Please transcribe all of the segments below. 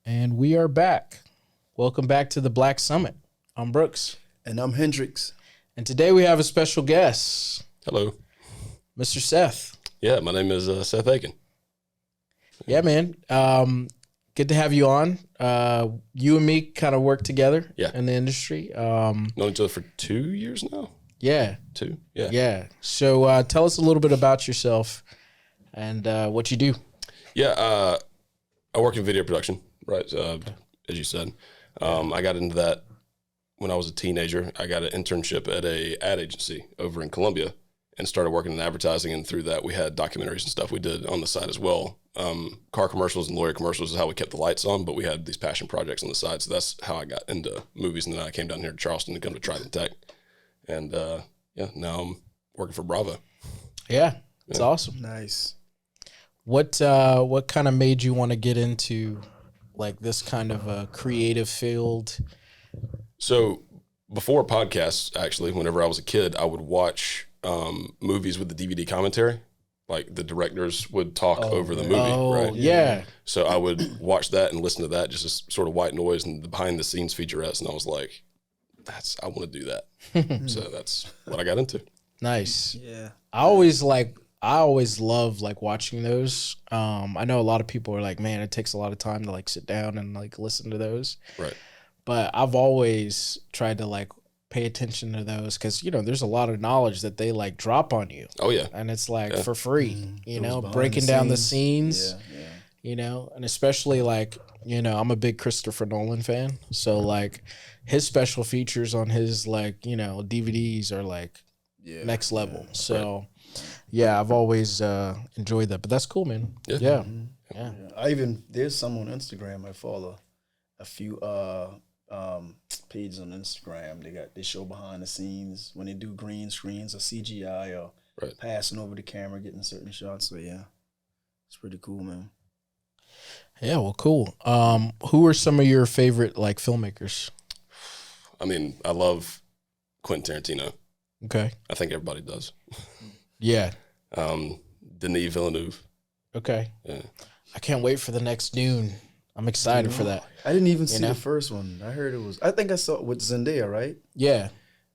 And we are back. Welcome back to the Black Summit. I'm Brooks. And I'm Hendricks. And today we have a special guest. Hello. Mr. Seth. Yeah, my name is Seth Aiken. Yeah, man. Good to have you on. You and me kind of work together in the industry. Known each other for 2 years now? Yeah. 2? Yeah. Yeah. So tell us a little bit about yourself and what you do. Yeah, I work in video production, right, as you said. I got into that when I was a teenager. I got an internship at a ad agency over in Columbia and started working in advertising, and through that we had documentaries and stuff we did on the side as well. Car commercials and lawyer commercials is how we kept the lights on, but we had these passion projects on the side, so that's how I got into movies, and then I came down here to Charleston to come to Trident Tech, and now I'm working for Bravo. Yeah, it's awesome. Nice. What kind of made you want to get into like this kind of a creative field? So before podcasts, actually, whenever I was a kid, I would watch movies with the DVD commentary. Like the directors would talk over the movie, right? Yeah. So I would watch that and listen to that, just as sort of white noise and the behind the scenes featurettes, and I was like, I want to do that. So that's what I got into. Nice. Yeah. I always love like watching those. I know a lot of people are like, man, it takes a lot of time to like sit down and like listen to those. Right. But I've always tried to like pay attention to those because, you know, there's a lot of knowledge that they like drop on you. Oh, yeah. And it's like for free, you know, behind breaking the down the scenes. scenes, Yeah. you know, and especially like, you know, I'm a big Christopher Nolan fan. So like his special features on his like, you know, DVDs are like next level. So yeah, I've always enjoyed that, but that's cool, man. Yeah. There's some on Instagram. I follow a few pages on Instagram. They show behind the scenes when they do green screens or CGI or passing over the camera, getting certain shots. So yeah, it's pretty cool, man. Yeah, well, cool. Who are some of your favorite like filmmakers? I mean, I love Quentin Tarantino. Okay. I think everybody does. Yeah. Denis Villeneuve. Okay. Yeah. I can't wait for the next Dune. I'm excited for that. I didn't even see the first one. I heard it was. I think I saw it with Zendaya, right? Yeah.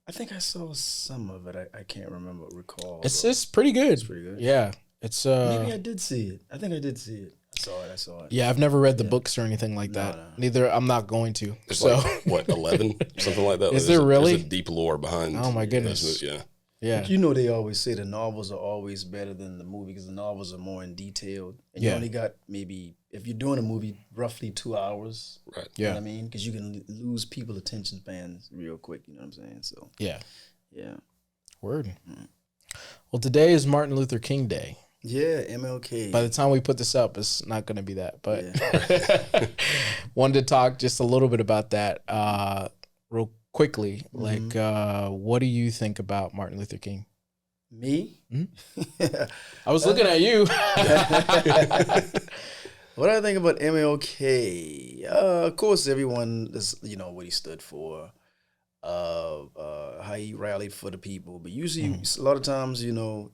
I think I saw some of it. I can't recall. It's pretty good. It's pretty good. Yeah. It's maybe I did see it. I think I did see it. I saw it. Yeah, I've never read the books or anything like that. No. Neither. I'm not going to. There's like, what, 11? Something like that? Is there really? There's a deep lore behind. Oh, my goodness. This movie. Yeah. Yeah. But you know they always say the novels are always better than the movie because the novels are more in detail. And you only got maybe, if you're doing a movie, roughly 2 hours. Right. You know what I mean? Because you can lose people's attention spans real quick. You know what I'm saying? So yeah. Yeah. Word. Well, today is Martin Luther King Day. Yeah, MLK. By the time we put this up, it's not going to be that. But wanted to talk just a little bit about that real quickly. Like, what do you think about Martin Luther King? Me? I was looking at you. What do I think about MLK? Of course, everyone is, you know, what he stood for, how he rallied for the people. But usually, a lot of times, you know,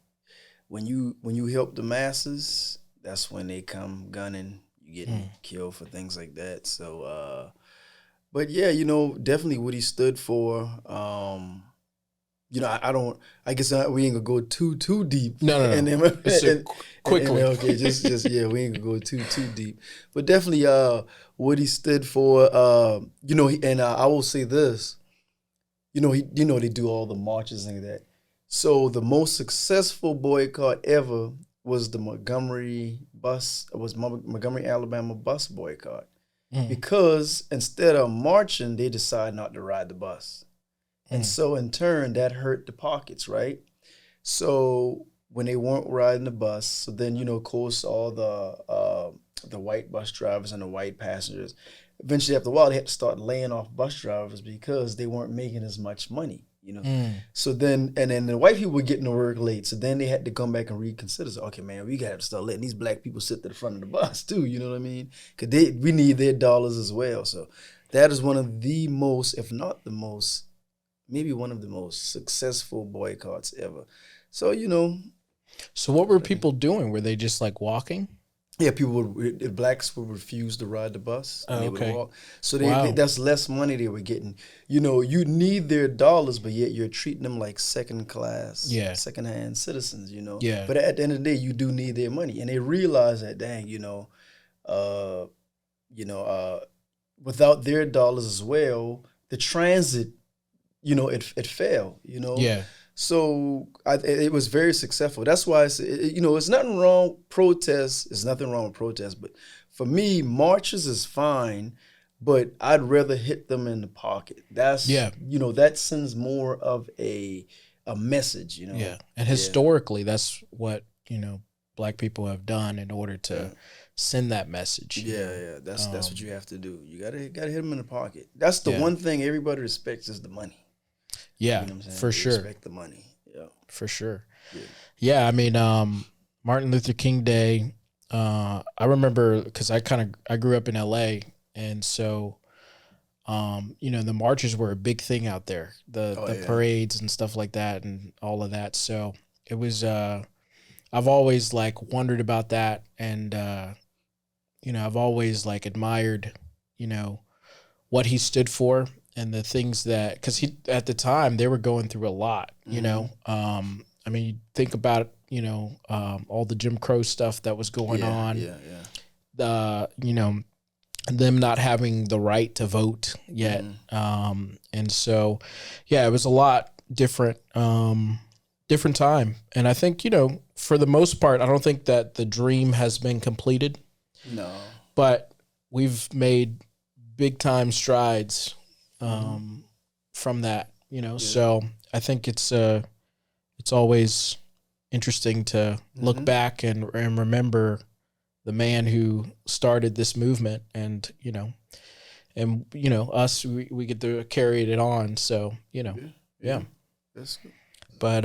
when you help the masses, that's when they come gunning. You get killed for things like that. So, but yeah, you know, definitely what he stood for. You know, I guess we ain't gonna go too deep. No. Quickly. Okay, just we ain't gonna go too deep. But definitely, what he stood for. You know, and I will say this. You know, they do all the marches and that. So the most successful boycott ever was the Montgomery, Alabama bus boycott. Because instead of marching, they decided not to ride the bus. And so in turn, that hurt the pockets, right? So when they weren't riding the bus, so then, you know, of course, all the white bus drivers and the white passengers, eventually after a while, they had to start laying off bus drivers because they weren't making as much money. You know, so then the white people were getting to work late. So then they had to come back and reconsider. So, okay, man, we got to start letting these black people sit to the front of the bus too. You know what I mean? Because we need their dollars as well. So that is one of the most, if not the most, maybe one of the most successful boycotts ever. So, you know. So what were people doing? Were they just like walking? Yeah, blacks would refuse to ride the bus. And they would walk. So that's less money they were getting. You know, you need their dollars, but yet you're treating them like second-hand citizens, you know. Yeah. But at the end of the day, you do need their money. And they realize that, dang, without their dollars as well, the transit, it failed, Yeah. So it was very successful. That's why it's nothing wrong. There's nothing wrong with protests. But for me, marches is fine, but I'd rather hit them in the pocket. That sends more of a message. Yeah, and historically, that's what Black people have done in order to send that message. Yeah. That's what you have to do. You gotta hit them in the pocket. That's the one thing everybody respects is the money. Yeah, for sure. Respect the money. Yeah, for sure. Yeah, I mean, Martin Luther King Day. I remember because I grew up in LA, and so, the marches were a big thing out there. The parades and stuff like that, and all of that. So it was. I've always wondered about that, and I've always admired, what he stood for. And the things that, because at the time they were going through a lot, I mean, you think about, all the Jim Crow stuff that was going on. Them not having the right to vote yet. And so, it was a lot different time. And I think, for the most part, I don't think that the dream has been completed. No. But we've made big time strides from that, so I think it's always interesting to look back and remember the man who started this movement, and us, we get to carry it on. So, That's good. But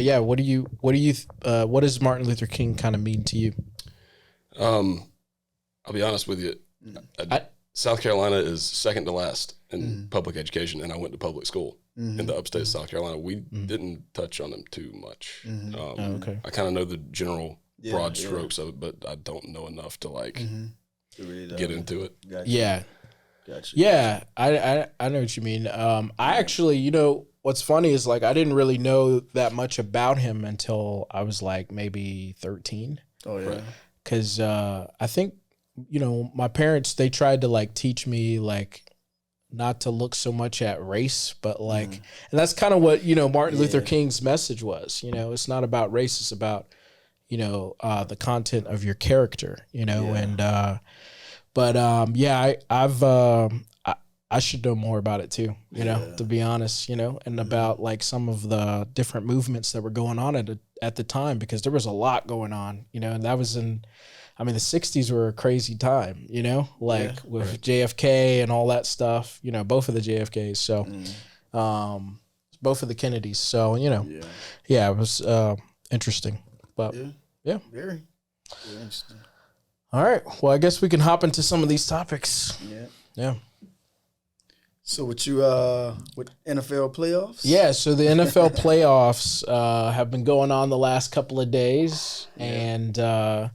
yeah, what does Martin Luther King kind of mean to you? I'll be honest with you. South Carolina is second to last in public education, and I went to public school in the upstate of South Carolina. We didn't touch on them too much. I kind of know the general broad strokes of it, but I don't know enough to get into it. Gotcha. Yeah. Gotcha. Yeah, I know what you mean. I actually, what's funny is I didn't really know that much about him until I was maybe 13. Oh yeah. Because I think, my parents, they tried to teach me not to look so much at race, but and that's kind of what, Martin Luther King's message was. It's not about race, it's about, the content of your character, and I should know more about it too, to be honest, and about some of the different movements that were going on at the time, because there was a lot going on, and that was the 60s were a crazy time, with JFK and all that stuff, both of the JFKs. So, both of the Kennedys. So, it was interesting, but very interesting. All right. Well, I guess we can hop into some of these topics. Yeah. So with NFL playoffs? Yeah, so the NFL playoffs have been going on the last couple of days, and I've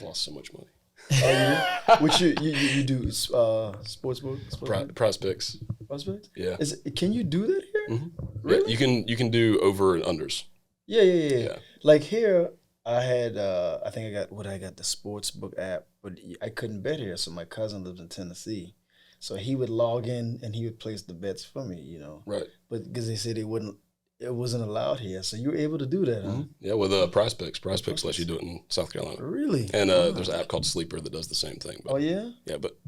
lost so much money. Which you do sportsbook? Prize Picks. Prize Picks? Yeah. Can you do that here? Really? Yeah, you can do over and unders. Yeah. Like here, I had I got the sportsbook app, but I couldn't bet here. So my cousin lives in Tennessee, so he would log in and he would place the bets for me. Right. But because they said it wasn't allowed here, so you were able to do that, huh? Yeah, with Prize Picks. Prize Picks lets you do it in South Carolina. Really? And there's an app called Sleeper that does the same thing. But, oh yeah. Yeah, but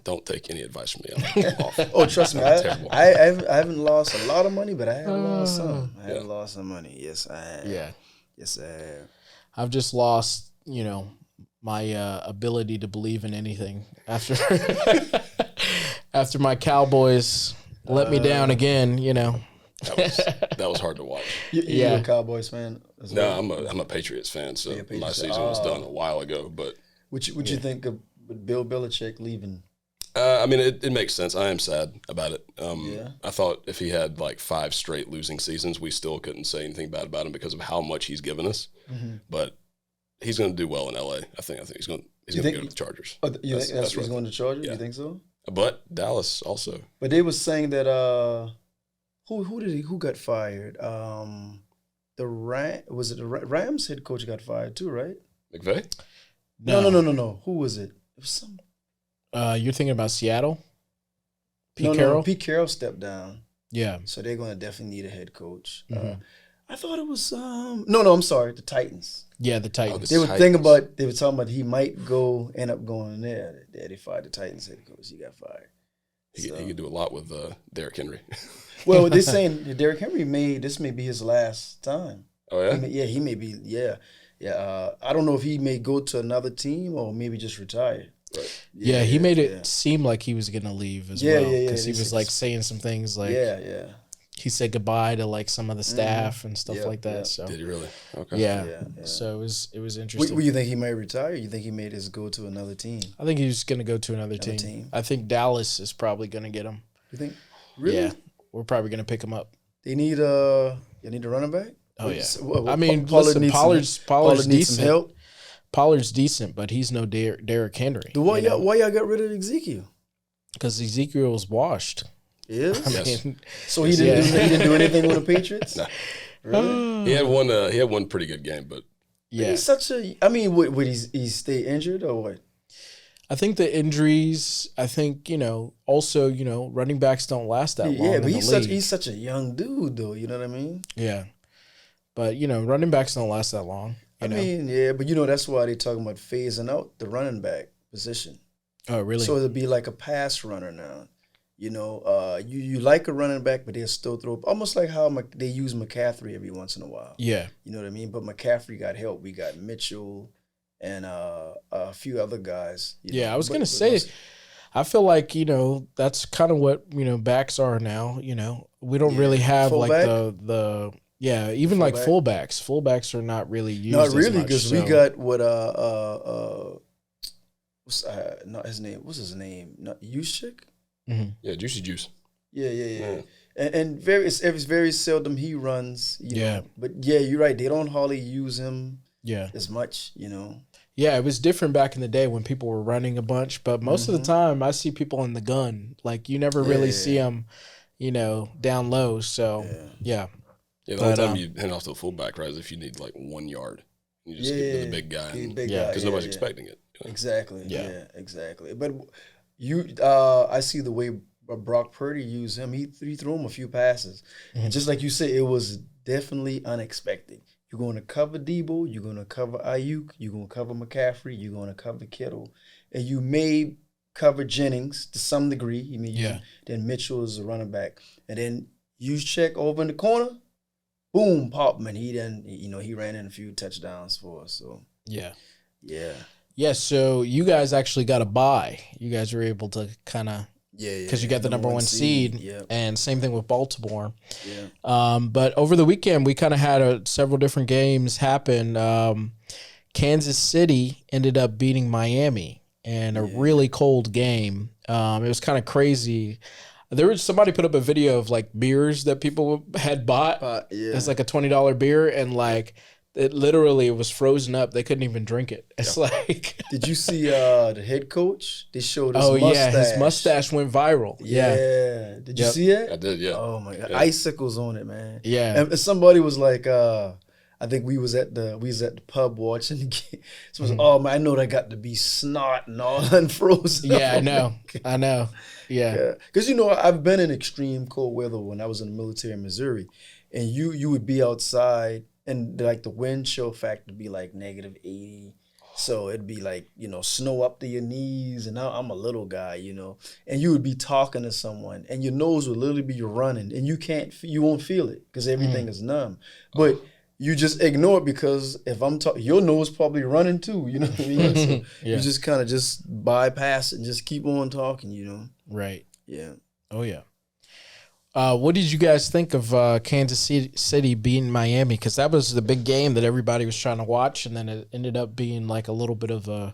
don't take any advice from me. I'm awful. Oh, trust me, I haven't lost a lot of money, but I have lost some. I have lost some money. Yes, I have. Yeah. Yes, I have. I've just lost, my ability to believe in anything after after my Cowboys let me down again. That was hard to watch. You're a Cowboys fan? No, I'm a Patriots fan. So my season was done a while ago. But what you think of Bill Belichick leaving? It makes sense. I am sad about it. I thought if he had 5 straight losing seasons, we still couldn't say anything bad about him because of how much he's given us. But he's going to do well in LA. I think he's going to go to the Chargers. Oh, you think that's he's going to Chargers? Yeah. You think so? But Dallas also. But they were saying that who got fired? The Rams head coach got fired too, right? McVay? No. Who was it? It was some. You're thinking about Seattle? Pete Carroll? No, Pete Carroll stepped down. Yeah. So they're going to definitely need a head coach. Mm-hmm. I thought it was I'm sorry, the Titans. Yeah, the Titans. They were talking about he might end up going there. They fired the Titans head coach. He got fired. He could do a lot with Derrick Henry. Well, they're saying Derrick Henry this may be his last time. Oh yeah. He may be. Yeah. I don't know if he may go to another team or maybe just retire. But he made it seem like he was gonna leave as well because he was like saying some things like he said goodbye to like some of the staff and stuff like that. So did he really? Okay. Yeah. So it was interesting. You think he may retire? You think he made his go to another team? I think he's gonna go to another team. I think Dallas is probably gonna get him. You think? Really? Yeah, we're probably gonna pick him up. They need a running back. Oh yeah. I mean, Pollard's decent. Some help. Pollard's decent, but he's no Derrick Henry. Why y'all got rid of Ezekiel? Because Ezekiel was washed. Yes. Yes. So he didn't do anything with the Patriots. No. Really? He had one pretty good game, but he's such a. I mean, would he stay injured or what? I think the injuries. I think also running backs don't last that long. Yeah, but he's such a young dude though. You know what I mean? Yeah, but running backs don't last that long. But that's why they're talking about phasing out the running back position. Oh, really? So it'll be like a pass runner now. You like a running back, but they'll still throw almost like how they use McCaffrey every once in a while. Yeah. You know what I mean? But McCaffrey got help. We got Mitchell and a few other guys. I was going to say, I feel like, that's kind of what, backs are now. We don't really have fullback? like the even like fullbacks. Fullbacks are not really used Not really, because we got what not his name. What's his name? Not Juszczyk? Mm-hmm. Yeah, Juicy Juice. Yeah. And it's very seldom he runs. But you're right. They don't hardly use him. As much. Yeah, it was different back in the day when people were running a bunch, but most of the time I see people in the gun. Like you never really see them, down low. So Yeah, the only time you hand off to a fullback, right, is if you need like 1 yard. You just give it to the big guy. Because nobody's expecting it. Exactly. Yeah, exactly. But I see the way Brock Purdy used him. He threw him a few passes. Mm-hmm. And just like you said, it was definitely unexpected. You're going to cover Debo. You're going to cover Ayuk. You're going to cover McCaffrey. You're going to cover Kittle. And you may cover Jennings to some degree. Then Mitchell is a running back. And then Juszczyk over in the corner. Boom, pop him. And he ran in a few touchdowns for us. So Yeah. Yeah, so you guys actually got a bye. You guys were able to kind of because you got the number one seed, and same thing with Baltimore. Yeah. But over the weekend, we kind of had several different games happen. Kansas City ended up beating Miami in a really cold game. It was kind of crazy. Somebody put up a video of like beers that people had bought. It's like a $20 beer, and like it literally was frozen up. They couldn't even drink it. It's like. Did you see the head coach? They showed his mustache. Yeah, his mustache went viral. Yeah. Did you see it? I did. Yeah. Oh my God, icicles on it, man. Yeah. And somebody was like, I think we was at the pub watching the game. So it was, oh man, I know that got to be snot and all unfrozen. Yeah, I know. Yeah. Because I've been in extreme cold weather when I was in the military in Missouri, and you would be outside. And like the wind chill factor be like -80. So it'd be like, snow up to your knees. And I'm a little guy, and you would be talking to someone and your nose would literally be running and you won't feel it because everything is numb. But you just ignore it because if I'm talking, your nose probably running too, you know what I mean? So you just kind of just bypass it and just keep on talking, Right. Yeah. Oh, yeah. What did you guys think of Kansas City beating Miami? Because that was the big game that everybody was trying to watch, and then it ended up being like a little bit of a,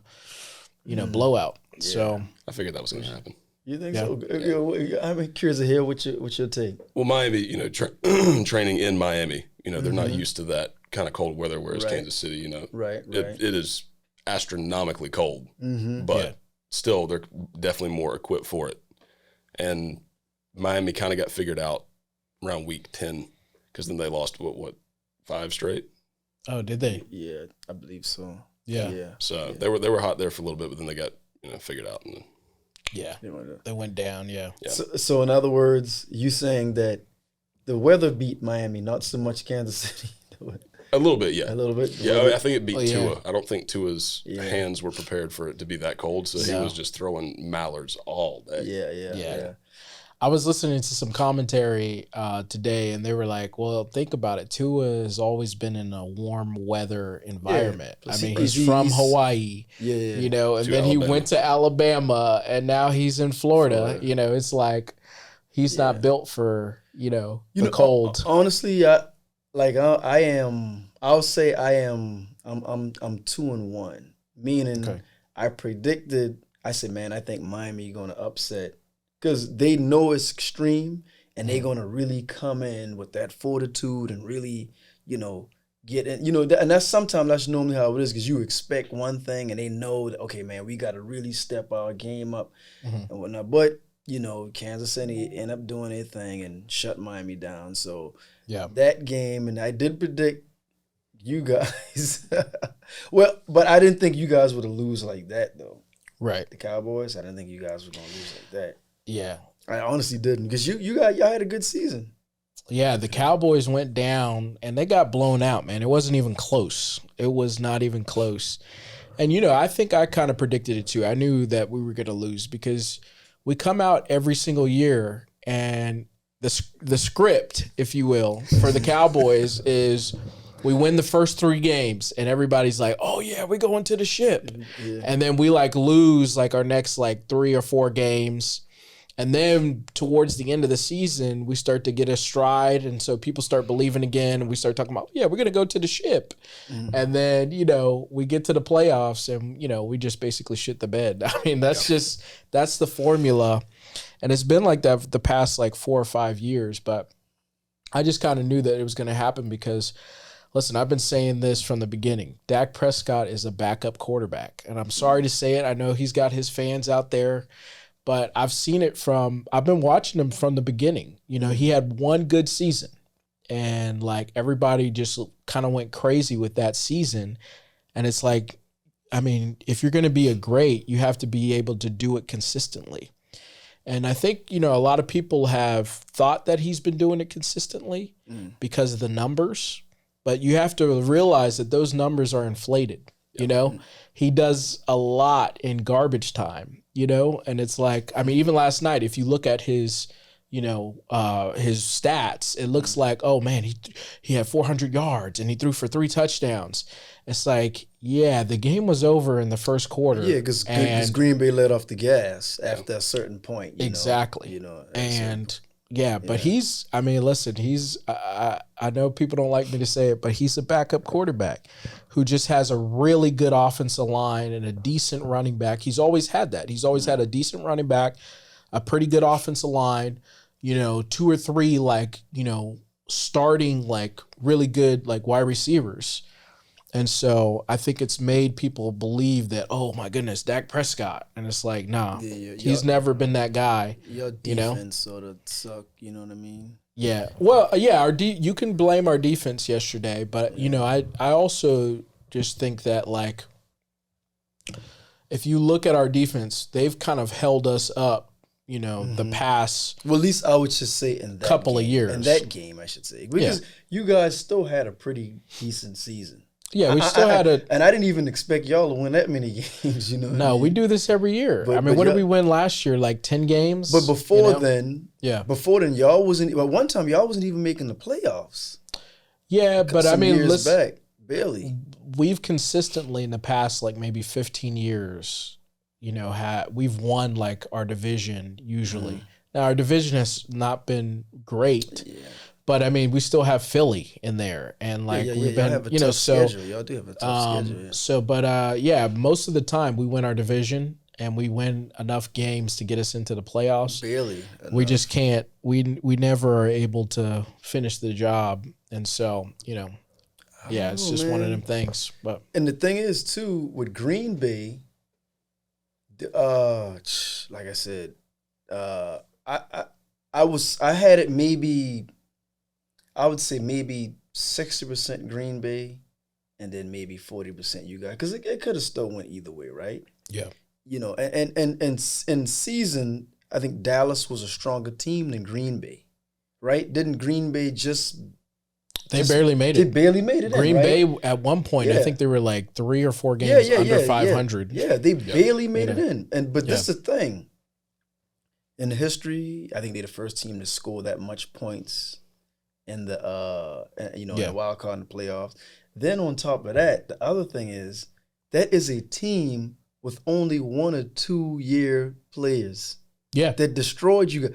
blowout. Yeah. So I figured that was going to happen. You think so? Yeah. I'm curious to hear what your take. Well, Miami, training in Miami, they're not used to that kind of cold weather, whereas Right. Kansas City, you know, Right. it is astronomically cold, Mm-hmm. but still they're definitely more equipped for it. And Miami kind of got figured out around week 10 because then they lost, what, 5 straight? Oh, did they? Yeah, I believe so. Yeah. Yeah. So they were hot there for a little bit, but then they got figured out. And Yeah. Yeah. They went down, yeah. Yeah. So in other words, you saying that the weather beat Miami, not so much Kansas City. a little bit, yeah. A little bit. Yeah, I think it beat Oh, yeah. Tua. I don't think Tua's hands were prepared for it to be that cold, so he No. was just throwing mallards all day. Yeah. I was listening to some commentary today, and they were like, well, think about it. Tua has always been in a warm weather environment. Yeah. I mean, He's- he's from Hawaii, Yeah. you know, and To then Alabama. he went to Alabama, and now he's in Florida. You know, it's like he's not built for, the cold. Honestly, I'm 2-1, meaning I predicted. I said, man, I think Miami going to upset because they know it's extreme and they're going to really come in with that fortitude and really, get in. And that's sometimes that's normally how it is because you expect one thing and they know that, okay, man, we got to really step our game up and whatnot. But Kansas City end up doing their thing and shut Miami down. So that game, and I did predict you guys. Well, but I didn't think you guys would lose like that though. Right. The Cowboys, I didn't think you guys were gonna lose like that. Yeah. I honestly didn't because y'all had a good season. Yeah, the Cowboys went down and they got blown out, man. It wasn't even close. It was not even close. And, I think I kind of predicted it too. I knew that we were going to lose because we come out every single year and the script, if you will, for the Cowboys is we win the first 3 games and everybody's like, oh, yeah, we go into the ship. Yeah. And then we lose our next 3 or 4 games. And then towards the end of the season, we start to get a stride. And so people start believing again. And we start talking about, we're going to go to the ship. Mm-hmm. And then, we get to the playoffs and, we just basically shit the bed. I mean, that's the formula. And it's been like that for the past 4 or 5 years. But I just kind of knew that it was going to happen because, listen, I've been saying this from the beginning. Dak Prescott is a backup quarterback. And I'm sorry to say it. I know he's got his fans out there. But I've been watching him from the beginning. He had one good season and everybody just kind of went crazy with that season. And it's if you're going to be a great, you have to be able to do it consistently. And I think, a lot of people have thought that he's been doing it consistently because of the numbers, but you have to realize that those numbers are inflated. He does a lot in garbage time. And it's even last night, if you look at his, his stats, it looks like, oh man, he had 400 yards and he threw for 3 touchdowns. It's the game was over in the first quarter. Yeah, because Green Bay let off the gas after a certain point. Exactly. But he's, I know people don't like me to say it, but he's a backup quarterback who just has a really good offensive line and a decent running back. He's always had that. He's always had a decent running back, a pretty good offensive line, 2 or 3, starting, really good, wide receivers. And so I think it's made people believe that, oh my goodness, Dak Prescott. And it's nah, he's never been that guy. Your defense sort of sucked, you know what I mean? Yeah. Well, yeah, you can blame our defense yesterday, but I also just think that if you look at our defense, they've kind of held us up, the past at least I would just say in that couple of years. In that game, I should say. Because you guys still had a pretty decent season. Yeah, we still had and I didn't even expect y'all to win that many games, No, we do this every year. What did we win last year? 10 games? But before then, y'all wasn't, well, one time y'all wasn't even making the playoffs. Yeah, but years back, barely. We've consistently in the past, maybe 15 years, we've won our division usually. Now our division has not been great. Yeah. But we still have Philly in there, and we've been, have a tough schedule. Y'all do have a tough schedule. Yeah. Most of the time we win our division and we win enough games to get us into the playoffs. Barely. We just can't. We never are able to finish the job, and so Yeah, it's just one of them things. But and the thing is too with Green Bay, like I said, I had it maybe, I would say maybe 60% Green Bay, and then maybe 40% you guys, because it could have still went either way, right? Yeah. You know, and in season, I think Dallas was a stronger team than Green Bay, right? Didn't Green Bay They barely made it. They barely made it. Green right? Bay at one point, I think they were like 3 or 4 games under 500. Yeah, they barely made it in. But this is the thing. In history, I think they're the first team to score that much points in the in the wild card in the playoffs. Then on top of that, the other thing is that is a team with only 1 or 2 year players. Yeah, that destroyed you.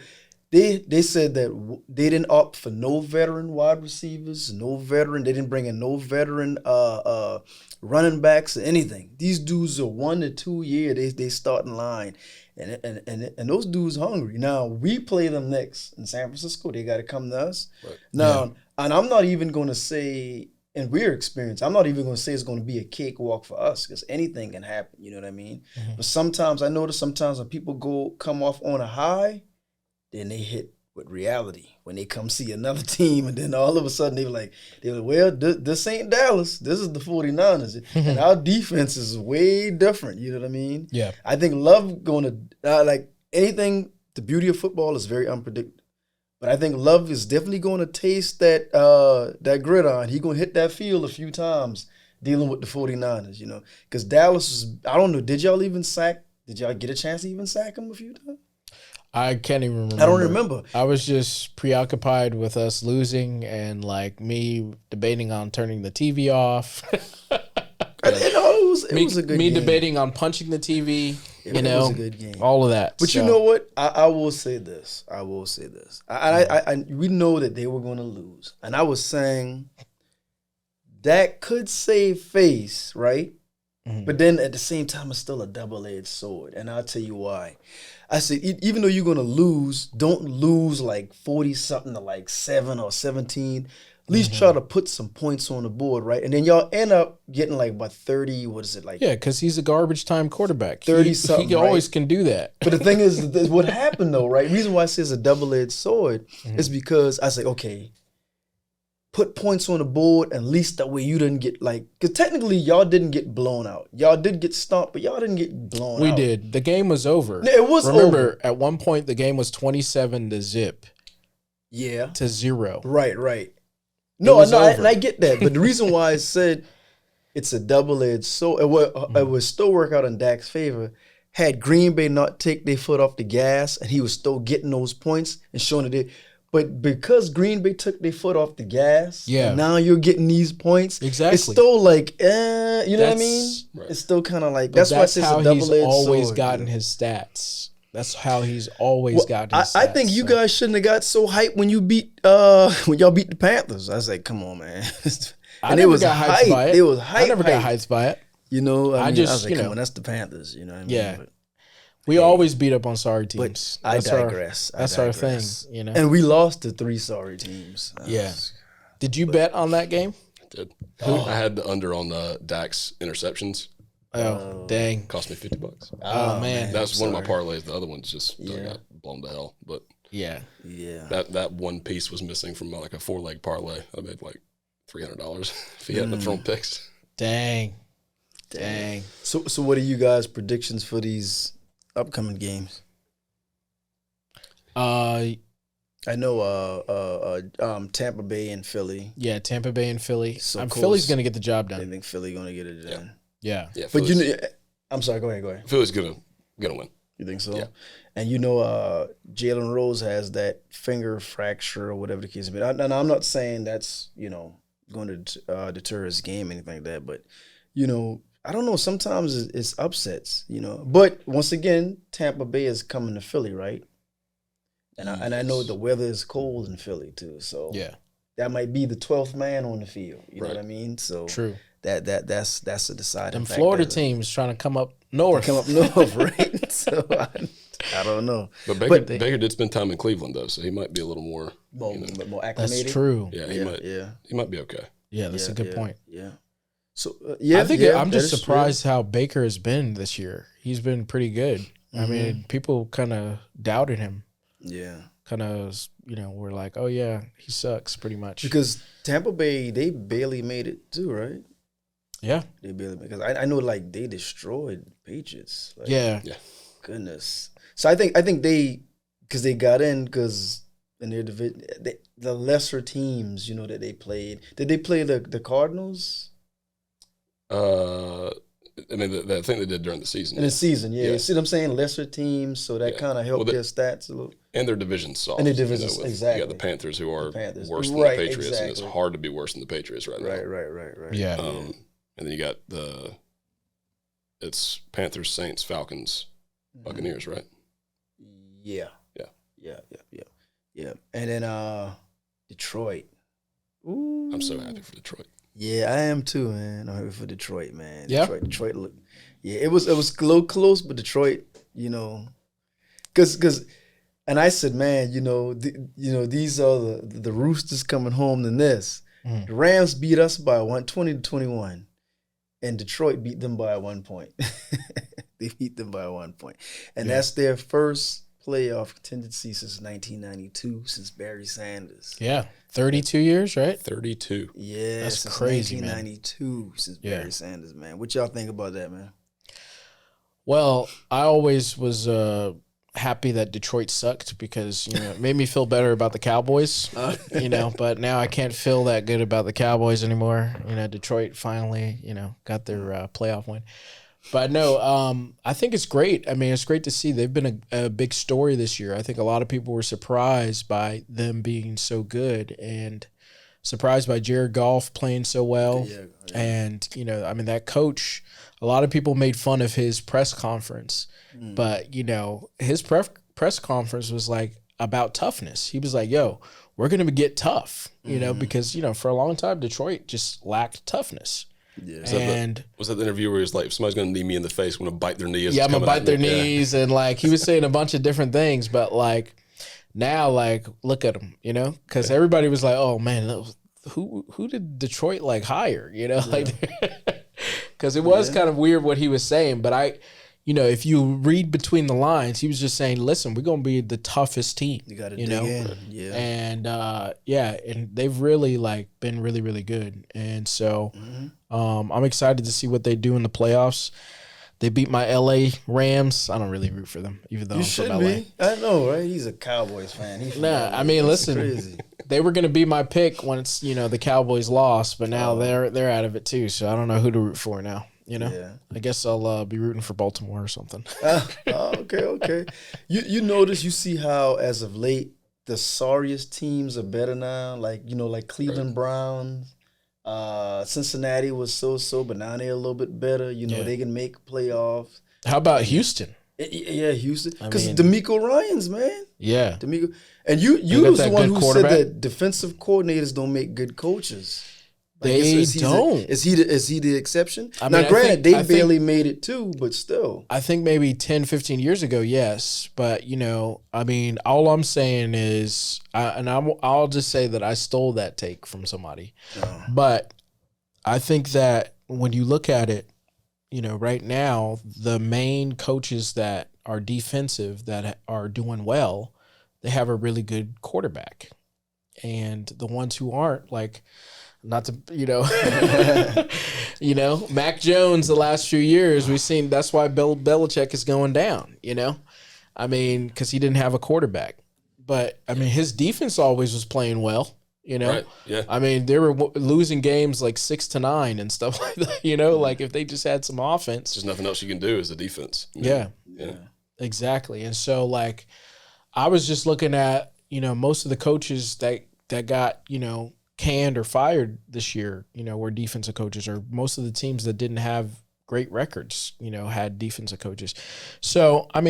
They said that they didn't opt for no veteran wide receivers, no veteran. They didn't bring in no veteran running backs or anything. These dudes are 1 to 2 year. They start in line, and those dudes hungry. Now we play them next in San Francisco. They got to come to us now. And I'm not even going to say, in we're experience, I'm not even going to say it's going to be a cakewalk for us because anything can happen. You know what I mean? Mm-hmm. But sometimes I notice when people come off on a high, then they hit with reality when they come see another team, and then all of a sudden they're like, well, this ain't Dallas. This is the 49ers. And our defense is way different. You know what I mean? Yeah. I think Love going to, like anything, the beauty of football is very unpredictable. But I think Love is definitely going to taste that gridiron. He's going to hit that field a few times dealing with the 49ers, you know. Because Dallas is, I don't know, did y'all get a chance to even sack him a few times? I can't even remember. I don't remember. I was just preoccupied with us losing and like me debating on turning the TV off. It was a good game. Me debating on punching the TV. It was a good game. All of that. But you know what? I will say this. We know that they were going to lose. And I was saying that could save face, right? Mm-hmm. But then at the same time, it's still a double-edged sword. And I'll tell you why. I said, even though you're going to lose, don't lose like 40-something to like 7 or 17. At least try to put some points on the board, right? And then y'all end up getting like about 30, what is it like? Yeah, because he's a garbage time quarterback. 30-something, He always can do that. But the thing is, what happened though, right? The reason why I say it's a double-edged sword is because I say, okay, put points on the board, at least that way you didn't get like, because technically y'all didn't get blown out. Y'all did get stomped, but y'all didn't get blown out. We did. The game was over. It was over. Remember, at one point the game was 27-0. Yeah. To 0. Right. No, and I get that. But the reason why I said it's a double-edged sword, it would still work out in Dak's favor had Green Bay not take their foot off the gas and he was still getting those points and showing it. But because Green Bay took their foot off the gas, and now you're getting these points. Exactly. It's still like, you know what I mean? Right. It's still kind of like, that's why it's a double-edged sword. He's always gotten his stats. That's how he's always gotten his stats. I think you guys shouldn't have got so hyped when you when y'all beat the Panthers. I was like, come on, man. I never got hyped by it. It was hype. I never got hyped by it. You know, I was like, come on, that's the Panthers. You know what I mean? Yeah. We always beat up on sorry teams. But I digress. That's our thing, you know. And we lost to 3 sorry teams. Did you bet on that game? I did. I had the under on Dak's interceptions. Oh, dang. Cost me $50. Oh, man. That's one of my parlays. The other ones just got blown to hell. But yeah. That one piece was missing from like a 4-leg parlay. I made like $300 if he hadn't thrown picks. Dang. So what are you guys' predictions for these upcoming games? I know Tampa Bay and Philly. Yeah, Tampa Bay and Philly. So Philly's going to get the job done. I think Philly going to get it done. Yeah. But I'm sorry, go ahead. Philly's gonna win. You think so? Yeah. And you know Jalen Rose has that finger fracture or whatever the case may be. And I'm not saying that's, going to deter his game or anything like that, but, I don't know. Sometimes it's upsets, But once again, Tampa Bay is coming to Philly, right? And I know the weather is cold in Philly too, so that might be the 12th man on the field. You know what I mean? So true. That's a deciding them factor. Florida teams trying to come up north. Right? So I don't know. But Baker did spend time in Cleveland though, so he might be a little more acclimated. That's true. Yeah, he might be okay. Yeah, that's a good point. Yeah. So I think I'm just surprised how Baker has been this year. He's been pretty good. Mm-hmm. I mean, people kind of doubted him. Yeah. Kind of, were like, oh yeah, he sucks pretty much. Because Tampa Bay, they barely made it too, right? Yeah, they barely made it. Because I know like they destroyed Patriots. Like, yeah. Goodness. So I think because they got in because in their division, the lesser teams, that they played. Did they play the Cardinals? I mean, the thing they did during the season. In the season, yeah. You see what I'm saying? Lesser teams, so that kind of helped their stats a little. And their division's soft. And their division's, exactly. You got the Panthers who are worse than the Patriots, exactly. And it's hard to be worse than the Patriots right now. Right. Yeah. And then you got it's Panthers, Saints, Falcons, Buccaneers, right? Yeah. And then Detroit. Ooh. I'm so happy for Detroit. Yeah, I am too, man. I'm happy for Detroit, man. Yeah. Detroit look. Yeah, it was a little close, but Detroit, because and I said, man, these are the Roosters coming home than this. The Rams beat us by 20-21, and Detroit beat them by 1 point. They beat them by 1 point, and that's their first playoff contingency since 1992, since Barry Sanders. Yeah, 32 years, right? 32. Yeah, that's since crazy, 1992, man. Since Barry Sanders, man. What y'all think about that, man? Well, I always was happy that Detroit sucked because it made me feel better about the Cowboys. But now I can't feel that good about the Cowboys anymore. Detroit finally got their playoff win. But no, I think it's great. I mean, it's great to see. They've been a big story this year. I think a lot of people were surprised by them being so good and surprised by Jared Goff playing so well. Yeah. And, that coach, a lot of people made fun of his press conference. But, his press conference was like about toughness. He was like, yo, we're going to get tough, because, for a long time, Detroit just lacked toughness. Yeah. Was that the interview where he was like, if somebody's going to knee me in the face, I'm going to bite their knees? Yeah, I'm going to bite their knees. And like, he was saying a bunch of different things, but like now, like, look at him, because everybody was like, oh man, who did Detroit like hire, because it was kind of weird what he was saying, but if you read between the lines, he was just saying, listen, we're going to be the toughest team. You got to dig in. Yeah. And, and they've really, been really, really good. And so I'm excited to see what they do in the playoffs. They beat my L.A. Rams. I don't really root for them, even though I'm from L.A. I know, right? He's a Cowboys fan. I mean, listen, they were going to be my pick once, the Cowboys lost, but now they're out of it too. So I don't know who to root for now. I guess I'll be rooting for Baltimore or something. Okay. You notice, you see how as of late the sorriest teams are better now. Like Cleveland Browns, Cincinnati was so, but now they're a little bit better. They can make playoffs. How about Houston? Yeah, Houston. Because DeMeco Ryans, man. Yeah, DeMeco, and you was the one who said that defensive coordinators don't make good coaches. They don't. Is he the exception? Now, granted, they barely made it too, but still. I think maybe 10, 15 years ago, yes. But, all I'm saying is, I'll just say that I stole that take from somebody. Oh. But I think that when you look at it, right now, the main coaches that are defensive that are doing well, they have a really good quarterback. And the ones who aren't, not to, Mac Jones the last few years, we've seen that's why Belichick is going down, because he didn't have a quarterback. But, his defense always was playing well, Right. Yeah. They were losing games 6-9 and stuff like that, if they just had some offense. There's nothing else you can do as a defense. Yeah. Exactly. And so, I was just looking at, most of the coaches that got, canned or fired this year, were defensive coaches, or most of the teams that didn't have great records, had defensive coaches. So, I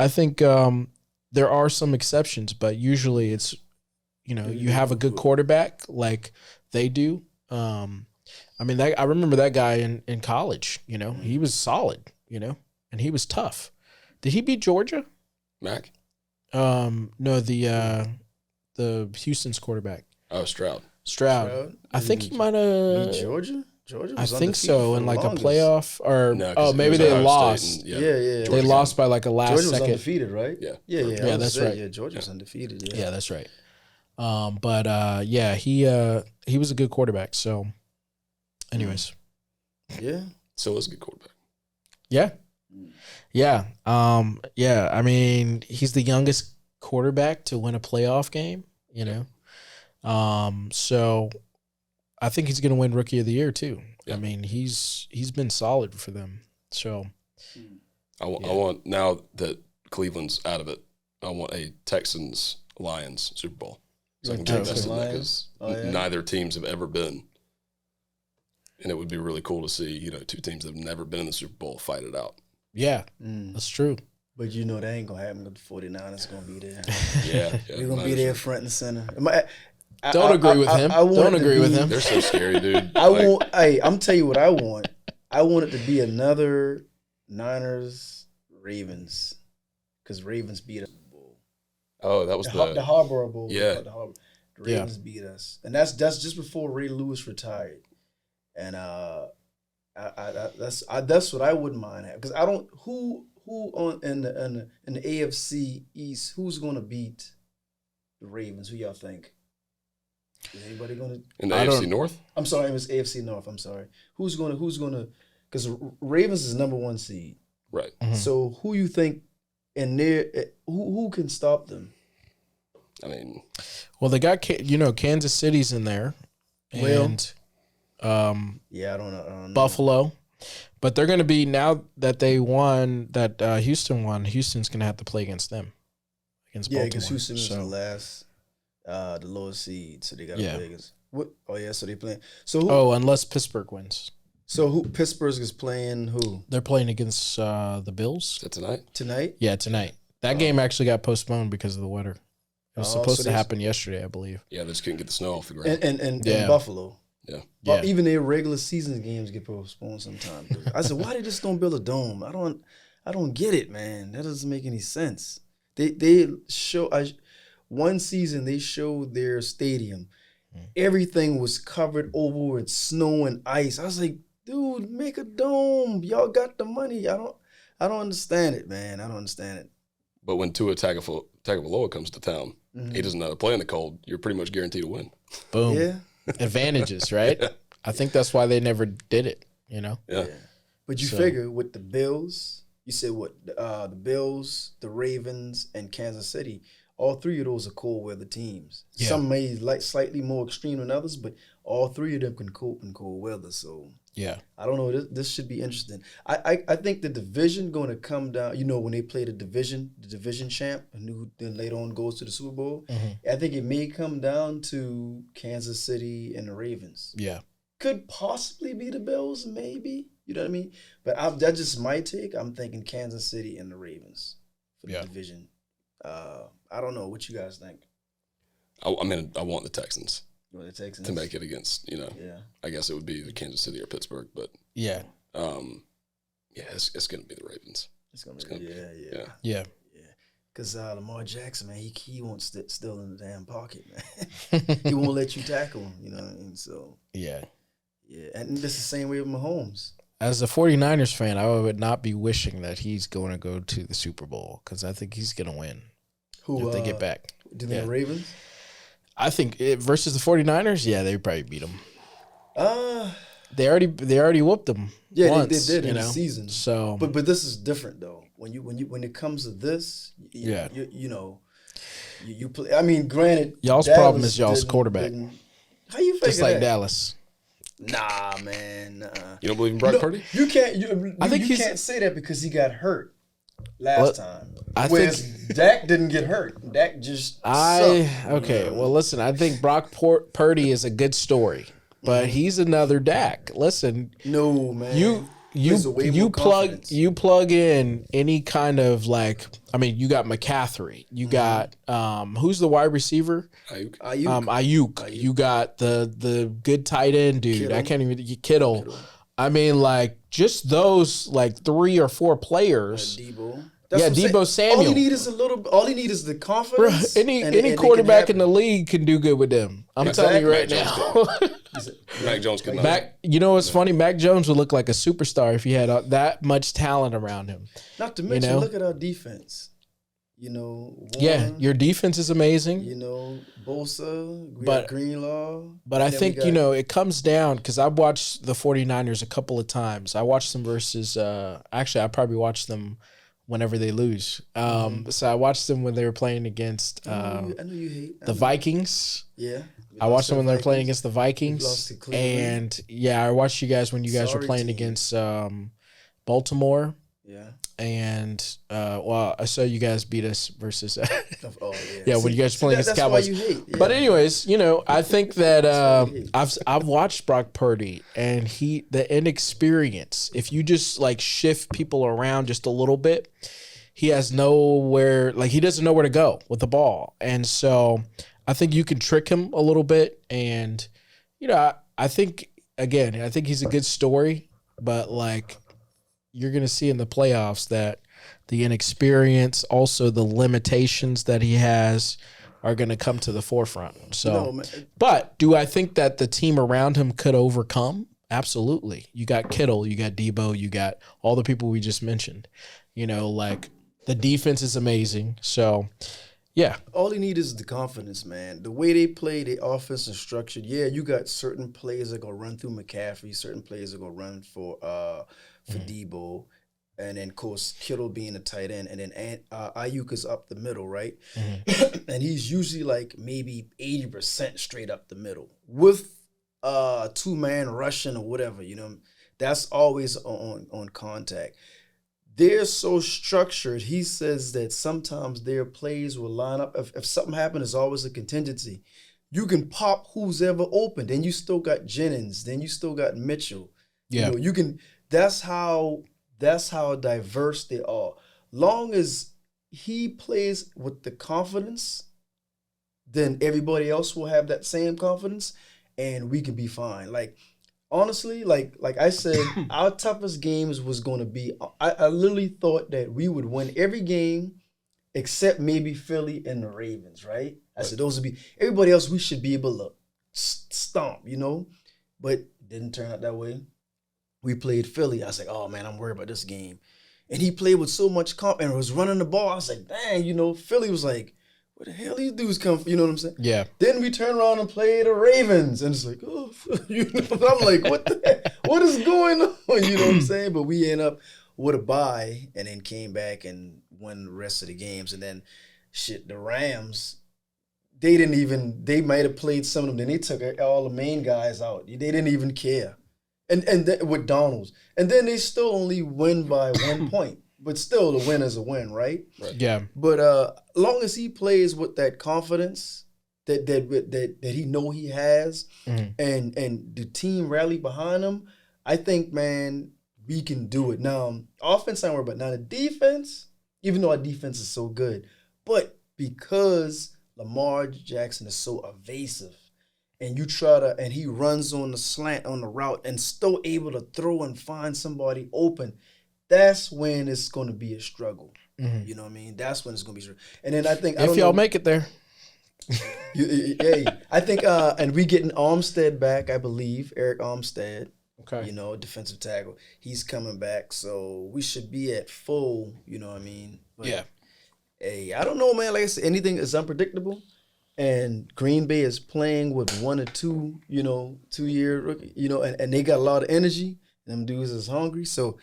think there are some exceptions, but usually it's, you have a good quarterback like they do. I remember that guy in college, he was solid, and he was tough. Did he beat Georgia? Mac? No, the Houston's quarterback. Oh, Stroud. Stroud. I think he might Beat have. Georgia. Georgia I was think undefeated so for in the like longest. a playoff or No, 'cause it maybe was they Ohio lost. State and, Yeah. They Georgia lost by like a last Georgia was second. undefeated, right? Yeah. Yeah. Yeah, I was that's saying, right. Yeah, Georgia was undefeated. Yeah, that's right. But yeah, he was a good quarterback. So, anyways, Yeah. So it's a good quarterback. yeah. Yeah. I mean, he's the youngest quarterback to win a playoff game. You know, so I think he's going to win Rookie of the Year too. Yeah. I mean, he's been solid for them. So, I want now that Cleveland's out of it. I want a Texans Lions Super Bowl. So I can get invested in that because neither teams have ever been. And it would be really cool to see, two teams that have never been in the Super Bowl fight it out. yeah, that's true. But that ain't going to happen because the 49ers going to be there. Yeah. They're going to be there front and center. Don't agree with him. Don't agree with him. They're so scary, dude. I'm tell you what I want. I want it to be another Niners-Ravens because Ravens beat us. Oh, that was the Harbor Bowl. Yeah. The Ravens beat us. And that's just before Ray Lewis retired. And that's what I wouldn't mind having. Because I don't who in the AFC East, who's gonna beat the Ravens? Who y'all think? Is anybody gonna in the AFC North? I'm sorry, it was AFC North. I'm sorry. Who's gonna because Ravens is number 1 seed. Right. Mm-hmm. So who you think in there who can stop them? I mean, well, they got Kansas City's in there, and yeah, I don't know. Buffalo, but they're going to be now that they won that Houston won. Houston's going to have to play against them against Baltimore. Yeah, because Houston was the last, the lowest seed, so they got to play against. What? Oh yeah, so they playing. So unless Pittsburgh wins. So who Pittsburgh is playing? Who they're playing against the Bills. Is that tonight? Tonight? Yeah, tonight. That game actually got postponed because of the weather. It was supposed to happen yesterday, I believe. Yeah, they just couldn't get the snow off the ground. And Buffalo. Yeah. Even their regular season games get postponed sometimes. I said, why they just don't build a dome? I don't get it, man. That doesn't make any sense. They show one season they showed their stadium. Everything was covered over with snow and ice. I was like, dude, make a dome. Y'all got the money. I don't understand it, man. I don't understand it. But when Tua Tagovailoa comes to town, he doesn't know how to play in the cold. You're pretty much guaranteed to win. Boom. Yeah. Advantages, right? Yeah. I think that's why they never did it, Yeah. But you figure with the Bills, you said what? The Bills, the Ravens, and Kansas City. All three of those are cold weather teams. Yeah. Some may like slightly more extreme than others, but all three of them can cope in cold weather. So yeah, I don't know. This should be interesting. I think the division going to come down. When they play the division champ, and who then later on goes to the Super Bowl. Mm-hmm. I think it may come down to Kansas City and the Ravens. Yeah, could possibly be the Bills, maybe. You know what I mean? But that's just my take. I'm thinking Kansas City and the Ravens for the division. I don't know. What you guys think? I want the Texans. You want the Texans to make it against, I guess it would be the Kansas City or Pittsburgh, but yeah, it's going to be the Ravens. It's going to be yeah. Because Lamar Jackson, man, he won't still in the damn pocket, man. He won't let you tackle him, you know what I mean? So yeah, and this is the same way with Mahomes. As a 49ers fan, I would not be wishing that he's going to go to the Super Bowl because I think he's going to win. Who if they get back? Do they have Ravens? I think versus the 49ers, yeah, they probably beat them. They already whooped them. Yeah, once, they did in the season. So, but this is different though. When it comes to this, you play. I mean, granted, y'all's Dallas problem is y'all's quarterback. How you figure just like that? Dallas? Nah, man. You don't believe in Brock Purdy? You can't. You can't say that because he got hurt last time. Whereas Dak didn't get hurt. Dak just sucked. Okay. Well, listen. I think Brock Purdy is a good story, but he's another Dak. Listen. No, man. You plug in any kind of you got McCaffrey, you got who's the wide receiver? Ayuk. You got the good tight end dude. Kittle. I can't even Kittle. I mean, just those 3 or 4 players. Debo Samuel. All you need is all you need is the confidence. Bro, any quarterback in the league can do good with them. I'm telling you right now. Mac Jones could not. You know what's funny? Mac Jones would look like a superstar if he had that much talent around him. Not to mention, look at our defense. Warren, your defense is amazing. Bosa, we got Greenlaw. But I think, it comes down, because I've watched the 49ers a couple of times. I watched them versus, actually, I probably watched them whenever they lose. So I watched them when they were playing against I know you hate the Vikings. Yeah. I watched them when they were playing against the Vikings. And, I watched you guys when you guys were playing against Baltimore. Yeah. And I saw you guys beat us versus when you guys were playing against the Cowboys. Why you hate. Yeah. But anyways, I think that I've watched Brock Purdy, and the inexperience. If you just like shift people around just a little bit, he has nowhere. Like, he doesn't know where to go with the ball, and so I think you can trick him a little bit. And I think he's a good story, but like, you're going to see in the playoffs that the inexperience, also the limitations that he has, are going to come to the forefront. So, but do I think that the team around him could overcome? Absolutely. You got Kittle, you got Debo, you got all the people we just mentioned. Like, the defense is amazing. So, yeah. All you need is the confidence, man. The way they play, the offense is structured. Yeah, you got certain plays that are going to run through McCaffrey, certain plays that are going to run for Debo, and then, of course, Kittle being a tight end, and then Ayuk is up the middle, right? Mm-hmm. And he's usually like maybe 80% straight up the middle with two-man rushing or whatever, That's always on contact. They're so structured. He says that sometimes their plays will line up. If something happens, it's always a contingency. You can pop who's ever open. Then you still got Jennings. Then you still got Mitchell. Yeah. You can. That's how diverse they are. Long as he plays with the confidence, then everybody else will have that same confidence, and we can be fine. Like, honestly, like I said, our toughest games was going to be. I literally thought that we would win every game except maybe Philly and the Ravens. Right? I said those would be everybody else. We should be able to stomp, but it didn't turn out that way. We played Philly. I was like, oh, man, I'm worried about this game. And he played with so much confidence and was running the ball. I was like, dang, Philly was like, where the hell these dudes come from? You know what I'm saying? Yeah. Then we turn around and play the Ravens. And it's like, oh, I'm like, what the heck? What is going on? You know what I'm saying? But we end up with a bye and then came back and won the rest of the games. And then, the Rams, they might have played some of them. Then they took all the main guys out. They didn't even care. And with Donald's. And then they still only win by 1 point. But still, the win is a win, right? Yeah. But as long as he plays with that confidence that he know he has, and the team rally behind him, I think, man, we can do it. Now, offense, I'm worried about. Now, the defense, even though our defense is so good, but because Lamar Jackson is so evasive, and and he runs on the slant on the route and still able to throw and find somebody open, that's when it's going to be a struggle. Mm-hmm. You know what I mean? That's when it's going to be a struggle. And then I think, if y'all make it there. I think, and we getting Armstead back, I believe, Eric Armstead. Okay. Defensive tackle. He's coming back, so we should be at full, you know what I mean? But, yeah. Hey, I don't know, man. Like I said, anything is unpredictable. And Green Bay is playing with 1 or 2, 2-year rookie, and they got a lot of energy. Them dudes is hungry. So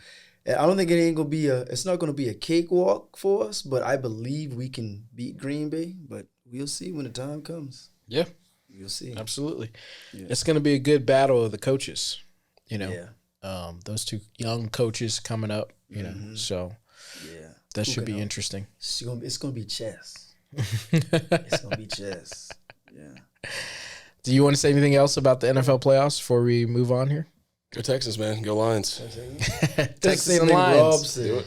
I don't think it's not going to be a cakewalk for us, but I believe we can beat Green Bay. But we'll see when the time comes. Yeah. We'll see. Absolutely. Yeah. It's going to be a good battle of the coaches, Yeah. Those two young coaches coming up, so yeah, that should be interesting. It's going to be chess. It's going to be chess. Yeah. Do you want to say anything else about the NFL playoffs before we move on here? Go Texas, man. Go Lions. Texas and Lions. Rob said.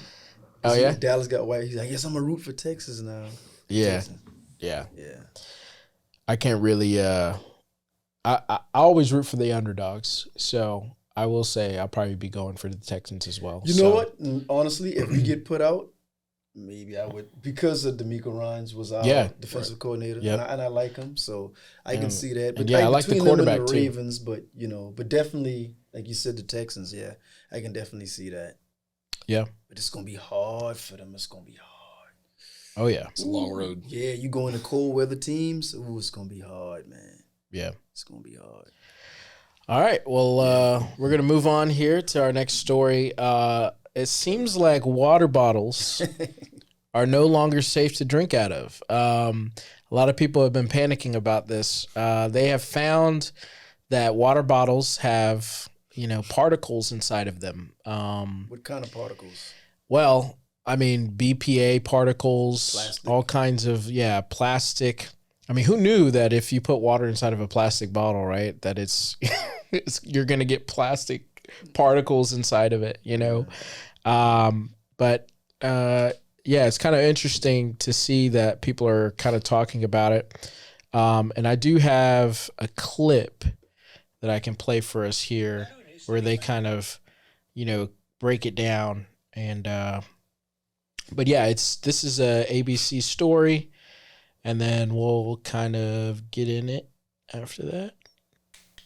Oh, yeah? Dallas got white. He's like, yes, I'm going to root for Texas now. Yeah. Texas. Yeah. Yeah. I can't really I always root for the underdogs. So I will say I'll probably be going for the Texans as well. You know what? Honestly, if we get put out, Maybe I would, because of D'Amico Ryans was our defensive coordinator, and I like him, so I can see that. But I like the quarterback the Ravens, too. But definitely, like you said, the Texans. Yeah, I can definitely see that. Yeah, but it's gonna be hard for them. It's gonna be hard. Oh yeah, it's a long road. Yeah, you go into cold weather teams. Ooh, it's gonna be hard, man. Yeah, it's gonna be hard. All right, well, we're gonna move on here to our next story. It seems like water bottles are no longer safe to drink out of. A lot of people have been panicking about this. They have found that water bottles have, particles inside of them. What kind of particles? Well, I mean, BPA particles, plastic. All kinds of, plastic. I mean, who knew that if you put water inside of a plastic bottle, right, that you're going to get plastic particles inside of it, But it's kind of interesting to see that people are kind of talking about it. And I do have a clip that I can play for us here where they kind of, break it down. And, but yeah, this is a ABC story, and then we'll kind of get in it after that.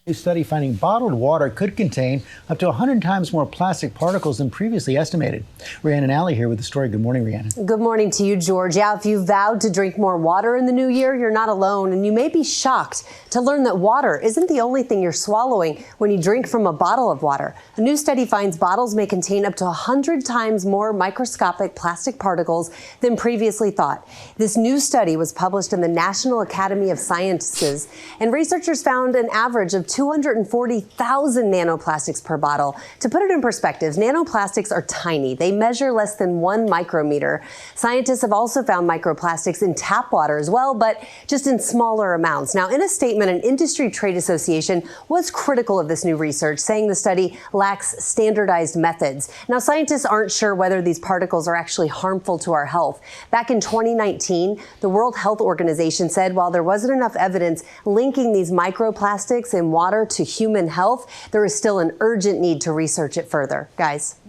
A study finding bottled water could contain up to 100 times more plastic particles than previously estimated. Rhiannon Alley here with the story. Good morning, Rhiannon. Good morning to you, George. Yeah, if you vowed to drink more water in the new year, you're not alone. And you may be shocked to learn that water isn't the only thing you're swallowing when you drink from a bottle of water. A new study finds bottles may contain up to 100 times more microscopic plastic particles than previously thought. This new study was published in the National Academy of Sciences, and researchers found an average of 240,000 nanoplastics per bottle. To put it in perspective, nanoplastics are tiny. They measure less than 1 micrometer. Scientists have also found microplastics in tap water as well, but just in smaller amounts. Now, in a statement, an industry trade association was critical of this new research, saying the study lacks standardized methods. Now, scientists aren't sure whether these particles are actually harmful to our health. Back in 2019, the World Health Organization said while there wasn't enough evidence linking these microplastics in water to human health, there is still an urgent need to research it further. Guys.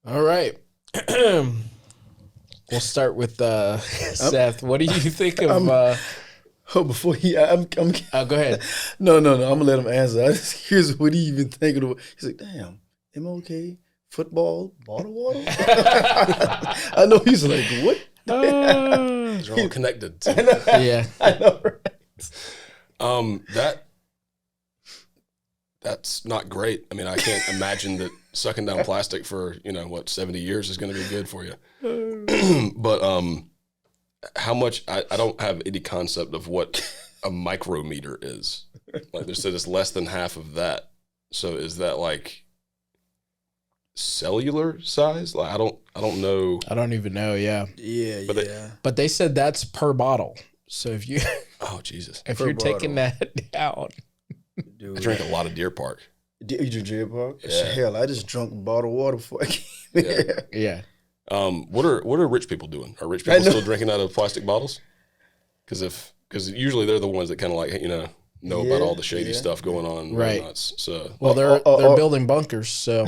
All right. We'll start with Seth. What do you think of... before go ahead. No. I'm going to let him answer. Here's what he even thinking of. He's like, damn, MLK, football, bottled water? I know he's like, what? They're all connected. Yeah. I know, right? That's not great. I mean, I can't imagine that sucking down plastic for 70 years is going to be good for you. But how much? I don't have any concept of what a micrometer is. Like they said, it's less than half of that. So is that like cellular size? Like I don't know. I don't even know. Yeah. Yeah. But they said that's per bottle. So if you, oh Jesus, if you're taking that down, I drink a lot of Deer Park. You drink Deer Park? Yeah. Hell, I just drunk bottled water before I came here. Yeah. What are rich people doing? Are rich people still drinking out of plastic bottles? Because usually they're the ones that kind of like know about all the shady stuff going on. Right. So they're building bunkers. So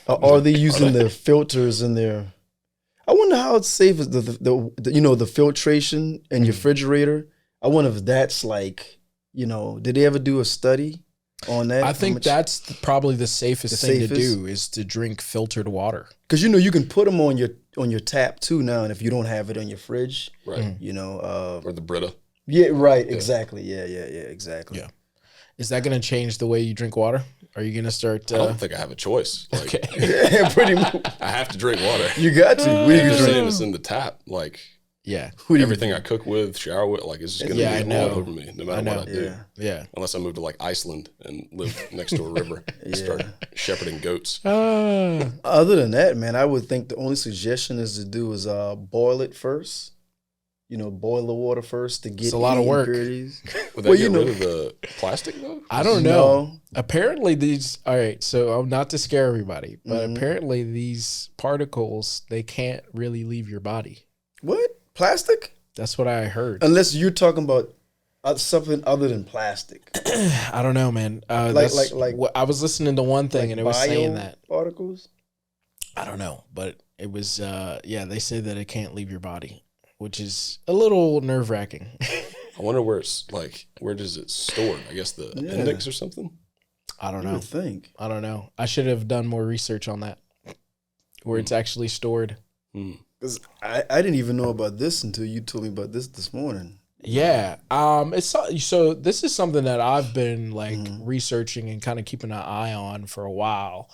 are they using the filters in there? I wonder how it's safe is the filtration in your refrigerator. I wonder if that's like, did they ever do a study on that? I think that's probably the safest thing to do is to drink filtered water. Because you can put them on your tap too now, and if you don't have it on your fridge, right? Or the Brita. Yeah, right. Yeah. Exactly. Yeah. Exactly. Yeah. Is that going to change the way you drink water? Are you going to start? I don't think I have a choice. Okay. Yeah, pretty much. I have to drink water. You got to. What are you just drink? saying it's in the tap. Like, yeah. Everything I cook with, shower with, like it's just going to be all over me no matter what I do. Yeah. Unless I move to like Iceland and live next to a river and start shepherding goats. Other than that, man, I would think the only suggestion is to do is boil it first. Boil the water first to get it's a lot of work. Impurities. Would that get rid of the plastic though? I don't know. Apparently all right, so not to scare everybody, but apparently these particles, they can't really leave your body. What? Plastic? That's what I heard. Unless you're talking about something other than plastic. I don't know, man. I was listening to one thing and it was saying that. Particles? I don't know, but It was, they say that it can't leave your body, which is a little nerve wracking. I wonder where does it store? I guess the appendix or something? I don't know. You would think. I don't know. I should have done more research on that, where it's actually stored. Because I didn't even know about this until you told me about this morning. Yeah. So this is something that I've been researching and kind of keeping an eye on for a while.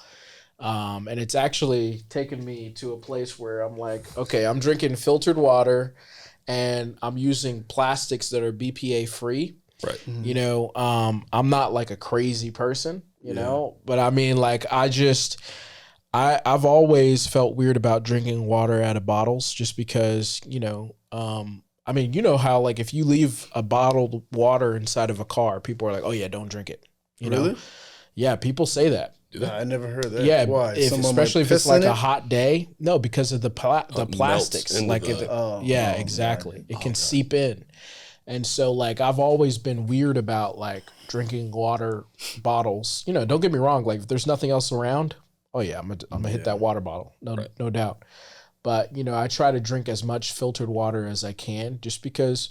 And it's actually taken me to a place where I'm like, okay, I'm drinking filtered water and I'm using plastics that are BPA free. Right. You know, I'm not like a crazy person, you know, but I mean, like, I've always felt weird about drinking water out of bottles just because, you know, I mean, you know how, like, if you leave a bottled water inside of a car, people are like, oh yeah, don't drink it. You know? Yeah, people say that. I never heard that. Yeah, why? Especially if it's like a hot day. No, because of the plastics. Like, exactly. It can seep in. And so, like, I've always been weird about, like, drinking water bottles. You know, don't get me wrong. Like, if there's nothing else around, oh, yeah, I'm gonna hit that water bottle. No doubt. But, you know, I try to drink as much filtered water as I can just because,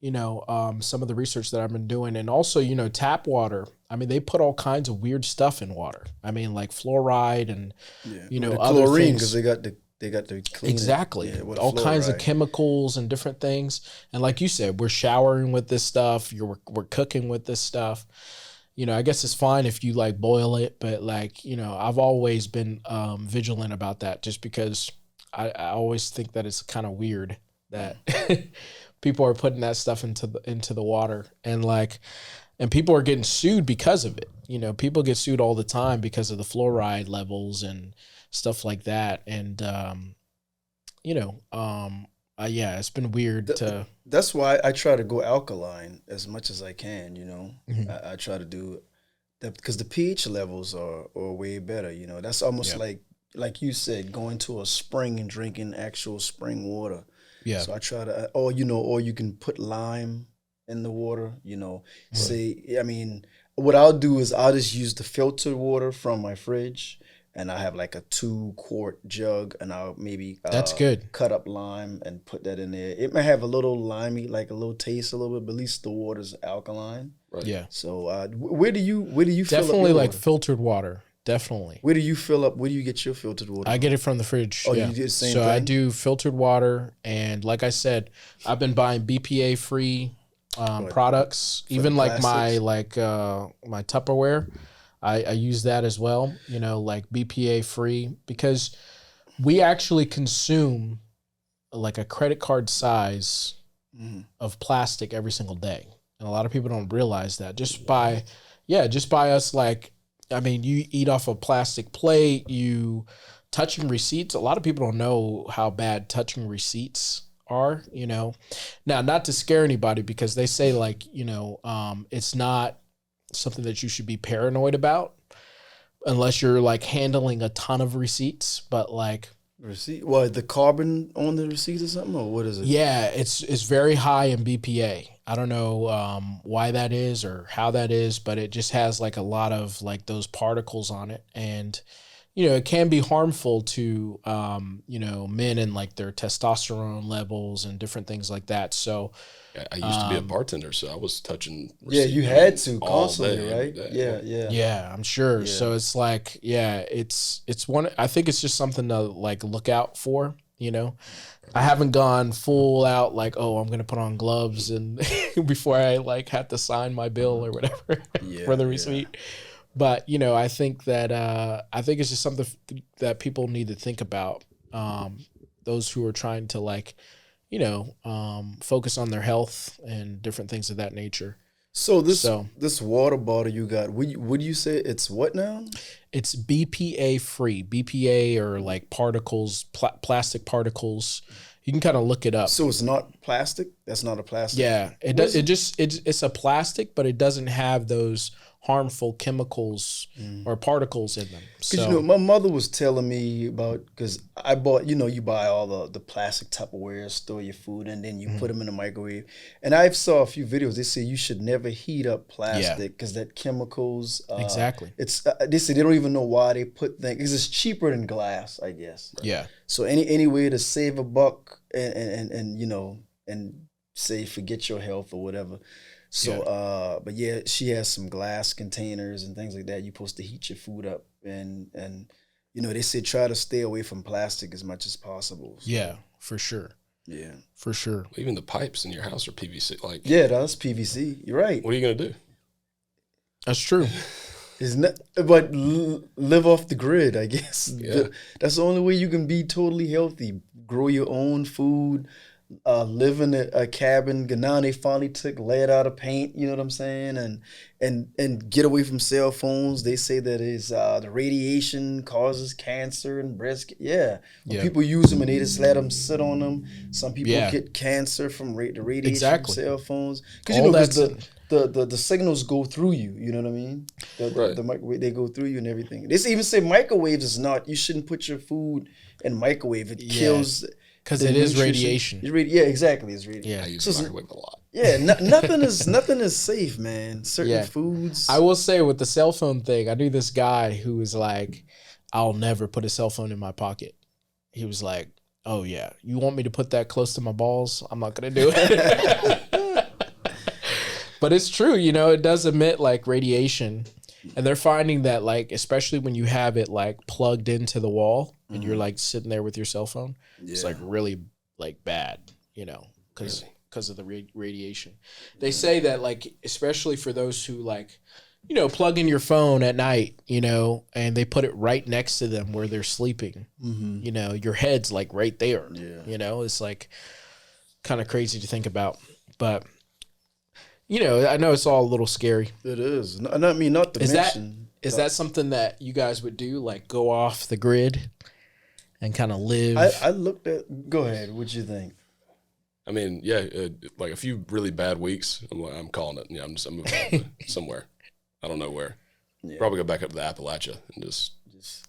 you know, some of the research that I've been doing. And also, you know, tap water. I mean, they put all kinds of weird stuff in water. I mean, like fluoride and, you know, other chlorine, things. Because they got to clean exactly. it. Yeah, all kinds of chemicals and different things. And like you said, we're showering with this stuff. We're cooking with this stuff. You know, I guess it's fine if you like boil it, but like, you know, I've always been vigilant about that just because I always think that it's kind of weird that people are putting that stuff into the water and people are getting sued because of it. You know, people get sued all the time because of the fluoride levels and stuff like that. And, you know, it's been weird That's why I try to go alkaline as much as I can, you know. I try to do that because the pH levels are way better, you know. That's almost like you said, going to a spring and drinking actual spring water. Yeah. So I try to, or you can put lime in the water, you know. What I'll do is I'll just use the filtered water from my fridge. And I have like a 2-quart jug, and I'll maybe that's good. Cut up lime and put that in there. It may have a little limey, like a little taste, a little bit, but at least the water's alkaline. Right. Yeah. So where do you definitely fill up your like water? Filtered water? Definitely. Where do you fill up? Where do you get your filtered water? I get it from the fridge. Oh, you do the same thing? I do filtered water, and like I said, I've been buying BPA free products. Even like my Tupperware. I use that as well, you know, like BPA free, because we actually consume like a credit card size of plastic every single day. And a lot of people don't realize that just by us, like, I mean, you eat off a plastic plate, you touching receipts. A lot of people don't know how bad touching receipts are, you know. Now, not to scare anybody, because they say, like, you know, it's not something that you should be paranoid about unless you're like handling a ton of receipts, but like receipt, what, the carbon on the receipt or something, or what is it? Yeah, it's very high in BPA. I don't know why that is or how that is, but it just has like a lot of like those particles on it, and you know, it can be harmful to you know, men and like their testosterone levels and different things like that. So I used to be a bartender, so I was touching. Yeah, you had to constantly, right? Yeah, I'm sure. Yeah. So it's like, it's one. I think it's just something to like look out for. You know, I haven't gone full out like, oh, I'm gonna put on gloves and before I like had to sign my bill or whatever for the receipt. Yeah. But you know, I think it's just something that people need to think about. Those who are trying to like, you know, focus on their health and different things of that nature. So this water bottle you got, would you say it's what now? It's BPA free. BPA or like particles, plastic particles. You can kind of look it up. So it's not plastic? That's not a plastic? Yeah. It's a plastic, but it doesn't have those harmful chemicals or particles in them. Because So my mother was telling me about, because I bought, you buy all the plastic Tupperware, store your food, and then you put them in the microwave. And I saw a few videos. They say you should never heat up plastic because that chemicals. Exactly. It's they say they don't even know why they put things, because it's cheaper than glass, I guess. yeah, So any way to save a buck and and say forget your health or whatever. So but yeah, she has some glass containers and things like that. You're supposed to heat your food up, and they say try to stay away from plastic as much as possible. So, yeah, for sure. yeah, For sure. Even the pipes in your house are PVC. Like, yeah, that's PVC. You're right. what are you gonna do? That's true. It's not, but live off the grid, I guess. Yeah. That's the only way you can be totally healthy. Grow your own food. Live in a cabin. Now they finally took lead out of paint. You know what I'm saying? And get away from cell phones. They say that is the radiation causes cancer and breast. Yeah, when people use them and they just let them sit on them. Some people get cancer from the radiation from cell phones. Because the signals go through you. You know what I mean? The microwave, they go through you and everything. They even say microwaves is not. You shouldn't put your food in microwave. It kills. Because it is radiation. Yeah, exactly. It's radiation. Yeah. I use the microwave a lot. Yeah, nothing is safe, man. Certain foods. I will say with the cell phone thing, I knew this guy who was like, I'll never put a cell phone in my pocket. He was like, oh yeah, you want me to put that close to my balls? I'm not going to do it. But it's true, it does emit like radiation. And they're finding that like, especially when you have it like plugged into the wall and you're like sitting there with your cell phone, it's like really like bad, because of the radiation. They say that like, especially for those who like, plug in your phone at night, and they put it right next to them where they're sleeping, your head's like right there, it's like kind of crazy to think about, but I know it's all a little scary. It is. Not to mention. Is that something that you guys would do, like go off the grid and kind of live? I looked at. Go ahead. What you think? I mean, yeah, like a few really bad weeks, I'm calling it. Yeah, I'm moving on to somewhere. I don't know where. Yeah. Probably go back up to the Appalachia and just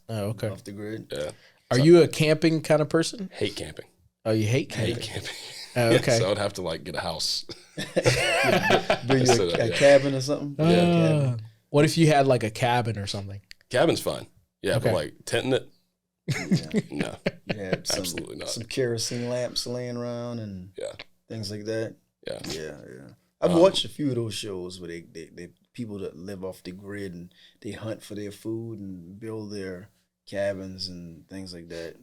off the grid. Yeah. Are you a camping kind of person? Hate camping. Oh, you hate camping? Hate camping. Oh, okay. So I'd have to like get a house. Bring you a cabin or something? Yeah. What if you had like a cabin or something? Cabin's fine. Yeah, but like tenting it? No. You had absolutely not. Some kerosene lamps laying around and things like that. Yeah. I've watched a few of those shows where they people that live off the grid and they hunt for their food and build their cabins and things like that.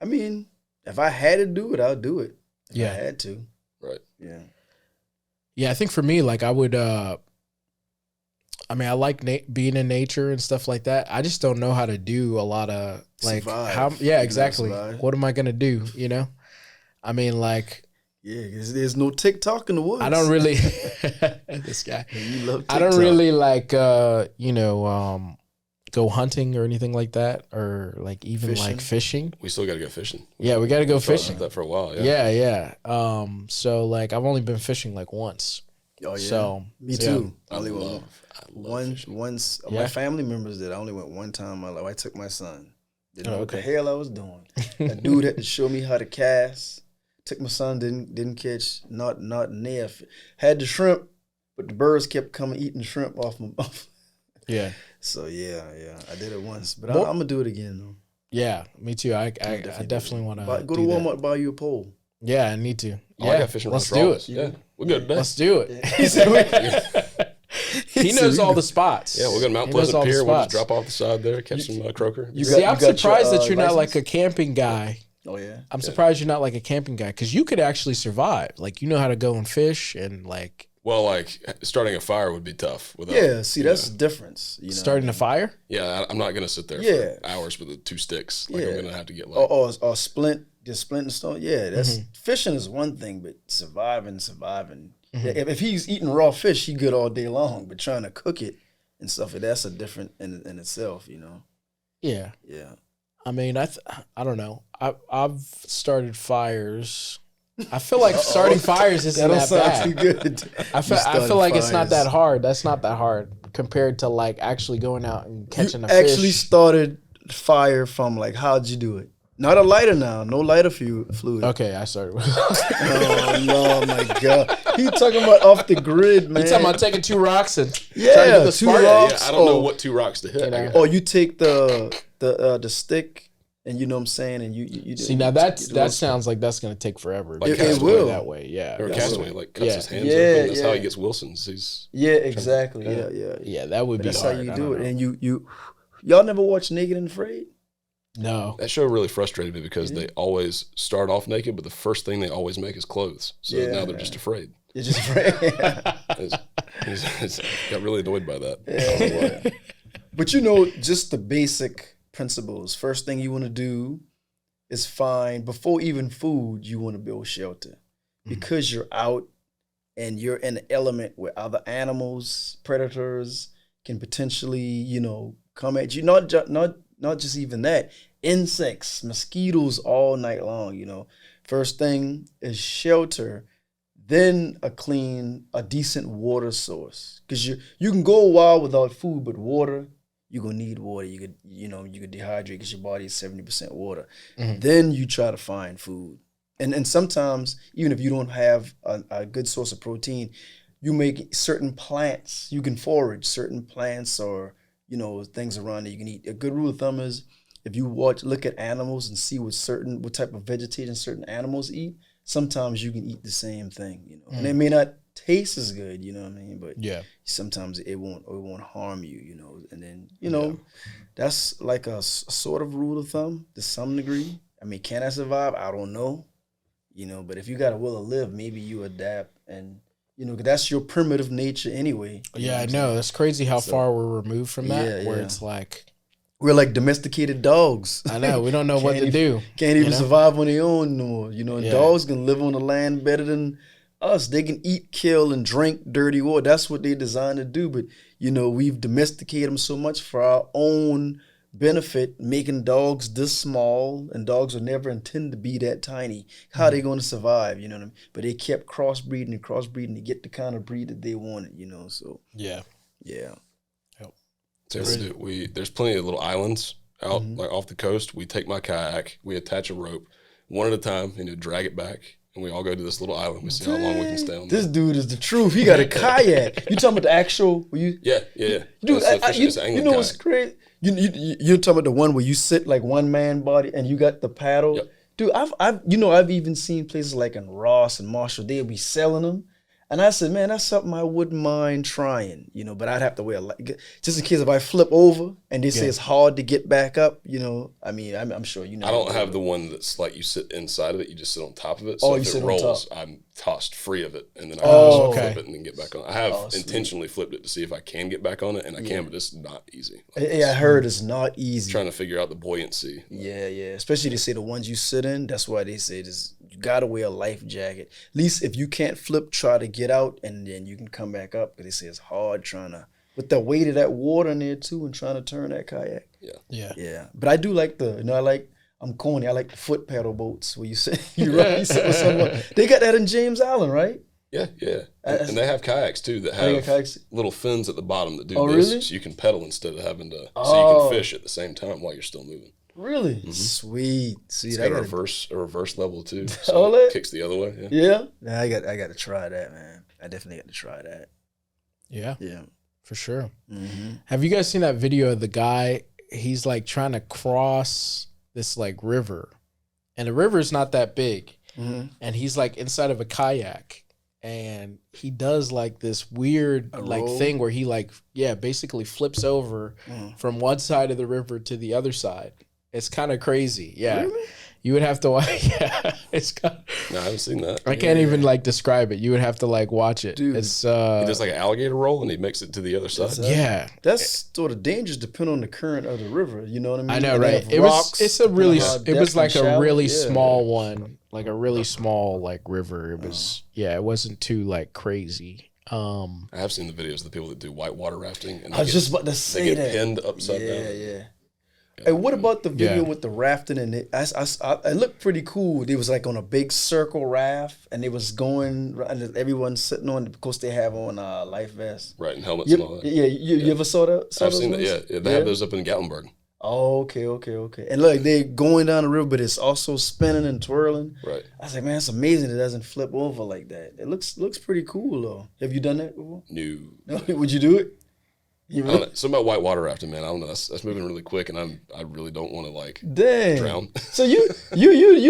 I mean, if I had to do it, I'll do it. If I had to. Right. Yeah. Yeah, I think for me, like I would, I like being in nature and stuff like that. I just don't know how to do a lot of like, survive. Exactly. What am I going to do? I mean, like. Yeah, because there's no TikTok in the woods. I don't really, this guy. You love TikTok. I don't really like, go hunting or anything like that, or like even like fishing. We still got to go fishing. Yeah, we got to go fishing. That for a while. Yeah. So like I've only been fishing like once. Oh yeah. So me too. I only went once. My family members did. I only went one time in my life. I took my son. Didn't know what the hell I was doing. A dude had to show me how to cast. Took my son. Didn't catch. Not near. Had the shrimp, but the birds kept coming eating shrimp off my. Yeah. So yeah, I did it once, but I'm gonna do it again though. Yeah, me too. I definitely want to go to Walmart, buy you a pole. Yeah, I need to. I got fishing rods. Let's do it. Yeah, we're good today. Let's do it. He knows all the spots. Yeah, we're going to Mount Pleasant Pier. We'll just drop off the side there, catch some croaker. I'm surprised that you're not like a camping guy. Oh yeah, I'm surprised you're not like a camping guy because you could actually survive. Like how to go and fish and like. Well, like starting a fire would be tough. That's the difference. Starting a fire? Yeah, I'm not going to sit there for hours with the 2 sticks. Like I'm going to have to get like or splint and stone. Yeah, that's fishing is one thing, but surviving. If he's eating raw fish, he good all day long. But trying to cook it and stuff, that's a different in itself. Yeah. Yeah. I mean, I don't know. I've started fires I feel like starting fires isn't that bad. Too good. I feel like it's not that hard. That's not that hard compared to like actually going out and catching a fish. Actually started fire from like, how'd you do it? Not a lighter now. No lighter fluid. Okay, I started with Oh, no, my God. He talking about off the grid, man. You talking about taking 2 rocks and trying to Yeah, get the 2 spark? rocks. Yeah, I don't know what 2 rocks to hit. You know. I guess. Or you take the stick, and you know what I'm saying, and you See, now that sounds like that's going to take forever. Like because Castaway. of the way that way, yeah. Or Castaway, like cuts Yeah. his hands Yeah, open. That's how yeah. he gets Wilson's. He's Yeah, exactly. Yeah. Yeah, that would But be that's hard. how you I do don't it. know. And y'all never watched Naked and Afraid? No. that show really frustrated me because they always start off naked, but the first thing they always make is clothes. So now they're just afraid. You're just afraid. He's got really annoyed by that. Yeah. But just the basic principles. First thing you want to do is find, before even food, you want to build shelter. Because you're out and you're in an element where other animals, predators can potentially, come at you. Not just even that. Insects, mosquitoes all night long, First thing is shelter, then a decent water source. Because you can go a while without food, but water, you're gonna need water. You could dehydrate because your body is 70% water. Then you try to find food. And sometimes, even if you don't have a good source of protein, you make certain plants, you can forage certain plants or things around that you can eat. A good rule of thumb is if you look at animals and see what type of vegetation certain animals eat, sometimes you can eat the same thing, and it may not taste as good, you know what I mean? But sometimes it won't harm you, and then, that's like a sort of rule of thumb to some degree. I mean, can I survive? I don't know, but if you got a will to live, maybe you adapt and, 'cause that's your primitive nature anyway. Yeah, I know. That's crazy how far we're removed from that, where it's like, we're like domesticated dogs. I know, we don't know what to do. Can't even survive on their own no more. And dogs can live on the land better than us. They can eat, kill, and drink dirty water. That's what they're designed to do. But, we've domesticated them so much for our own benefit, making dogs this small, and dogs are never intended to be that tiny. How are they going to survive? You know what I mean? But they kept crossbreeding to get the kind of breed that they wanted, So, yeah. So there's plenty of little islands out like off the coast. We take my kayak, we attach a rope one at a time, drag it back, and we all go to this little island. We see how long we can stay on This there. dude is the truth. He got a kayak. You talking about the actual? Yeah. Dude, It's an angling what's kayak. crazy? You're talking about the one where you sit like one man body and you got the paddle. Yep. Dude, I've even seen places like in Ross and Marshall, they'll be selling them. And I said, man, that's something I wouldn't mind trying, but I'd have to wear just in case if I flip over and they say it's hard to get back up, I mean, I'm sure I don't have the one that's like you sit inside of it, you just sit on top of it. So Oh, if you sit it on rolls, top. I'm tossed free of it, and then I Oh, flip okay. it and then get back on. I have intentionally flipped it to see if I can get back on it, and I can, but it's not easy. Like, Yeah, I heard it's not easy. trying to figure out the buoyancy. Yeah. Especially they say the ones you sit in. That's why they say this. You gotta wear a life jacket. At least if you can't flip, try to get out, and then you can come back up. Because they say it's hard trying to with the weight of that water in there too, and trying to turn that kayak. Yeah. But I do like I'm corny. I like the foot paddle boats where you sit with someone. They got that in James Island, right? Yeah. And they have kayaks too that got have kayaks? little fins at the bottom that do Oh, this, really? so you can pedal instead of having to. Oh. So you can fish at the same time while you're still moving. Really? Sweet. It's I got a gotta- reverse level too. Oh, So that? it kicks the other way. Yeah. Yeah. Nah, I got to try that, man. I definitely got to try that. Yeah, Yeah. for sure. Mm-hmm. Have you guys seen that video of the guy? He's like trying to cross this like river, and the river is not that big, and he's like inside of a kayak, and he does like this weird like roll? thing where he like basically flips over from one side of the river to the other side. It's kind of crazy. Yeah. Really? You would have to watch. Yeah, it's kind No, I haven't seen that. I can't even like describe it. You would have to like watch it. Dude. It's He does like an alligator roll and he makes it to the other side. yeah. That's sort of dangerous depending on the current of the river. You know what I mean? I know, And they right? have It rocks, was. It's a really. depending on how It depth was like and a shallow. really Yeah. small one, like a really small like river. It was. Yeah, it wasn't too like crazy. I have seen the videos of the people that do whitewater rafting. And I was just about to they say get that. pinned upside down. Yeah. Hey, what about the video with the rafting? And it looked pretty cool. They was like on a big circle raft, and they was going, and everyone sitting on, because they have on life vests. Right, and helmets and all that. Yeah, you ever saw that? I've seen that, yeah. They have those up in Gatlinburg. Oh, okay. And look, they going down the river, but it's also spinning and twirling. Right. I was like, man, it's amazing it doesn't flip over like that. It looks pretty cool, though. Have you done that before? No. Would you do it? I don't know. Something about whitewater rafting, man. I don't know. That's moving really quick, and I really don't want to like drown. So you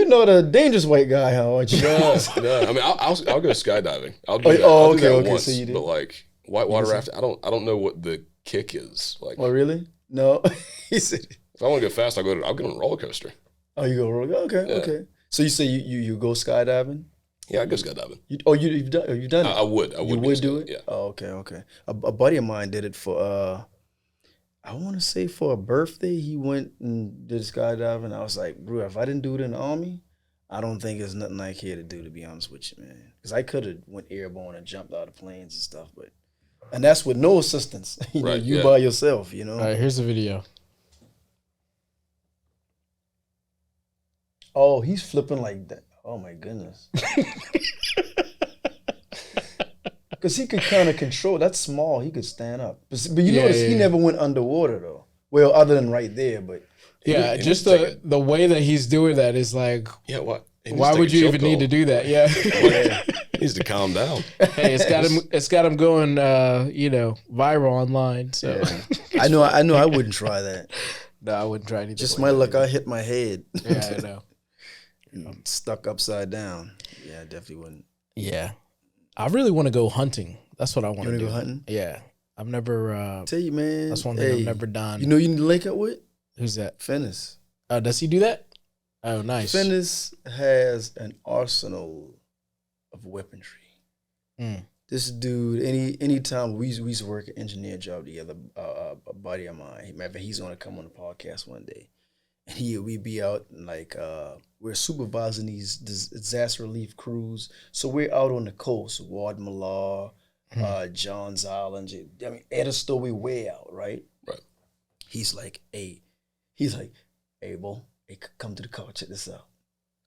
know the dangerous white guy, how aren't you? No. I mean, I'll go skydiving. I'll do that. I'll do that once, so you did. But like whitewater rafting, I don't know what the kick is. Like, oh really? No. He said, if I want to go fast, I'll get on a roller coaster. Oh, you go roller? Okay. So you say you go skydiving? Yeah, I go skydiving. You've done it? I would. You would do it? Yeah. Oh, okay. A buddy of mine did it for I want to say for a birthday. He went and did skydiving. I was like, bro, if I didn't do it in the Army, I don't think there's nothing I care to do, to be honest with you, man. Because I could have went airborne and jumped out of planes and stuff, and that's with no assistance. You by yourself, you know. All right, here's the video. Oh, he's flipping like that. Oh my goodness. Because he could kind of control. That's small. He could stand up. But you notice he never went underwater though. Well, other than right there, but just the way that he's doing that is like, what? Why would you even need to do that? Yeah. He needs to calm down. Hey, it's got him going viral online. So I know I wouldn't try that. No, I wouldn't try anything. Just my luck, I hit my head. Yeah, I know. Stuck upside down. Yeah, I definitely wouldn't. Yeah. I really want to go hunting. That's what I want to do. You want to go hunting? Yeah. I've never tell you, man. That's one thing I've never done. You know you need to link up with? Who's that? Fennis. Does he do that? Oh, nice. Fennis has an arsenal of weaponry. This dude, anytime we used to work an engineer job together, a buddy of mine, he's going to come on the podcast one day. And we'd be out and we're supervising these disaster relief crews. So we're out on the coast, Ward Mallar, Johns Island. I mean, Edisto, we way out, right? Right. He's like, hey, Bo, hey, come to the car, check this out.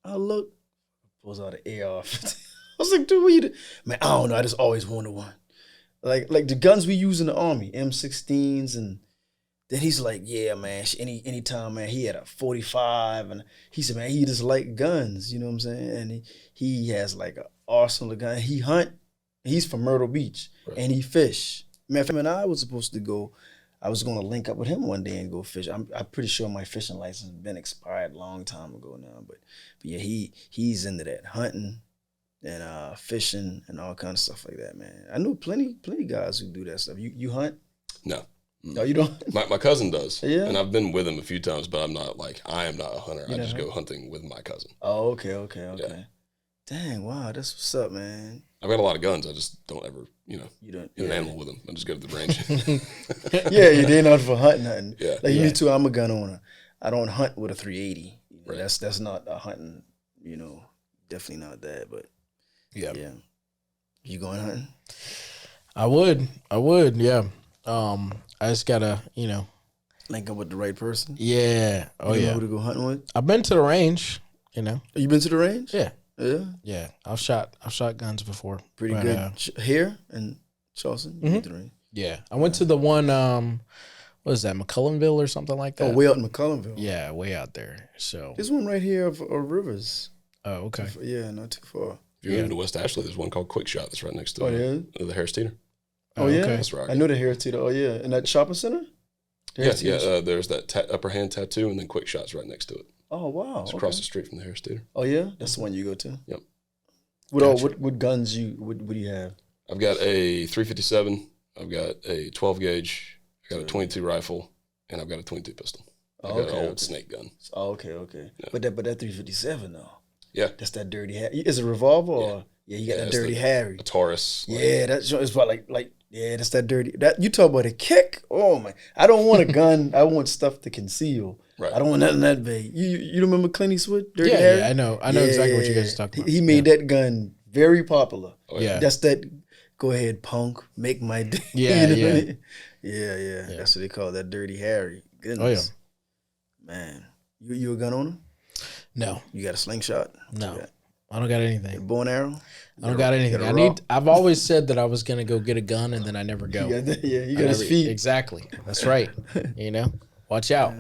I look, pulls out an AR. I was like, dude, what you do? Man, I don't know. I just always wanted one. Like the guns we use in the Army, M16s, and then he's like, yeah, man, anytime, man, he had a 45, and he said, man, he just like guns, you know what I'm saying? And he has like an arsenal of guns. He hunt. He's from Myrtle Beach, and he fish. Man, him and I was supposed to go. I was going to link up with him one day and go fish. I'm pretty sure my fishing license has been expired a long time ago now, but yeah, he's into that hunting and fishing and all kinds of stuff like that, man. I know plenty guys who do that stuff. You hunt? No. No, you don't? My cousin does. Yeah. And I've been with him a few times, but I am not a hunter. I just go hunting with my cousin. Oh, okay. Yeah. Dang, wow, that's what's up, man. I've got a lot of guns. I just don't ever, you don't get an animal with them. I just go to the range. Yeah, you're not for hunting. Yeah. Like me too, I'm a gun owner. I don't hunt with a 380. Right. That's not a hunting, definitely not that, but yeah. You going hunting? I would, yeah. I just gotta, link up with the right person. Yeah. Oh, you yeah. know who to go hunting with? I've been to the range, You been to the range? Yeah. Yeah. Yeah. I've shot guns before. Pretty good. Here in Charleston? You went to the range? Yeah. I went to the one, what is that, McCullenville or something like that? Oh, way out in McCullenville. Yeah, way out there. So there's one right here of Rivers. Oh, okay. Yeah, not too far. If you're moving to West Ashley, there's one called Quick Shot that's right next to the Harris Theater. Oh, yeah? That's right. I know the Harris Theater. Oh, yeah. And that shopping center? Yeah. There's that upper hand tattoo, and then Quick Shot's right next to it. Oh, wow. It's across the street from the Harris Theater. Oh, yeah? That's the one you go to? Yep. What guns what do you have? I've got a 357. I've got a 12 gauge. I got a 22 rifle, and I've got a 22 pistol. I've got an old snake gun. Oh, okay. Yeah. But that 357 though. Yeah. That's that dirty Harry. Is it a revolver or you got that dirty Harry? A Taurus. Yeah, that's about that's that dirty. That you talk about a kick. Oh my! I don't want a gun. I want stuff to conceal. Right. I don't want nothing that big. You remember Clint Eastwood? Dirty Harry? Yeah, I know exactly what you guys are talking about. He made that gun very popular. Oh, yeah. That's that. Go ahead, punk. Make my day. Yeah, yeah. That's what they call that, Dirty Harry. Goodness. Oh Man, you a gun owner? No. You got a slingshot? No. I don't got anything. A bow and arrow? I don't got anything. I've always said that I was gonna go get a gun, and then I never go. You got his feet. Exactly. That's right. Watch out.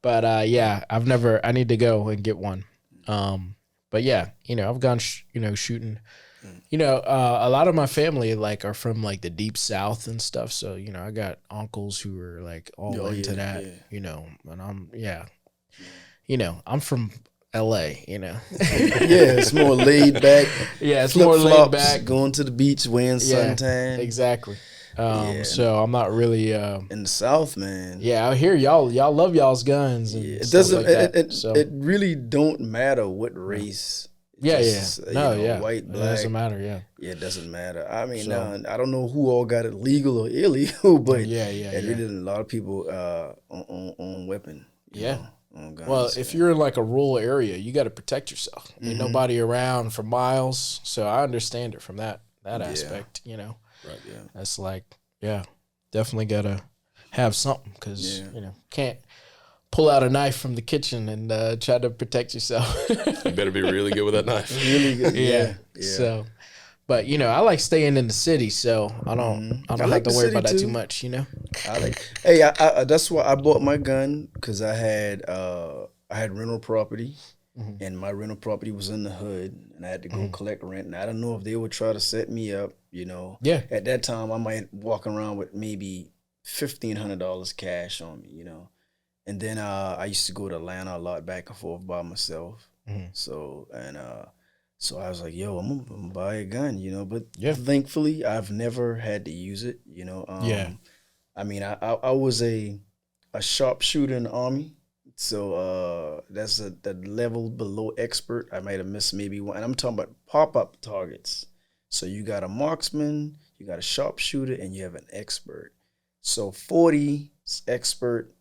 But I need to go and get one. But yeah, I've gone, shooting. A lot of my family are from the deep South and stuff. So I got uncles who are all into that. Yeah. And I'm from LA. Yeah, it's more laid back. Yeah, it's more laid back. Going to the beach, wearing suntan. Exactly. So I'm not really in the South, man. Yeah, out here y'all love y'all's guns. And it doesn't. It really don't matter what race. White, black. It doesn't matter. Yeah, it doesn't matter. I mean, I don't know who all got it legal or illegal, but really a lot of people own weapon. On guns. Well, if you're in a rural area, you got to protect yourself. Ain't nobody around for miles, so I understand it from that aspect. Right. Yeah. That's definitely gotta have something because can't pull out a knife from the kitchen and try to protect yourself. You better be really good with that knife. Really good. Yeah. So, but I like staying in the city, so I don't have to worry about that too much. That's why I bought my gun because I had rental property. And my rental property was in the hood, and I had to go collect rent. And I don't know if they would try to set me up, Yeah. At that time, I might walk around with maybe $1,500 cash on me, And then I used to go to Atlanta a lot, back and forth by myself. So I was like, yo, I'm gonna buy a gun, But thankfully, I've never had to use it, I mean, I was a sharpshooter in the Army. So that's the level below expert. I might have missed maybe one. And I'm talking about pop-up targets. So you got a marksman, you got a sharpshooter, and you have an expert. So 40 is expert,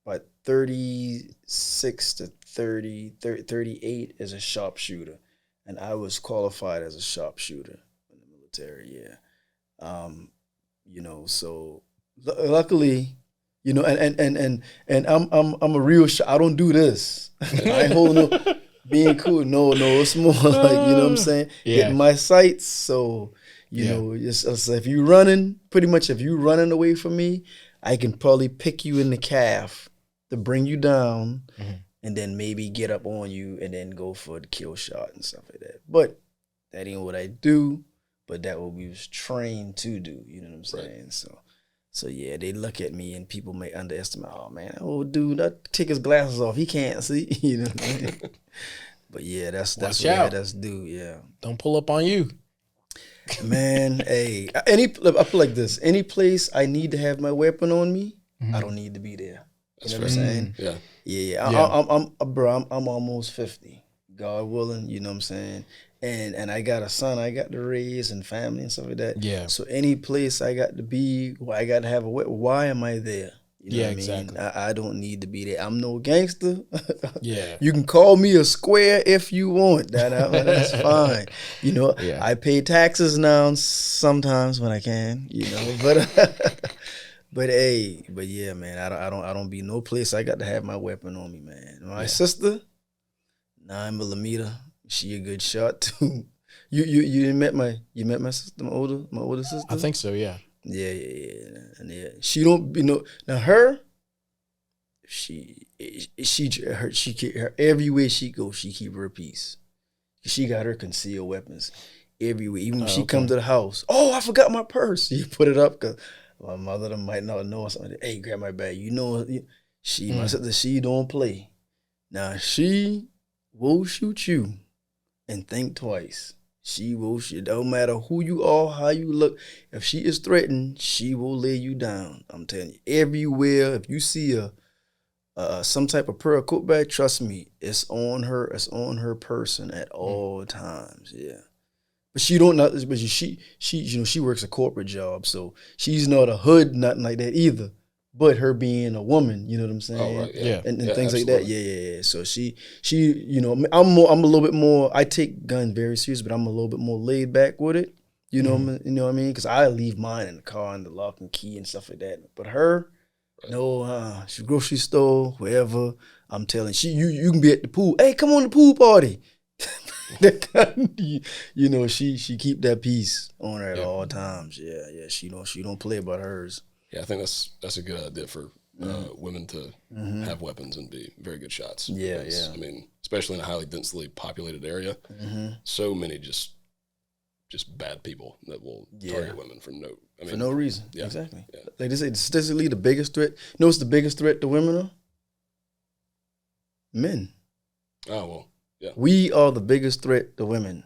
but 36 to 38 is a sharpshooter. And I was qualified as a sharpshooter in the military, so luckily... and I'm a real I don't do this. I ain't holding no being cool. No, it's more what I'm saying? Hitting my sights. So, if you running away from me, I can probably pick you in the calf to bring you down and then maybe get up on you and then go for the kill shot and stuff like that. But that ain't what I do, but that what we was trained to do. You know what I'm saying? Right. So yeah, they look at me and people may underestimate. Oh man, dude, take his glasses off. He can't see. What I mean? But yeah, that's what that's do. Yeah, don't pull up on you, man. Hey, I put like this: any place I need to have my weapon on me, I don't need to be there. You know what I'm saying? Yeah. I'm almost 50. God willing, you know what I'm saying? And I got a son I got to raise and family and stuff like that. Yeah. So any place I got to be, I got to have a weapon. Why am I there? You know what exactly. I mean? I don't need to be there. I'm no gangster. Yeah. You can call me a square if you want. That's fine. I pay taxes now sometimes when I can, but yeah, man, I don't be no place I got to have my weapon on me, man. My sister, 9mm. She a good shot too. You met my sister, my older sister? I think so, yeah. Yeah. And she don't be now her. She everywhere she goes, she keep her peace. She got her concealed weapons everywhere. Even when she come to the house, I forgot my purse. You put it up because my mother might not know something. Hey, grab my bag. My sister, she don't play. Now she will shoot you. And think twice. She will shoot. Don't matter who you are, how you look. If she is threatened, she will lay you down. I'm telling you. Everywhere, if you see some type of pearl coat bag, trust me, it's on her. It's on her person at all times. Yeah. But she don't know. But she works a corporate job, so she's not a hood, nothing like that either. But her being a woman, you know what I'm saying? Oh, right, yeah. And things absolutely. Like that. Yeah. So she, I'm a little bit more, I take guns very serious, but I'm a little bit more laid back with it. You know what I mean? Because I leave mine in the car and the lock and key and stuff like that. But her, Right. No, she grocery store, wherever. I'm telling you can be at the pool. Hey, come on the pool party. You know, she keep that piece on her at all times. Yeah. She don't play about hers. Yeah, I think that's a good idea for women to have weapons and be very good shots. Yeah. I mean, especially in a highly densely populated area, so many just bad people that will target women for no reason. Yeah, exactly. Yeah. Like they say, statistically, the biggest threat. You know what's the biggest threat to women are? Men. Oh, well, yeah. We are the biggest threat to women.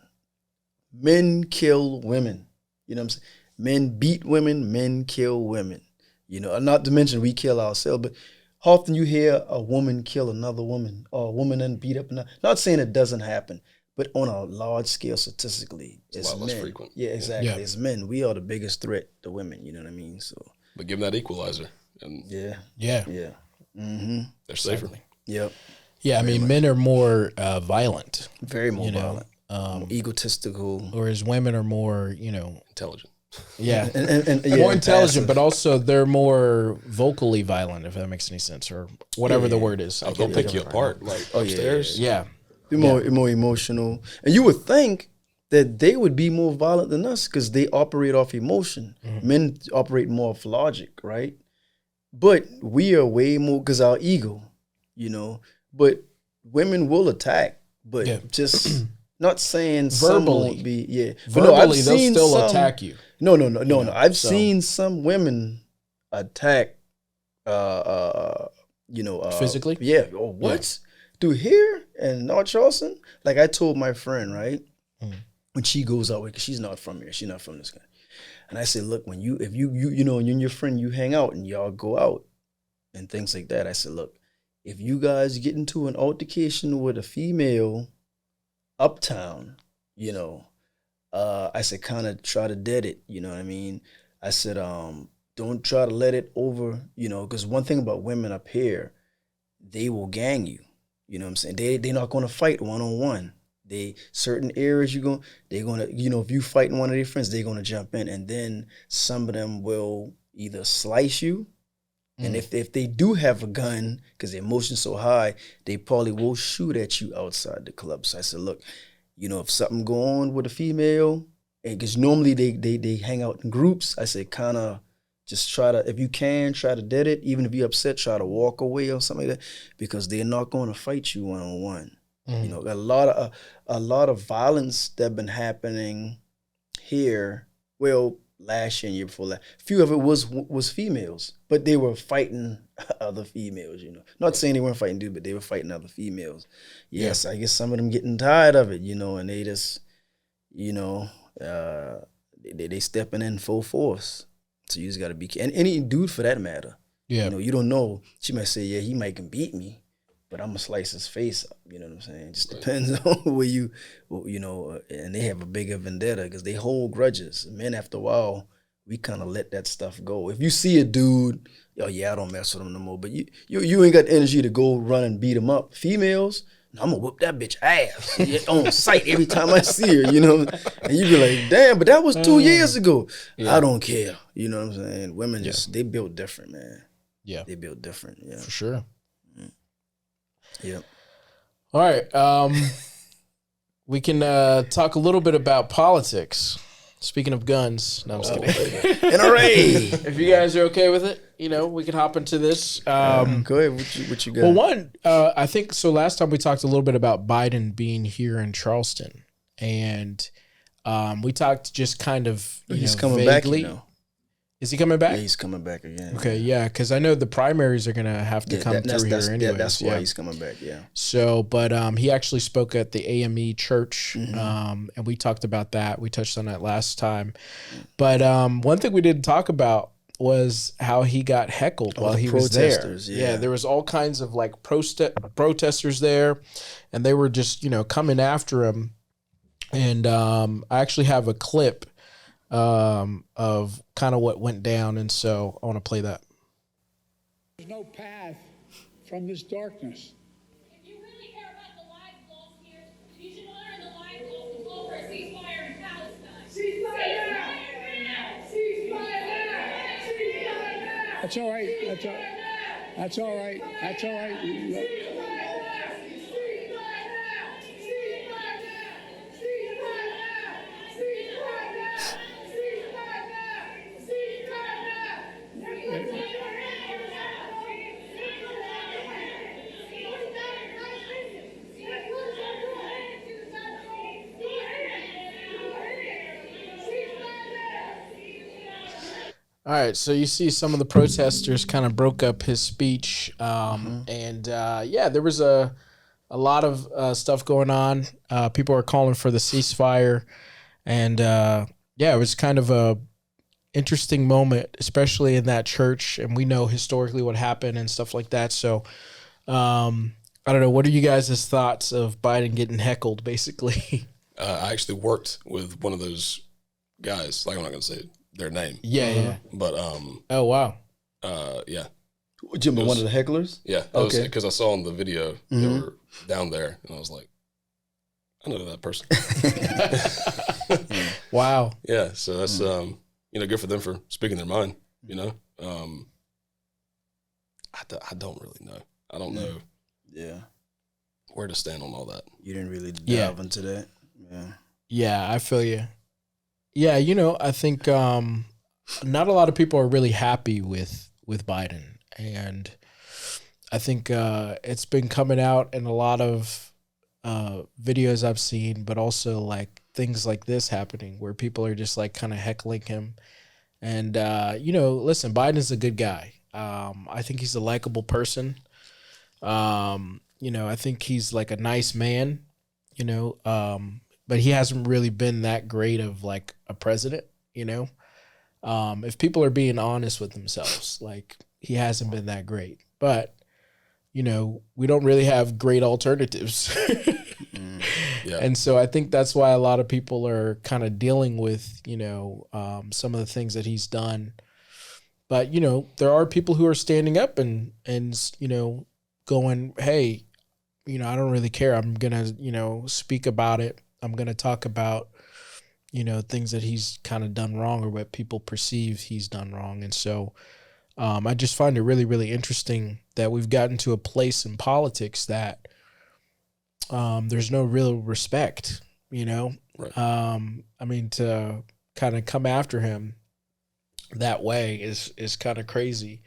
Men kill women. You know what I'm saying? Men beat women, men kill women. You know, not to mention we kill ourselves, but often you hear a woman kill another woman or a woman and beat up another. Not saying it doesn't happen, but on a large scale statistically, it's a lot men. less frequent. Yeah, exactly. Yeah. It's men. We are the biggest threat to women, you know what I mean? So But give them that equalizer, and Yeah. Mm-hmm. they're safer. Yep. Yeah, I mean, men are more violent, Very more you know, violent. More egotistical. whereas women are more, Intelligent. yeah, And more intelligent, passive. but also they're more vocally violent, if that makes any sense, or whatever the word is. I They'll can't pick think you of it apart, like upstairs. Yeah. Be more emotional. And you would think that they would be more violent than us because they operate off emotion. Men operate more off logic, right? But we are way more because our ego, you know. But women will attack, but just not saying some Verbally. won't be. Yeah, but Verbally, they'll still attack you. No. I've so- seen some women attack. Physically? Yeah. Oh, what? Dude, here in North Charleston, like I told my friend, right, when she goes out, because she's not from here, she's not from this guy, and I said, look, if you and your friend, you hang out and y'all go out and things like that. I said, look, if you guys get into an altercation with a female uptown, I said, kind of try to dead it. You know what I mean? I said, don't try to let it over, because one thing about women up here, they will gang you. You know what I'm saying? They're not going to fight one-on-one. Certain areas they're going to, if you fighting one of their friends, they're going to jump in, and then some of them will either slice you, and if they do have a gun, because their emotion's so high, they probably will shoot at you outside the club. So I said, look, if something go on with a female, and because normally they hang out in groups, I said, kind of just try to, if you can, try to dead it. Even if you're upset, try to walk away or something like that, because they're not going to fight you one-on-one. A lot of violence that been happening here. Well, last year and year before that, few of it was females, but they were fighting other females. Not saying they weren't fighting dudes, but they were fighting other females. Yes, I guess some of them getting tired of it, and they just, they stepping in full force. So you just got to be, and any dude for that matter. Yeah. You don't know. She might say, yeah, he might can beat me, but I'm going to slice his face up. You know what I'm saying? It just depends on where and they have a bigger vendetta because they hold grudges. Men, after a while, we kind of let that stuff go. If you see a dude, I don't mess with him no more, but you ain't got the energy to go run and beat him up. Females, I'm going to whoop that bitch ass on sight every time I see her, And you be like, damn, but that was 2 years ago. Yeah. I don't care. You know what I'm saying? Women they built different, man. Yeah. They built different, yeah. For sure. Yep. All right. We can talk a little bit about politics. Speaking of guns. No, I'm just kidding. NRA. If you guys are okay with it, we can hop into this. Go ahead. What you got? Well, I think so. Last time we talked a little bit about Biden being here in Charleston, and we talked just kind of he's coming vaguely. back. Is he coming back? Yeah, he's coming back again. Okay, yeah, because I know the primaries are gonna have to come through here anyway. That's why he's coming back. Yeah. So, but he actually spoke at the AME church, and we talked about that. We touched on that last time, but one thing we didn't talk about was how he got heckled while he was there. Yeah, there was all kinds of like protesters there, and they were just coming after him. And I actually have a clip of kind of what went down, and so I want to play that. There's no path from this darkness. If you really care about the lives lost here, you should honor the lives lost and call for a ceasefire in Palestine. Ceasefire now! Ceasefire now! Ceasefire now! That's all right. That's all right. That's all right. That's all right. All right, so you see some of the protesters kind of broke up his speech, and yeah, there was a lot of stuff going on. People are calling for the ceasefire, and yeah, it was kind of a interesting moment, especially in that church, and we know historically what happened and stuff like that. So I don't know. What are you guys' thoughts of Biden getting heckled, basically? I actually worked with one of those guys. Like, I'm not going to say their name. Yeah. But Oh, wow. yeah. Jim, one of the hecklers? Yeah. Okay. Because I saw on the video they were down there, and I was like, I know that person. Wow. Yeah. So that's good for them for speaking their mind. I don't really know. I don't know. Yeah. Where to stand on all that. You didn't really delve into that. Yeah. Yeah, I feel you. Yeah, I think not a lot of people are really happy with Biden, and I think it's been coming out in a lot of videos I've seen, but also like things like this happening where people are just like kind of heckling him. And listen, Biden's a good guy. I think he's a likable person. I think he's like a nice man. But he hasn't really been that great of like a president, if people are being honest with themselves, like he hasn't been that great, but we don't really have great alternatives. Yeah. And so I think that's why a lot of people are kind of dealing with, some of the things that he's done, but, there are people who are standing up and going, hey, I don't really care. I'm going to, speak about it. I'm going to talk about, things that he's kind of done wrong or what people perceive he's done wrong. And so I just find it really, really interesting that we've gotten to a place in politics that there's no real respect, Right. I mean, to kind of come after him that way is kind of crazy.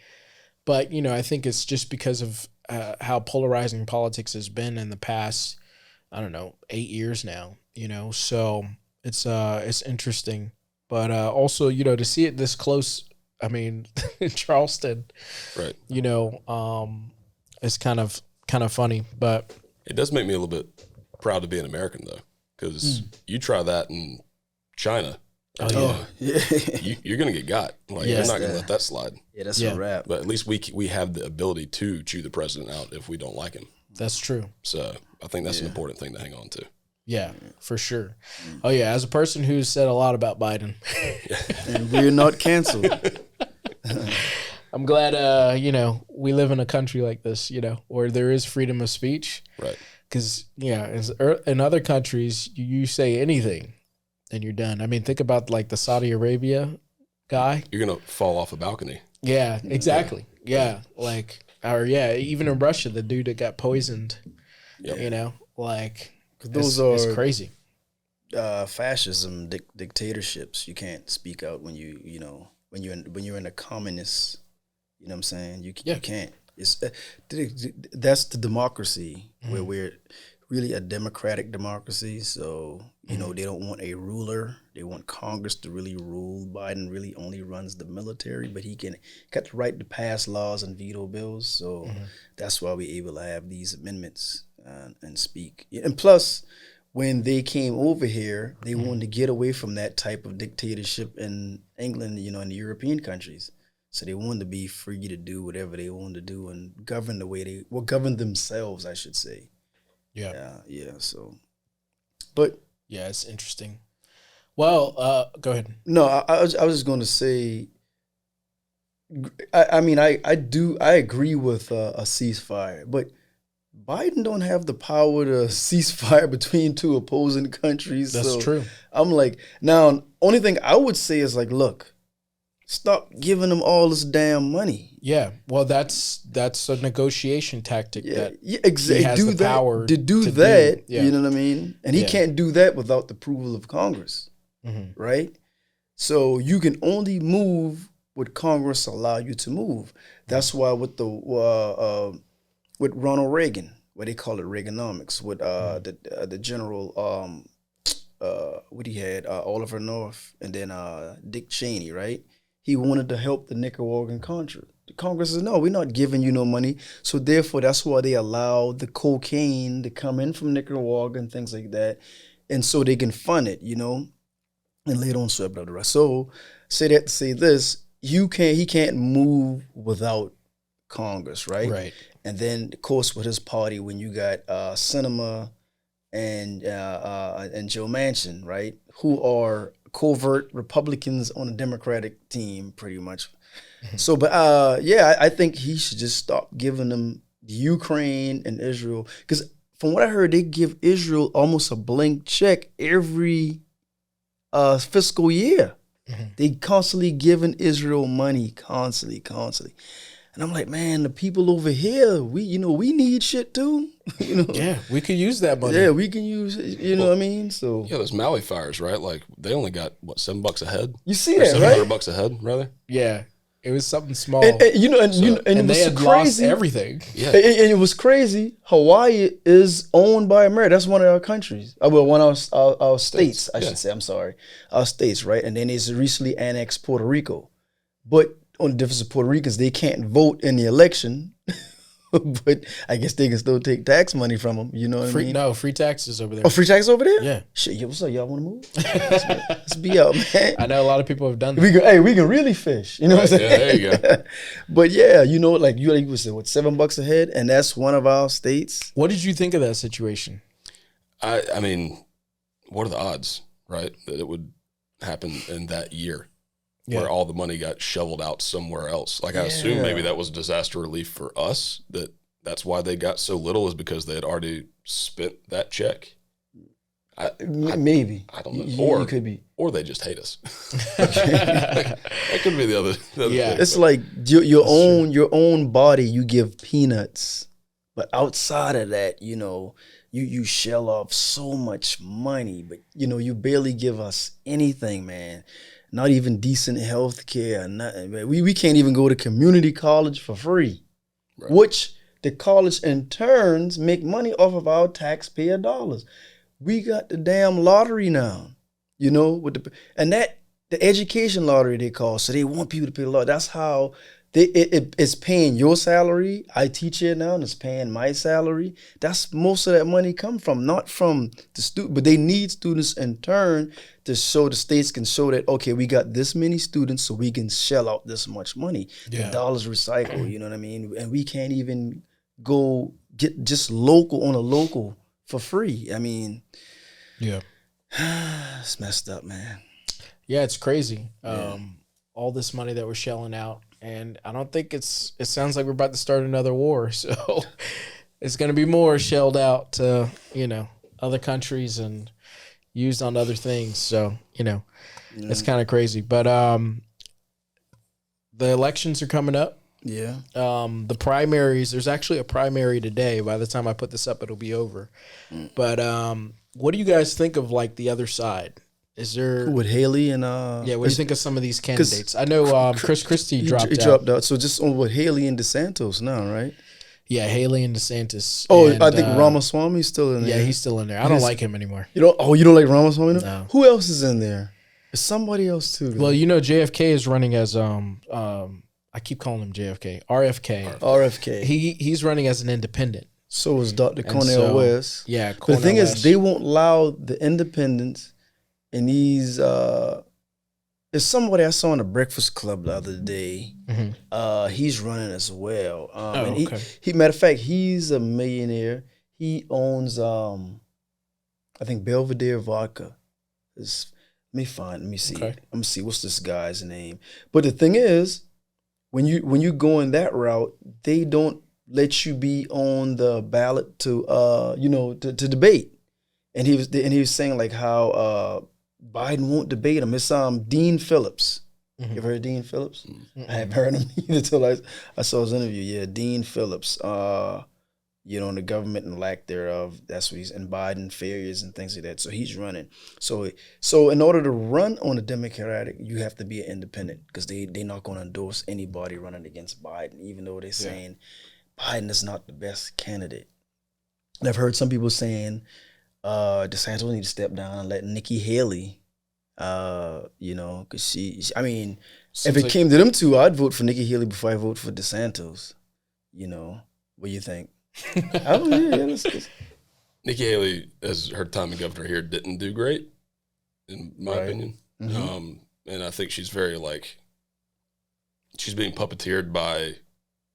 But, I think it's just because of how polarizing politics has been in the past, 8 years now, so it's interesting, but also, to see it this close, I mean, in Charleston, Right. it's kind of funny, but It does make me a little bit proud to be an American, though, because you try that in China. Oh, yeah. You're going to get got. Like, Yeah. they're not going to let that slide. Yeah, that's Yeah. a wrap. But at least we have the ability to chew the president out if we don't like him. that's true. So I think that's an important thing to hang on to. Yeah, for sure. Oh yeah, as a person who's said a lot about Biden, And we're not canceled. I'm glad, we live in a country like this, where there is freedom of speech. Right. Because, in other countries, you say anything and you're done. I mean, think about like the Saudi Arabia guy. You're going to fall off a balcony. Yeah, exactly. Yeah. Like, even in Russia, the dude that got poisoned, Yep. Those it's are crazy. Fascism, dictatorships. You can't speak out when when you're in a communist. You know what I'm saying? You can't. It's that's the democracy where we're really a democratic democracy. So they don't want a ruler. They want Congress to really rule. Biden really only runs the military, but he got the right to pass laws and veto bills. So that's why we're able to have these amendments and speak. And plus, when they came over here, they wanted to get away from that type of dictatorship in England, in the European countries. So they wanted to be free to do whatever they wanted to do and govern the way govern themselves, I should say. Yeah. So, but Yeah, it's interesting. Well, go ahead. no, I was just going to say, I mean, I agree with a ceasefire, but Biden don't have the power to cease fire between two opposing countries. That's so true. I'm like, now, only thing I would say is like, look, Stop giving them all this damn money. Yeah, well, that's a negotiation tactic. Yeah, He exactly. has Do the power that. To do to that, do. Yeah. you know what I mean? And he can't do that without the approval of Congress, right? So you can only move what Congress allow you to move. That's why with with Ronald Reagan, what they call it Reaganomics, with the general what he had Oliver North and then Dick Cheney, right? He wanted to help the Nicaraguan country. The Congress says, no, we're not giving you no money. So therefore, that's why they allowed the cocaine to come in from Nicaragua and things like that. And so they can fund it, and later on swept up the rest. So say that to say this, he can't move without Congress, right? Right. And then, of course, with his party, when you got Sinema and Joe Manchin, right, who are covert Republicans on the Democratic team, pretty much. So, but I think he should just stop giving them Ukraine and Israel, because from what I heard, they give Israel almost a blank check every fiscal year. They constantly giving Israel money, constantly. And I'm like, man, the people over here, we need shit too. Yeah, we could use that money. Yeah, we can use it. You know what I mean? So Yeah, those Maui fires, right? Like they only got what, $7 a head? you see Or that, right? $700 a head, rather. Yeah, it was something small. And And it they was had crazy. lost everything. Yeah. And it was crazy. Hawaii is owned by America. That's one of our countries. Well, one of our states, I should say. I'm sorry. Our states, right? And then it's recently annexed Puerto Rico. But on the difference of Puerto Ricans, they can't vote in the election. But I guess they can still take tax money from them. You know what I mean? No, free taxes over there. Oh, free tax over there? Yeah. Shit, what's up? Y'all want to move? Let's be out, man. I know a lot of people have done that. We can really fish. You know what I'm saying? Yeah, there you go. But yeah, like you would say, what, $7 a head, and that's one of our states. What did you think of that situation? I mean, what are the odds, right, that it would happen in that year where all the money got shoveled out somewhere else? Like I assume maybe that was disaster relief for us, that's why they got so little, is because they had already spent that check. Maybe. I don't know. You could be. Or they just hate us. That could be the other Yeah. thing. It's like your own body, you give peanuts. But outside of that, you shell off so much money, but you barely give us anything, man. Not even decent health care, nothing. Man. We can't even go to community college for free, right. Which the college interns make money off of our taxpayer dollars. We got the damn lottery now, and the education lottery they call. So they want people to pay a lot. That's how it's paying your salary. I teach here now, and it's paying my salary. That's most of that money come from, not from the student, but they need students in turn to show the states can show that, okay, we got this many students, so we can shell out this much money. Yeah. The dollars recycle, you know what I mean? And we can't even go get just local on a local for free. I mean, yeah, it's messed up, man. Yeah, it's crazy. All this money that we're shelling out. And I don't think it sounds like we're about to start another war. So it's going to be more shelled out to, other countries and used on other things. So, it's kind of crazy. But the elections are coming up. Yeah. The primaries, there's actually a primary today. By the time I put this up, it'll be over. But what do you guys think of like the other side? Is there with Haley and what do you think of some of these candidates? I know Chris Christie dropped out. So just on with Haley and DeSantis now, right? Yeah, Haley and DeSantis. Oh, and, I think Ramaswamy's still in there. Yeah, he's still in there. I don't like him anymore. You don't like Ramaswamy? No. Who else is in there? There's somebody else too. Well, JFK is running as I keep calling him JFK. RFK. He's running as an independent. So is Dr. Cornel West. Yeah, but the thing is, they won't allow the independents. And there's somebody I saw in the Breakfast Club the other day. Mm-hmm. He's running as well. He matter of fact, he's a millionaire. He owns I think Belvedere Vodka. Let me see. Okay. Let me see what's this guy's name. But the thing is, when you go in that route, they don't let you be on the ballot to debate. And he was saying like how Biden won't debate him. It's Dean Phillips. You ever heard of Dean Phillips? I haven't heard him either until I saw his interview. Yeah, Dean Phillips. And the government and lack thereof. That's what he's in Biden failures and things like that. So he's running. So in order to run on the Democratic, you have to be an independent because they're not going to endorse anybody running against Biden, even though they're saying Biden is not the best candidate. And I've heard some people saying DeSantis need to step down and let Nikki Haley, because if it came to them two, I'd vote for Nikki Haley before I vote for DeSantis. What do you think? Nikki Haley, as her time as governor here, didn't do great, in my opinion. And I think she's very she's being puppeteered by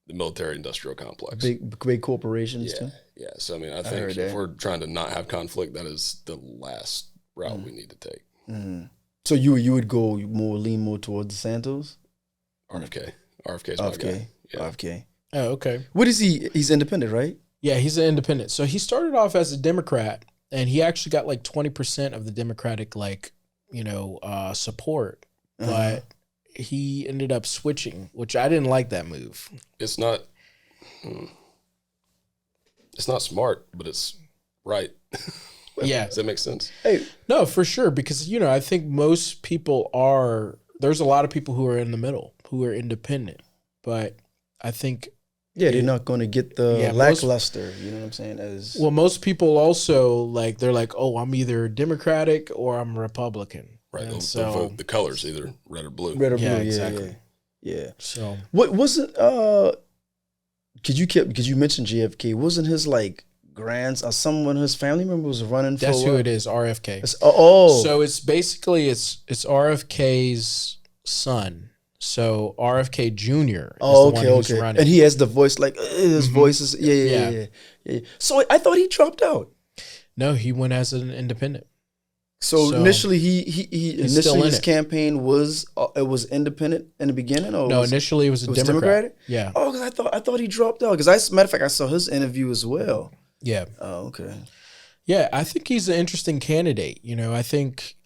the military-industrial complex. Big corporations too. Yeah. So I think if we're trying to not have conflict, that is the last route we need to take. So you would go lean more towards DeSantis? RFK is my guy. Yeah. RFK. Oh, okay. What is he? He's independent, right? Yeah, he's an independent. So he started off as a Democrat, and he actually got 20% of the Democratic support, but he ended up switching, which I didn't like that move. It's not smart, but it's right. Yeah. Does that make sense? Hey, no, for sure, because I think most people there's a lot of people who are in the middle, who are independent, but I think they're not going to get the lackluster. You know what I'm saying? Well, most people also they're like, oh, I'm either Democratic or I'm Republican. Right. They'll vote the colors, either red or blue. Red or blue. Yeah, Yeah, exactly. Yeah. So what wasn't? Because you mentioned JFK, wasn't his someone his family member was running for? That's who it is, RFK. So it's basically it's RFK's son. So RFK Jr. is the one who's running. And he has the voice his voice is yeah. So I thought he dropped out. No, he went as an independent. So initially his campaign was independent in the beginning, or initially it was Democratic. Yeah. Oh, because I thought he dropped out. Because matter of fact, I saw his interview as well. Yeah. Oh, okay. Yeah, I think he's an interesting candidate. I think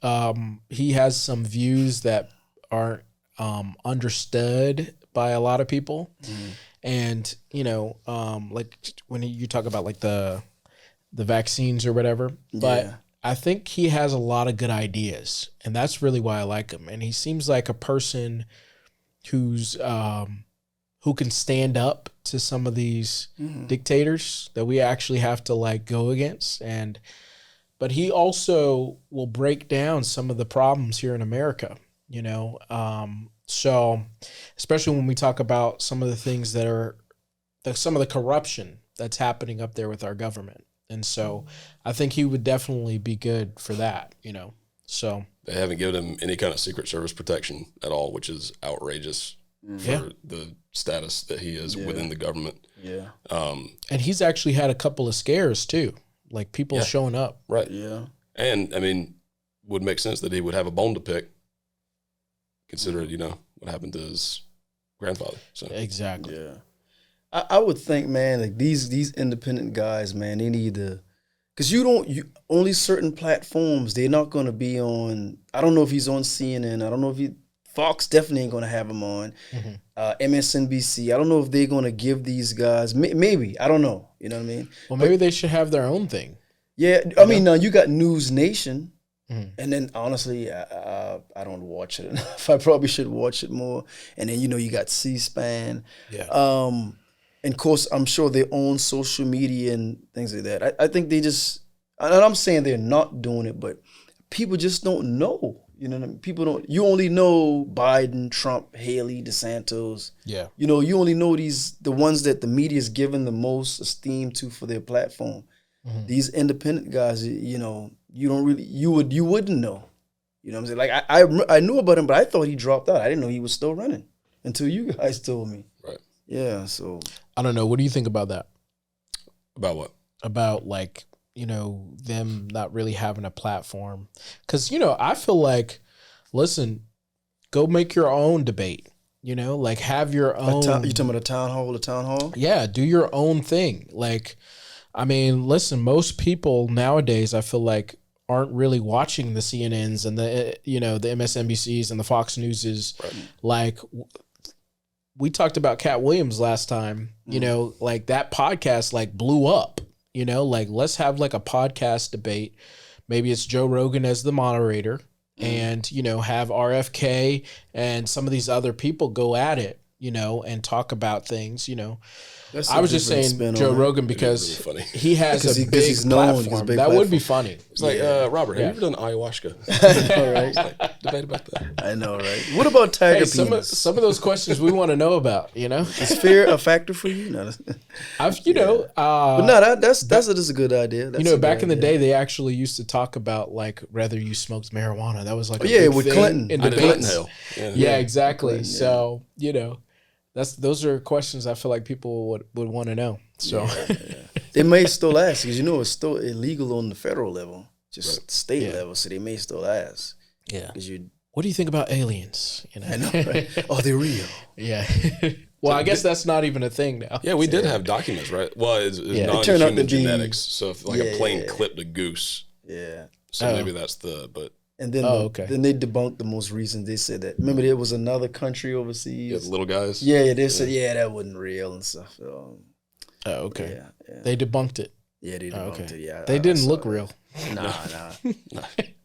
he has some views that aren't understood by a lot of people, and when you talk about the vaccines or whatever, but I think he has a lot of good ideas, and that's really why I like him. And he seems like a person who's who can stand up to some of these dictators that we actually have to go against, but he also will break down some of the problems here in America. So especially when we talk about some of the things that are some of the corruption that's happening up there with our government. And so I think he would definitely be good for that, so. They haven't given him any kind of Secret Service protection at all, which is outrageous for the status that he is within the government. Yeah. And he's actually had a couple of scares too, people showing up. Right. Yeah. And would make sense that he would have a bone to pick, considering, what happened to his grandfather. So exactly. Yeah. I would think, man, these independent guys, man, they need to, because only certain platforms, they're not going to be on. I don't know if he's on CNN. I don't know if Fox definitely ain't going to have him on. MSNBC. I don't know if they're going to give these guys, maybe, I don't know. You know what I mean? Well, maybe they should have their own thing. Yeah. I mean, now you got News Nation. And then honestly, I don't watch it enough. I probably should watch it more. And then you got C-SPAN. Yeah. And of course, I'm sure they own social media and things like that. I think they just, and I'm saying they're not doing it, but people just don't know. You know what I mean? People don't. You only know Biden, Trump, Haley, DeSantis. Yeah. You only know the ones that the media is giving the most esteem to for their platform. These independent guys, you don't really, you wouldn't know. You know what I'm saying? I knew about him, but I thought he dropped out. I didn't know he was still running until you guys told me. Right. Yeah. So I don't know. What do you think about that? About what? About them not really having a platform. Because, I feel listen, go make your own debate. Have your own. You talking about a town hall? Yeah, do your own thing. Listen, most people nowadays, I feel aren't really watching the CNNs and the the MSNBCs and the Fox Newses. Like we talked about Cat Williams last time. Like that podcast like blew up. Like let's have like a podcast debate. Maybe it's Joe Rogan as the moderator, and have RFK and some of these other people go at it. And talk about things. I was just saying Joe Rogan because really he has a big platform. That would be funny. It's like, Robert, have you ever done ayahuasca? All right. Like, debate about that. I know, right? What about tiger penis? Some of those questions we want to know about, Is fear a factor for you? No. I've, but no, that's a good idea. That's back in the day, they actually used to talk about like whether you smoked marijuana. That was like a with big thing Clinton. in Clinton debates. hell. Yeah, exactly. So those are questions I feel like people would want to know. So they may still ask because it's still illegal on the federal level, just state level. So they may still ask. Yeah. What do you think about aliens? I know, right? Oh, they're real. Yeah. Well, I guess that's not even a thing now. Yeah, we did have documents, right? Well, it's non-human genetics. So if like a plane clipped a goose. Yeah. So maybe that's but. And then, then they debunked the most recent. They said that. Remember, there was another country overseas. Yeah, the little guys. Yeah, they said, that wasn't real and stuff. Okay. Yeah. They debunked it. Yeah, they debunked it. Yeah, they didn't look real. Nah.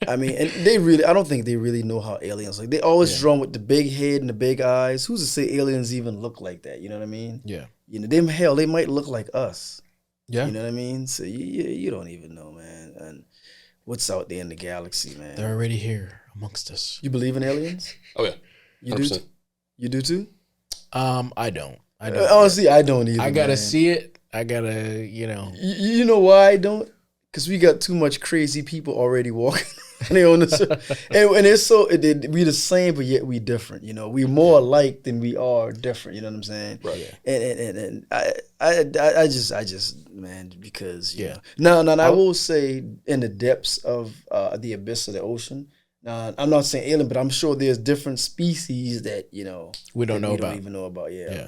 I mean, and I don't think they really know how aliens like. They always drawn with the big head and the big eyes. Who's to say aliens even look like that? You know what I mean? Yeah. They might look like us. Yeah. You know what I mean? So you don't even know, man. And what's out there in the galaxy, man? They're already here amongst us. You believe in aliens? Oh yeah, 100%. You do too? I don't. Honestly, I don't either. I gotta see it. I gotta, You know why I don't? Because we got too much crazy people already walking. And it's so we the same, but yet we different. We're more alike than we are different. You know what I'm saying? Right. And I just man, because no. I will say in the depths of the abyss of the ocean. Now, I'm not saying alien, but I'm sure there's different species that we don't know about. Don't even know about. Yeah.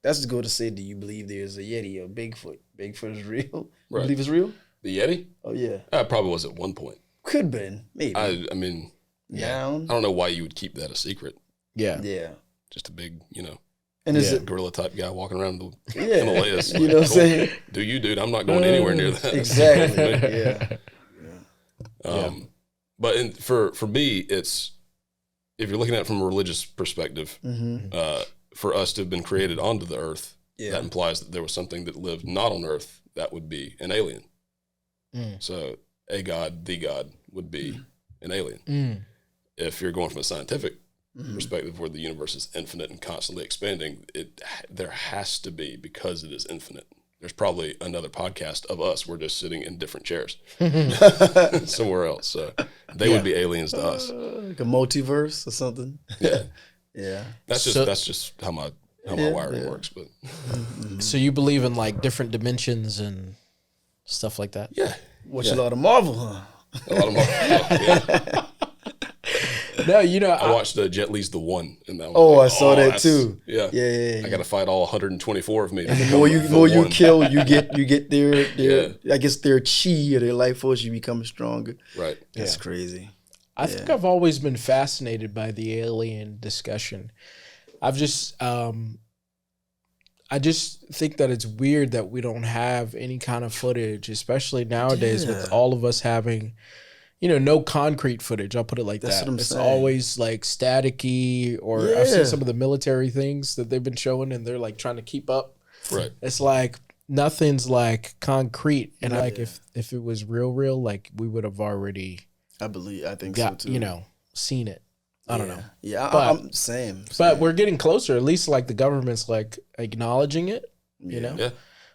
That's to go to say, do you believe there's a Yeti or Bigfoot? Bigfoot is real. Right. You believe it's real? The Yeti? Oh yeah. Probably was at one point. Could have been, maybe. I mean, I don't know why you would keep that a secret. Yeah. Yeah. Just a big, and is it gorilla type guy walking around the Himalayas. You know what I'm saying? Do you, dude? I'm not going anywhere near that. Exactly. Yeah. But for me, it's if you're looking at it from a religious perspective, for us to have been created onto the earth, that implies that there was something that lived not on earth. That would be an alien. So a god, the god would be an alien. If you're going from a scientific perspective where the universe is infinite and constantly expanding, there has to be, because it is infinite. There's probably another podcast of us. We're just sitting in different chairs somewhere else. So they would be aliens to us. Like a multiverse or something. Yeah. Yeah. That's just how my wiring works. But so you believe in like different dimensions and stuff like that? Yeah. Watch a lot of Marvel, huh? A lot of Marvel. Yeah. No, I watched Jet Li's The One, and that was I saw that too. Yeah. I got to fight all 124 of me. And the more you kill, you get their I guess their chi or their life force. You become stronger. Right. That's crazy. I think I've always been fascinated by the alien discussion. I just think that it's weird that we don't have any kind of footage, especially nowadays with all of us having, no concrete footage. I'll put it like That's that. What I'm it's saying. always like staticky, or I've seen some of the military things that they've been showing, and they're like trying to keep up. Right. It's like nothing's like concrete, and if it was real, like we would have already. I think so too. Seen it. I don't know. Yeah, I'm same. But we're getting closer. At least like the government's like acknowledging it. Yeah.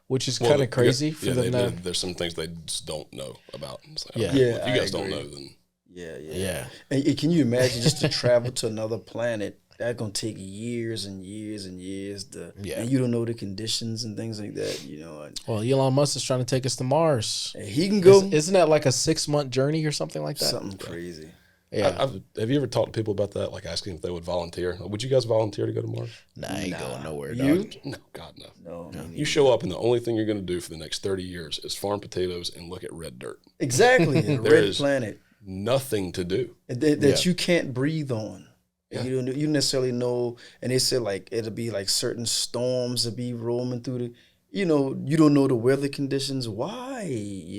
Which is kind of crazy for them. There's some things they just don't know about. It's like, if you guys don't know, then yeah. And can you imagine just to travel to another planet? That's gonna take years and years and years. And you don't know the conditions and things like that. Well, Elon Musk is trying to take us to Mars. And he can go. Isn't that like a 6-month journey or something like that? Something crazy. Yeah. Have you ever talked to people about that, like asking if they would volunteer? Would you guys volunteer to go to Mars? Nah, I ain't going nowhere. You? Dog. No, God, no. No. You show up, and the only thing you're going to do for the next 30 years is farm potatoes and look at red dirt. Exactly. The There red is planet. nothing to do. That you can't breathe on. Yeah. You necessarily know, and they said like it'll be like certain storms that be roaming through the, you don't know the weather conditions. Why?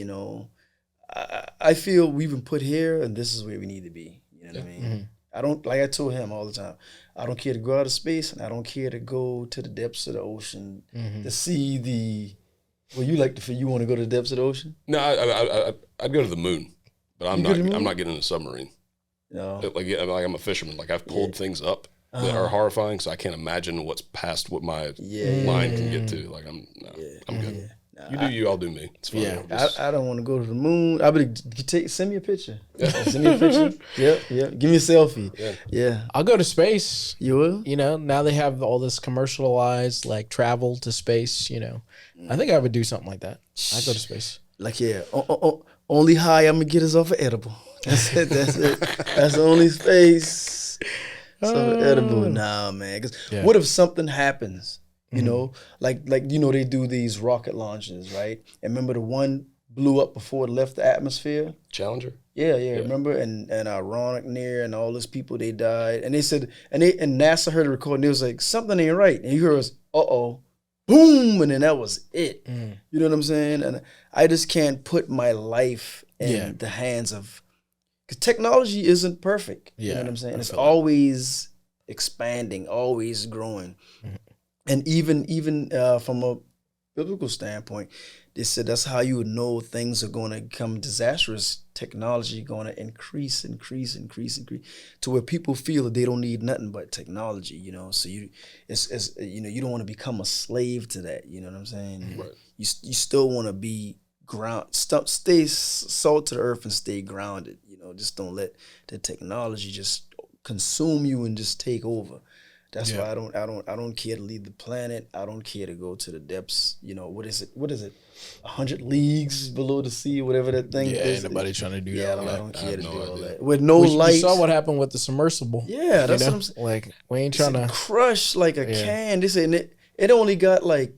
I feel we've been put here, and this is where we need to be. You know what I mean? Mm-hmm. I don't, like I told him all the time, I don't care to go out of space, and I don't care to go to the depths of the ocean to see you want to go to the depths of the ocean? No, I'd go to the moon, but I'm not getting in a submarine. No. Like I'm a fisherman. Like I've pulled things up that are horrifying, so I can't imagine what's past what my line can get to. Like I'm good. Nah, You do you, I'll do me. It's fine. Yeah, I don't want to go to the moon. Send me a picture. Send me a picture. Yeah. Give me a selfie. Yeah. I'll go to space. You will? Now they have all this commercialized like travel to space. I think I would do something like that. I'd go to space. Like, only high I'm going to get is off of edible. That's it. That's the only space. So edible. Nah, man. 'Cause what if something happens? Like they do these rocket launches, right? And remember the one blew up before it left the atmosphere? Challenger? Yeah. Remember? And ironic near and all those people, they died. And they said, and NASA heard the recording. It was like, something ain't right. And you heard us, uh-oh, boom, and then that was it. You know what I'm saying? And I just can't put my life in the hands of, because technology isn't perfect. You know what I'm saying? It's always expanding, always growing. And even from a biblical standpoint, they said that's how you would know things are going to become disastrous. Technology going to increase to where people feel that they don't need nothing but technology. So you don't want to become a slave to that. You know what I'm saying? Right. You still want to be stay salt to the earth and stay grounded. Just don't let the technology just consume you and just take over. That's why I don't care to leave the planet. I don't care to go to the depths. What is it? 100 leagues below the sea, whatever that thing is. Yeah, nobody trying to do that. I don't care to do all that. With no lights. You saw what happened with the submersible. Yeah, that's what I'm saying. Like, we ain't trying to crush like a can. They said it only got like,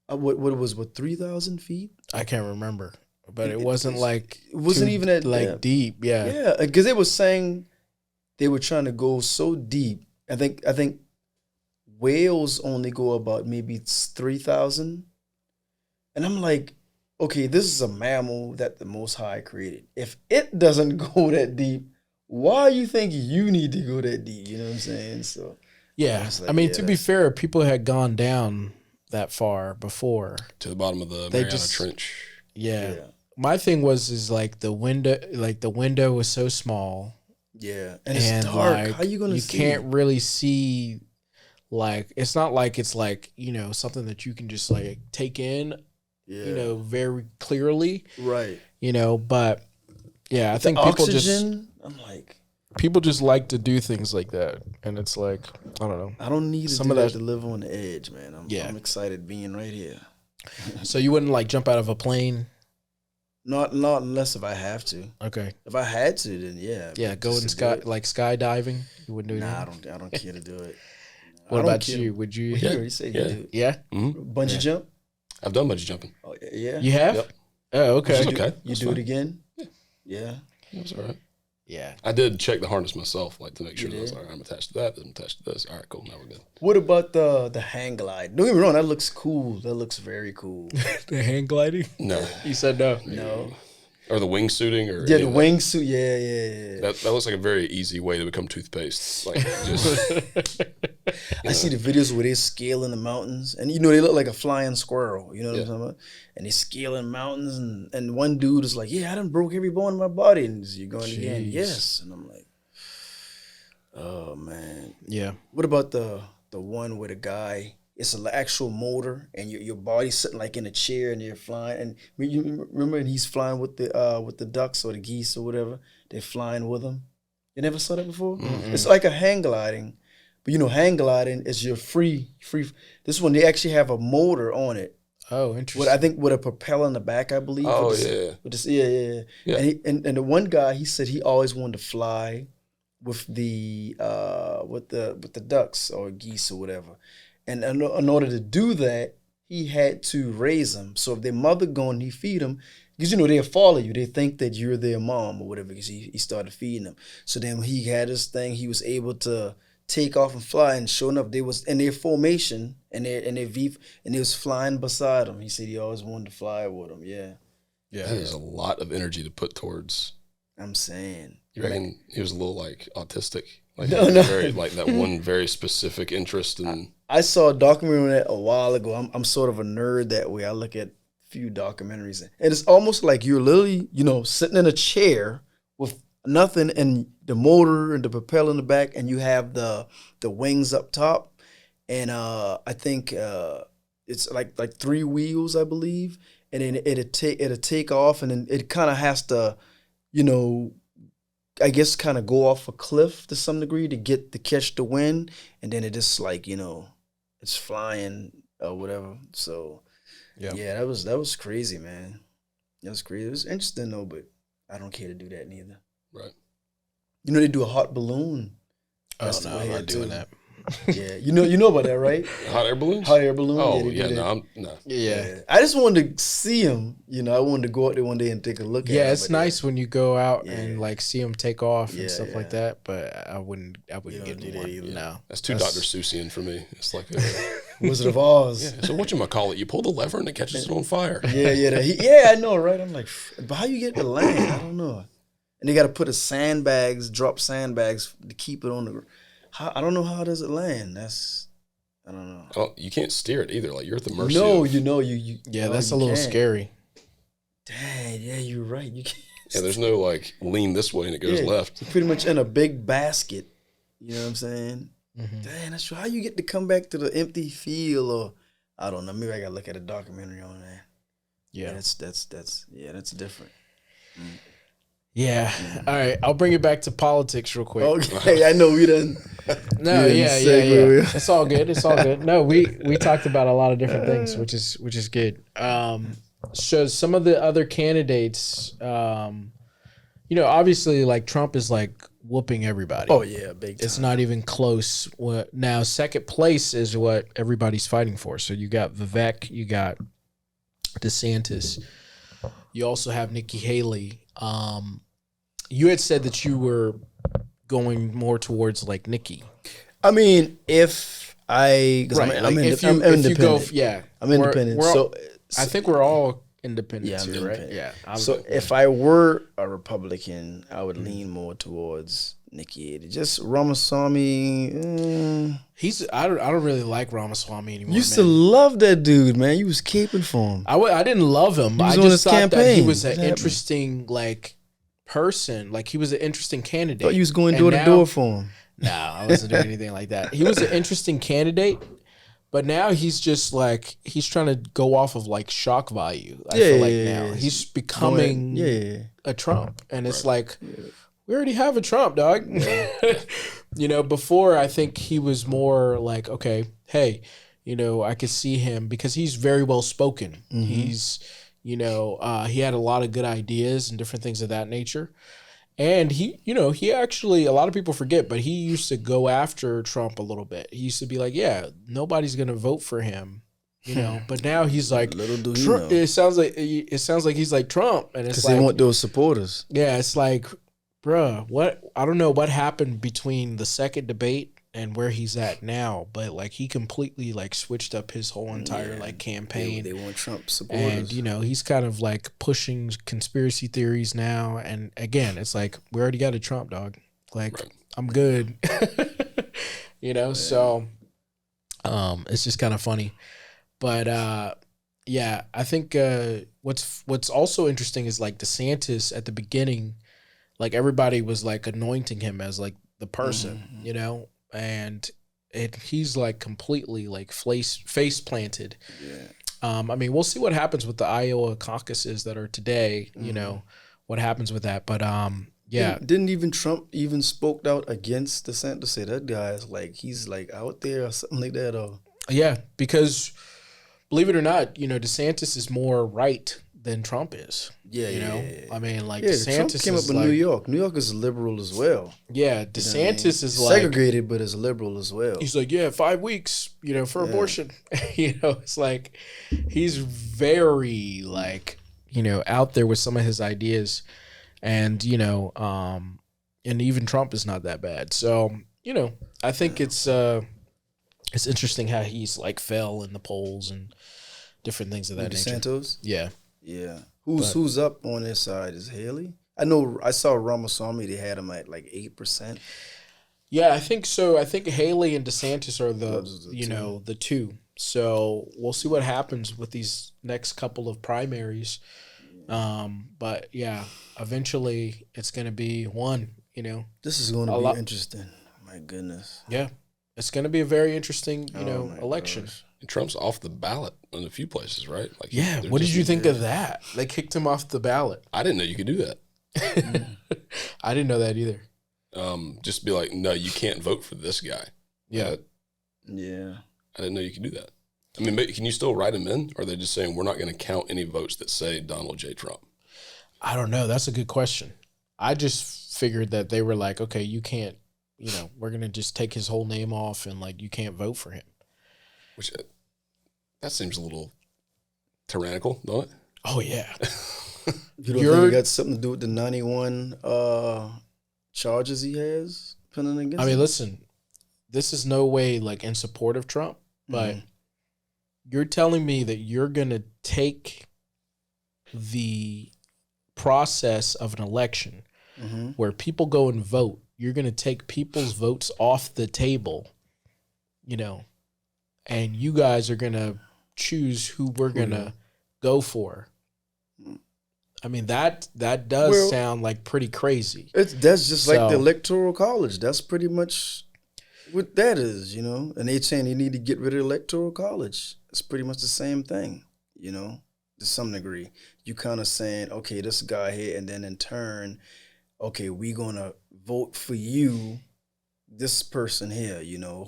what it was, 3,000 feet? I can't remember. But it wasn't like, it wasn't even that like deep. Yeah. Yeah, because they were saying they were trying to go so deep. I think whales only go about maybe 3,000. And I'm like, okay, this is a mammal that the Most High created. If it doesn't go that deep, why you think you need to go that deep? You know what I'm saying? So yeah, like, to be fair, people had gone down that far before to the bottom of the Mariana Trench. Yeah. My thing is like the window was so small. Yeah, and it's dark. Like, how you gonna see? You can't really see. Like, it's not like it's like, something that you can just like take in, very clearly. Right. But yeah, I think people just like to do things like that. And it's like, I don't know. I don't need some of that to live on the edge, man. I'm excited being right here. So you wouldn't like jump out of a plane? Not unless if I have to. Okay. If I had to, then yeah. Yeah, go in skydiving. You wouldn't do anything? Nah, I don't care to do it. What about you? Would you? Yeah, you said you do. Yeah. Mm-hmm. Bungee jump? I've done bungee jumping. Oh yeah. You have? Yep. Oh, okay. You do it again? Yeah. That's all right. Yeah. I did check the harness myself, like to make sure that I was like, I'm attached to that, I'm attached to this. All right, cool. Now we're good. What about the hang glide? Don't get me wrong, that looks cool. That looks very cool. The hang gliding? No. You said no. No. Or the wingsuiting, or the wingsuit. Yeah. That looks like a very easy way to become toothpaste. Like, just I see the videos where they're scaling the mountains, and they look like a flying squirrel. You know what I'm talking about? And they're scaling mountains, and one dude is like, "Yeah, I done broke every bone in my body." And you're going again, yes. And I'm like, oh man. Yeah. What about the one where the guy? It's an actual motor, and your body's sitting like in a chair, and you're flying. And you remember, and he's flying with the ducks or the geese or whatever. They're flying with him. You never saw that before? Mm-hmm. It's like a hang gliding, but hang gliding is your free. This one they actually have a motor on it. Oh, interesting. I think with a propeller in the back, I believe. Oh, with yeah. With this, yeah. And the one guy, he said he always wanted to fly with the ducks or geese or whatever. And in order to do that, he had to raise them. So if their mother gone, he feed them. Because, they'll follow you. They think that you're their mom or whatever, because he started feeding them. So then he had this thing. He was able to take off and fly, and sure enough, they was in their formation, and they was flying beside him. He said he always wanted to fly with him. Yeah. Yeah. There's a lot of energy to put towards. I'm saying. You reckon he was a little, like, autistic? Like, No. Very, like, that one very specific interest in... I saw a documentary on that a while ago. I'm sort of a nerd that way. I look at few documentaries, and it's almost like you're literally, sitting in a chair with nothing and the motor and the propeller in the back, and you have the wings up top, and I think it's like 3 wheels, I believe, and then it'll take off, and then it kind of has to, I guess kind of go off a cliff to some degree to catch the wind, and then it just like it's flying or whatever. So yeah, that was crazy, man. That was crazy. It was interesting though, but I don't care to do that neither. Right. They do a hot balloon. Oh no, I'm not doing that. Yeah, you know about that, right? Hot air balloons? Hot air balloon. Oh, yeah, no. Yeah. I just wanted to see them. I wanted to go out there one day and take a look at them. Yeah, it's nice when you go out and like see them take off and stuff like that. But I wouldn't get do one. that either. No, That's too Dr. Seussian for me. It's like a Wizard of Oz. Yeah. So whatchamacallit? You pull the lever and it catches it on fire. Yeah, I know, right? I'm like, but how you get to land? I don't know. And they got to put drop sandbags to keep it on the. I don't know how does it land. I don't know. Oh, you can't steer it either. Like you're at the mercy. No, of, you. Yeah, that's a little scary. Dang, yeah, you're right. You can't. Yeah, there's no like lean this way and it goes left. You're pretty much in a big basket. You know what I'm saying? Mm-hmm. Dang, that's how you get to come back to the empty field, or I don't know. Maybe I gotta look at a documentary on that. Yeah, that's different. Mm. Yeah. All right. I'll bring it back to politics real quick. Okay. I know we done. No. Yeah. It's all good. It's all good. No, we talked about a lot of different things, which is good. So some of the other candidates, obviously like Trump is like whooping everybody. Oh yeah, big time. It's not even close. Now second place is what everybody's fighting for. So you got Vivek, you got DeSantis, you also have Nikki Haley. You had said that you were going more towards like Nikki. I mean, if I'm independent. I'm independent. So I think we're all independents here, right? Yeah. So if I were a Republican, I would lean more towards Nikki Haley. Just Ramaswamy. I don't really like Ramaswamy anymore. Used to love that dude, man. You was caping for him. I didn't love him. I just thought that he was an interesting like person. Like he was an interesting candidate. Thought you was going door to door for him. No, I wasn't doing anything like that. He was an interesting candidate, but now he's just like he's trying to go off of like shock value. I feel like now he's becoming a Trump, and it's like we already have a Trump, dog. Before I think he was more like, okay, hey, I could see him because he's very well spoken. Mm-hmm. He's he had a lot of good ideas and different things of that nature. And he actually, a lot of people forget, but he used to go after Trump a little bit. He used to be like, yeah, nobody's going to vote for him, but now he's like, Trump, it sounds like he's like Trump. And it's like, they want those supporters. Yeah. It's like, bruh, I don't know what happened between the second debate and where he's at now, but like he completely like switched up his whole entire like campaign. They want Trump supporters, and he's kind of like pushing conspiracy theories now. And again, it's like we already got a Trump, dog. Like I'm good, So, it's just kind of funny, but I think what's also interesting is like DeSantis at the beginning, like everybody was like anointing him as like the person, and he's like completely like face planted. Yeah. I mean, we'll see what happens with the Iowa caucuses that are today. What happens with that, but Didn't even Trump even spoke out against DeSantis to say that guy is like he's like out there or something like that or. Yeah, because believe it or not, DeSantis is more right than Trump is. Yeah, I mean, like DeSantis Trump came up in New York. New York is liberal as well. Yeah, DeSantis is like segregated, but is liberal as well. He's like, 5 weeks, for abortion. It's like he's very like, out there with some of his ideas, and and even Trump is not that bad. So I think it's interesting how he's like fell in the polls and different things of that nature. DeSantis? Yeah. Yeah. Who's up on his side is Haley. I know I saw Ramaswamy, they had him at like 8%. Yeah, I think so. I think Haley and DeSantis are the two. So we'll see what happens with these next couple of primaries. But yeah, eventually it's going to be one, This is going to be interesting. My goodness. Yeah. It's going to be a very interesting, election. Gosh. And Trump's off the ballot in a few places, right? Like, yeah. What did you think of that? They kicked him off the ballot. I didn't know you could do that. I didn't know that either. Just be like, no, you can't vote for this guy. Yeah. Yeah. I didn't know you could do that. I mean, can you still write him in? Or are they just saying we're not going to count any votes that say Donald J. Trump? I don't know. That's a good question. I just figured that they were like, okay, you can't, we're going to just take his whole name off and like you can't vote for him. Which, that seems a little tyrannical, don't it? Oh, yeah. You don't think it got something to do with the 91 charges he has pending against him? Listen, this is no way like in support of Trump, but you're telling me that you're going to take the process of an election where people go and vote, you're going to take people's votes off the table, and you guys are going to choose who we're going to go for. I mean, that does sound like pretty crazy. That's just like the Electoral College. That's pretty much what that is, And they're saying they need to get rid of the Electoral College. It's pretty much the same thing, to some degree. You kind of saying, okay, this guy here, and then in turn, okay, we're going to vote for you, this person here,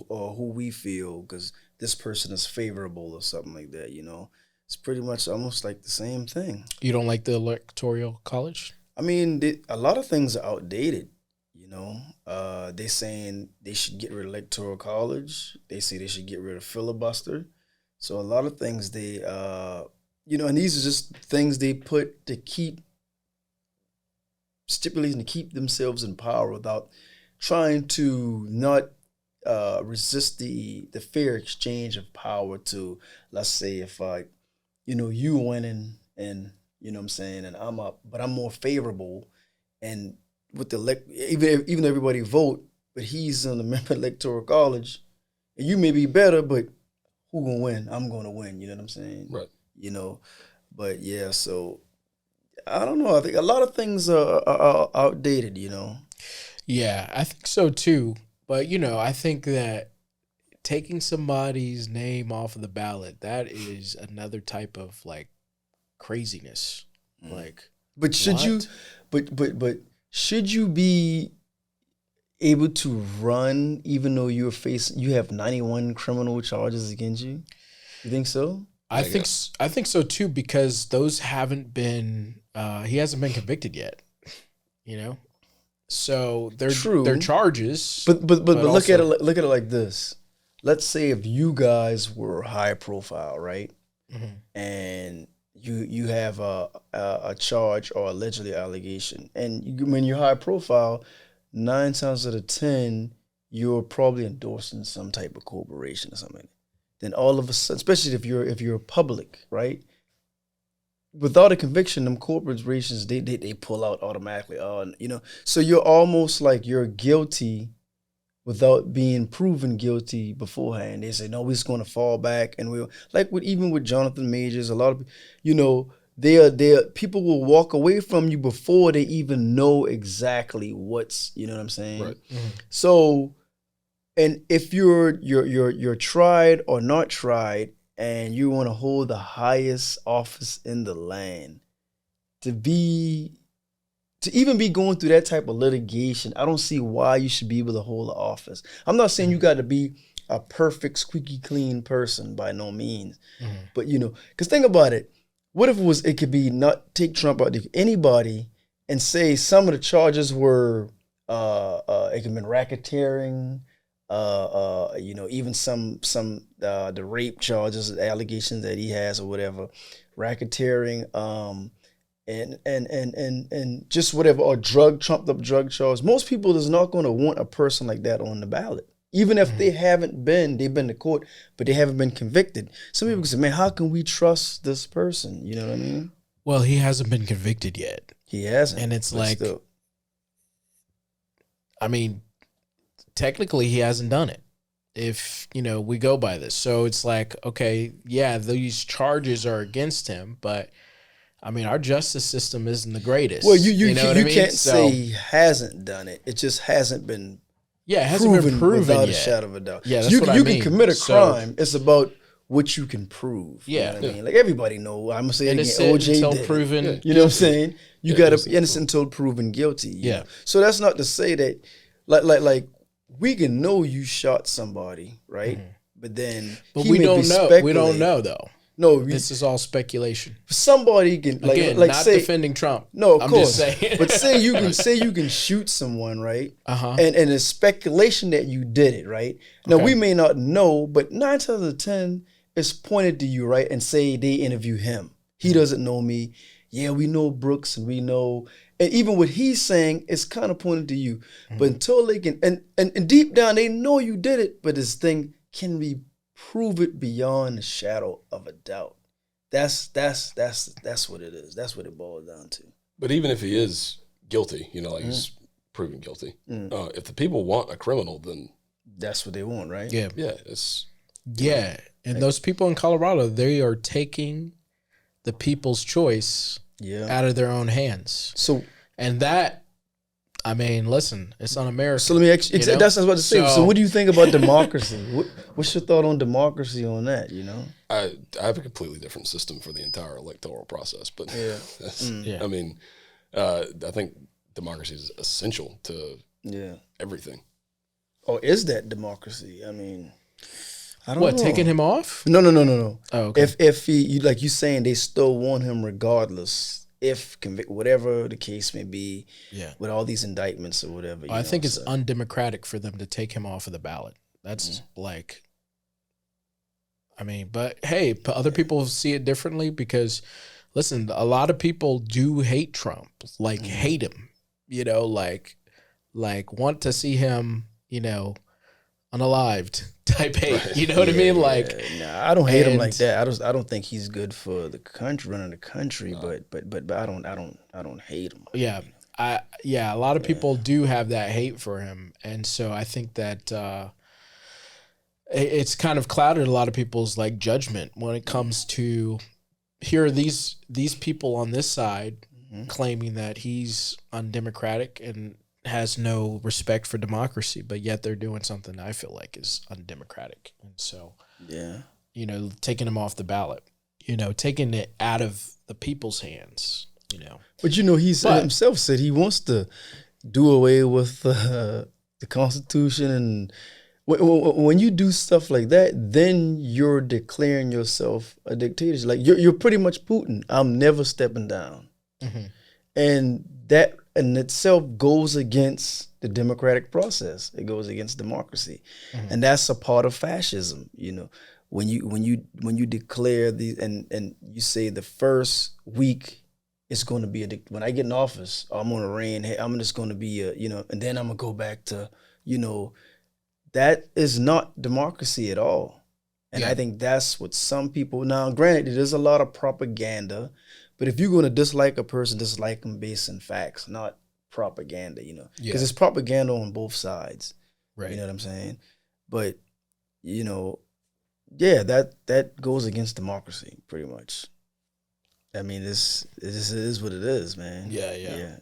or who we feel, because this person is favorable or something like that, It's pretty much almost like the same thing. You don't like the Electoral College? I mean, a lot of things are outdated, They're saying they should get rid of Electoral College. They say they should get rid of filibuster. So a lot of things they, and these are just things they put to keep stipulating to keep themselves in power without trying to not resist the fair exchange of power to, let's say, if you winning and what I'm saying, and I'm up, but I'm more favorable, and with the even everybody vote, but he's on the member Electoral College, and you may be better, but who gonna win? I'm gonna win. You know what I'm saying? Right. But yeah, so I don't know. I think a lot of things are outdated. Yeah, I think so too. But I think that taking somebody's name off of the ballot, that is another type of like craziness. Like, but should you? But should you be able to run even though you have 91 criminal charges against you? You think so? I think so too, because those haven't been. He hasn't been convicted yet. So they're charges. But look at it like this. Let's say if you guys were high profile, right? And you have a charge or allegedly allegation, and when you're high profile, 9 times out of 10 you're probably endorsing some type of corporation or something. Then all of a sudden, especially if you're public, right? Without a conviction, them corporations they pull out automatically. So you're almost like you're guilty without being proven guilty beforehand. They say, no, we're just going to fall back, and we'll even with Jonathan Majors, a lot of people will walk away from you before they even know exactly what's, you know what I'm saying? Right. So, and if you're tried or not tried, and you want to hold the highest office in the land, to even be going through that type of litigation, I don't see why you should be able to hold the office. I'm not saying you got to be a perfect, squeaky clean person by no means. But, because think about it. What if it could be not take Trump out, anybody, and say some of the charges were, it could have been racketeering, even some the rape charges, allegations that he has or whatever, racketeering, and just whatever, or trumped up drug charge. Most people is not going to want a person like that on the ballot, even if they've been to court, but they haven't been convicted. Some people say, man, how can we trust this person? You know what I mean? Well, he hasn't been convicted yet. He hasn't. And it's like, still. I mean, technically he hasn't done it, if, we go by this. So it's like, okay, yeah, these charges are against him, but I mean, our justice system isn't the greatest. Well, you can't say he hasn't done it. It just hasn't been it hasn't been proven without yet. a shadow of a doubt. Yeah, that's you what I mean. You can commit a crime. It's about what you can prove. Yeah. You know what I mean? Like everybody know. I'm going to say it again. Innocent OJ until did proven it. You know what I'm saying? You got to be innocent until proven guilty. You know? So that's not to say that, like we can know you shot somebody, right? But then we don't know. We don't know though. No, this is all speculation. Somebody can again, like not say, defending Trump. No, of I'm course. Just saying. But say you can shoot someone, right? And it's speculation that you did it, right? Now we may not know, but 9 times out of 10, it's pointed to you, right? And say they interview him. He doesn't know me. Yeah, we know Brooks, and we know, and even what he's saying is kind of pointed to you. But until they can, and deep down they know you did it, but this thing can we prove it beyond the shadow of a doubt. That's what it is. That's what it boils down to. But even if he is guilty, he's proven guilty. If the people want a criminal, then that's what they want, right? Yeah, yeah. And those people in Colorado, they are taking the people's choice out of their own hands. So, and that, I mean, listen, it's un-American. So let me ask you, that's what I was about to say. So what do you think about democracy? What's your thought on democracy on that, I have a completely different system for the entire electoral process, but I mean, I think democracy is essential to everything. Oh, is that democracy? I mean, I don't know. Taking him off? No. Oh, okay. If he, like you saying, they still want him regardless, if whatever the case may be, with all these indictments or whatever. I think it's undemocratic for them to take him off of the ballot. That's like, I mean, but hey, other people see it differently because, listen, a lot of people do hate Trump, like hate him, like want to see him, unalived type hate. You know what I mean? Like, I don't hate him like that. I don't think he's good for the country, running the country. No. But I don't hate him. Yeah, a lot of people do have that hate for him, and so I think that it's kind of clouded a lot of people's like judgment when it comes to here are these people on this side claiming that he's undemocratic and has no respect for democracy, but yet they're doing something I feel like is undemocratic. And so, taking him off the ballot, taking it out of the people's hands, But himself said he wants to do away with the Constitution. And when you do stuff like that, then you're declaring yourself a dictator. Like you're pretty much Putin. I'm never stepping down. And that in itself goes against the democratic process. It goes against democracy, and that's a part of fascism. When you declare these and you say the first week it's going to be when I get in office, I'm going to reign. I'm just going to be and then I'm going to go back to that is not democracy at all. And I think that's what some people now. Granted, there's a lot of propaganda. But if you're going to dislike a person, dislike them based on facts, not propaganda, because it's propaganda on both sides. Right. You know what I'm saying? But, that goes against democracy pretty much. I mean, this is what it is, man. Yeah.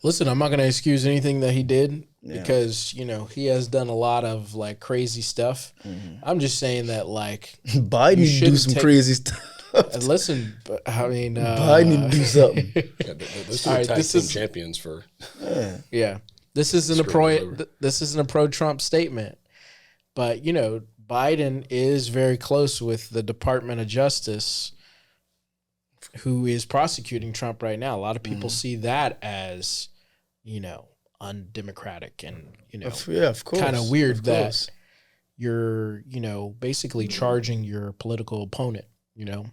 Listen, I'm not going to excuse anything that he did because, he has done a lot of like crazy stuff. I'm just saying that like Biden do some crazy stuff. Listen, I mean, Biden need to do something. Those two are tag team champions for. This isn't a pro Trump statement, But, you know, Biden is very close with the Department of Justice, who is prosecuting Trump right now. A lot of people see that as, you know, undemocratic and, you know, of course, kind of weird of that course. you're, you know, basically charging your political opponent, you know.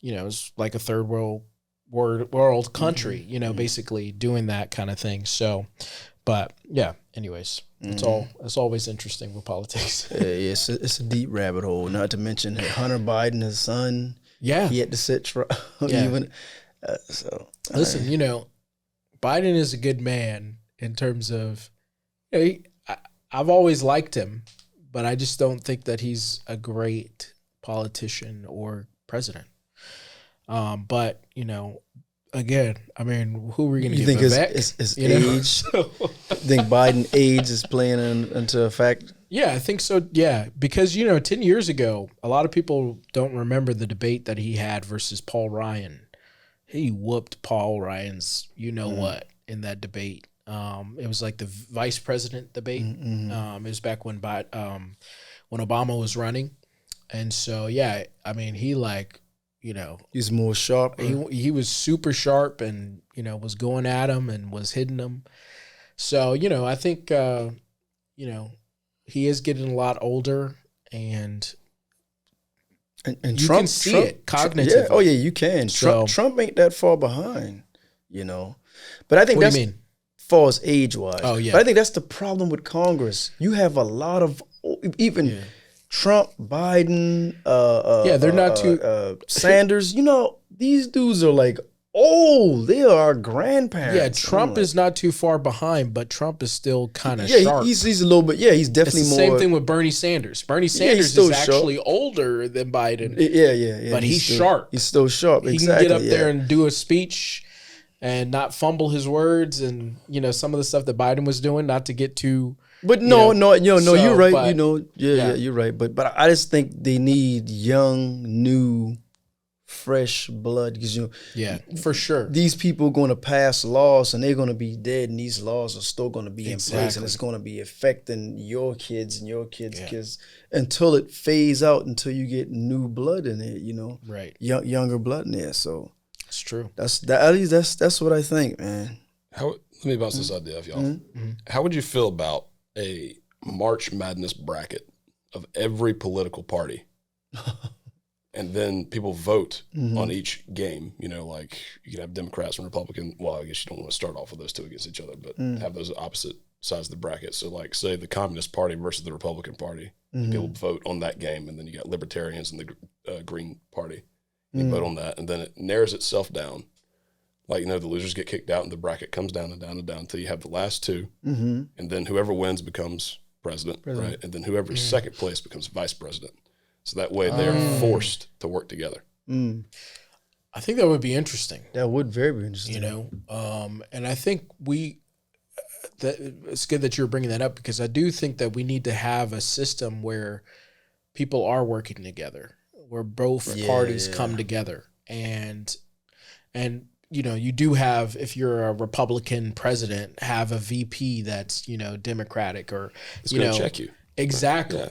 You know, it's like a third world country, you know, basically doing that kind of thing. So, but yeah, anyways, it's always interesting with politics. It's a deep rabbit hole. Not to mention that Hunter Biden, his son, he had to sit trial. Even so. Listen, you know, Biden is a good man in terms of, you know, I've always liked him, but I just don't think that he's a great politician or president. But, you know, again, I mean, who are we going to give Vivek? His age? I think Biden age is playing into effect. Yeah, I think so. Yeah, because, you know, 10 years ago, a lot of people don't remember the debate that he had versus Paul Ryan. He whooped Paul Ryan's what in that debate. It was like the vice president debate. It was back when Obama was running. And so, yeah, I mean, he like, you know, he's more sharp. He was super sharp and, you know, was going at him and was hitting him. So, you know, I think, you know, he is getting a lot older and you Trump, can see it cognitively. Yeah. Oh, yeah, you can. So, Trump ain't that far behind, you know. But I think what that's do you mean? Far as age-wise. Oh, yeah. But I think that's the problem with Congress. You have a lot of, even Trump, Biden, they're not too Sanders. You know, these dudes are like old. They are our grandparents. Yeah, Trump is not too far behind, but Trump is still kind of sharp. sharp. He's a little bit. Yeah, he's definitely it's the more. Same thing with Bernie Sanders. Bernie Sanders is actually older than Biden. Yeah. But he's still, sharp. He's still sharp. He exactly, can get up there and do a speech and not fumble his words, and you know some of the stuff that Biden was doing. Not to get too. But no, you're right. But, you know, you're right. But I just think they need young, new, fresh blood because for sure these people are going to pass laws and they're going to be dead, and these laws are still going to be in place, and it's going to be affecting your kids and your kids' kids until it fades out, until you get new blood in it. You know, right? Younger blood in there. So it's true. At least that's what I think, man. Let me bounce this idea off y'all. How would you feel about a March Madness bracket of every political party, and then people vote on each game? You know, like you can have Democrats and Republicans. Well, I guess you don't want to start off with those two against each other, but have those opposite sides of the bracket. So, like, say the Communist Party versus the Republican Party. People vote on that game, and then you got Libertarians and the Green Party. You vote on that, and then it narrows itself down. Like, you know, the losers get kicked out, and the bracket comes down and down and down until you have the last two, and then whoever wins becomes president, right? And then whoever's second place becomes vice president. So that way they're forced to work together. I think that would be interesting. That would very be interesting. You know, and I think it's good that you're bringing that up, because I do think that we need to have a system where people are working together, where both parties come together, and you know, you do have, if you're a Republican president, have a VP that's, you know, Democratic, or it's going to check you. Exactly.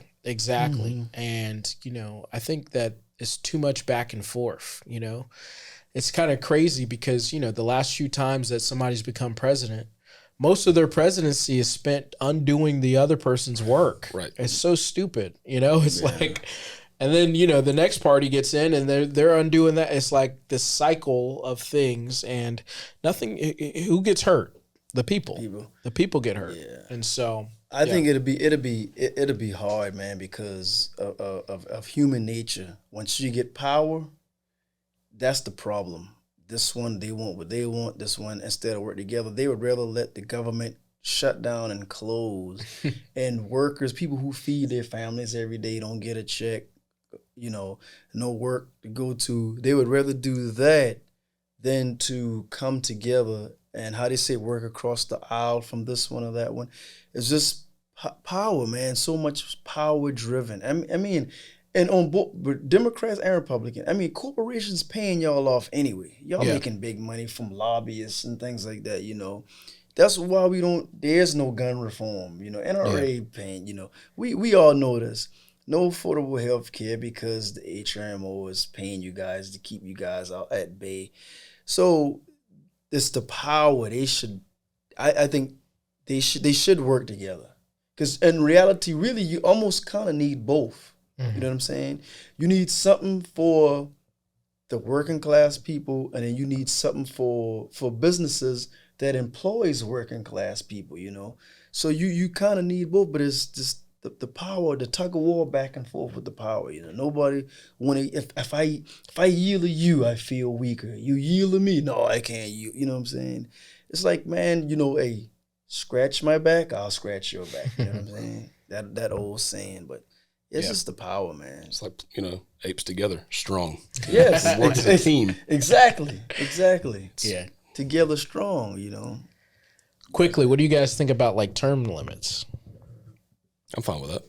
And, you know, I think that it's too much back and forth. You know, it's kind of crazy because, you know, the last few times that somebody's become president, most of their presidency is spent undoing the other person's work. Right. It's so stupid. You know, it's like, and then, you know, the next party gets in and they're undoing that. It's like this cycle of things, and nothing. Who gets hurt? The people. The people get hurt. Yeah. And so I think it'll be hard, man, because of human nature. Once you get power, that's the problem. This one, they want what they want. This one, instead of work together, they would rather let the government shut down and close, and workers, people who feed their families every day, don't get a check. You know, no work to go to. They would rather do that than to come together and, how they say, work across the aisle from this one or that one. It's just power, man. So much power driven. I mean, and on both Democrats and Republicans, I mean, corporations paying y'all off anyway. Y'all making big money from lobbyists and things like that, you know. That's why there's no gun reform, NRA paying, we all know this. No affordable health care because the HMO is paying you guys to keep you guys out at bay. So it's the power. I think they should work together. Because in reality, really, you almost kind of need both. You know what I'm saying? You need something for the working class people, and then you need something for businesses that employs working class people, So you kind of need both, but it's just the power, the tug of war back and forth with the power, Nobody if I yield to you, I feel weaker. You yield to me, no, I can't yield. You know what I'm saying? It's like, man, hey, scratch my back, I'll scratch your back. You know what I'm saying? That old saying, but it's just the power, man. It's like, apes together, strong. Yes. We work as a team. Exactly. Yeah. Together strong, Quickly, what do you guys think about like term limits? I'm fine with that.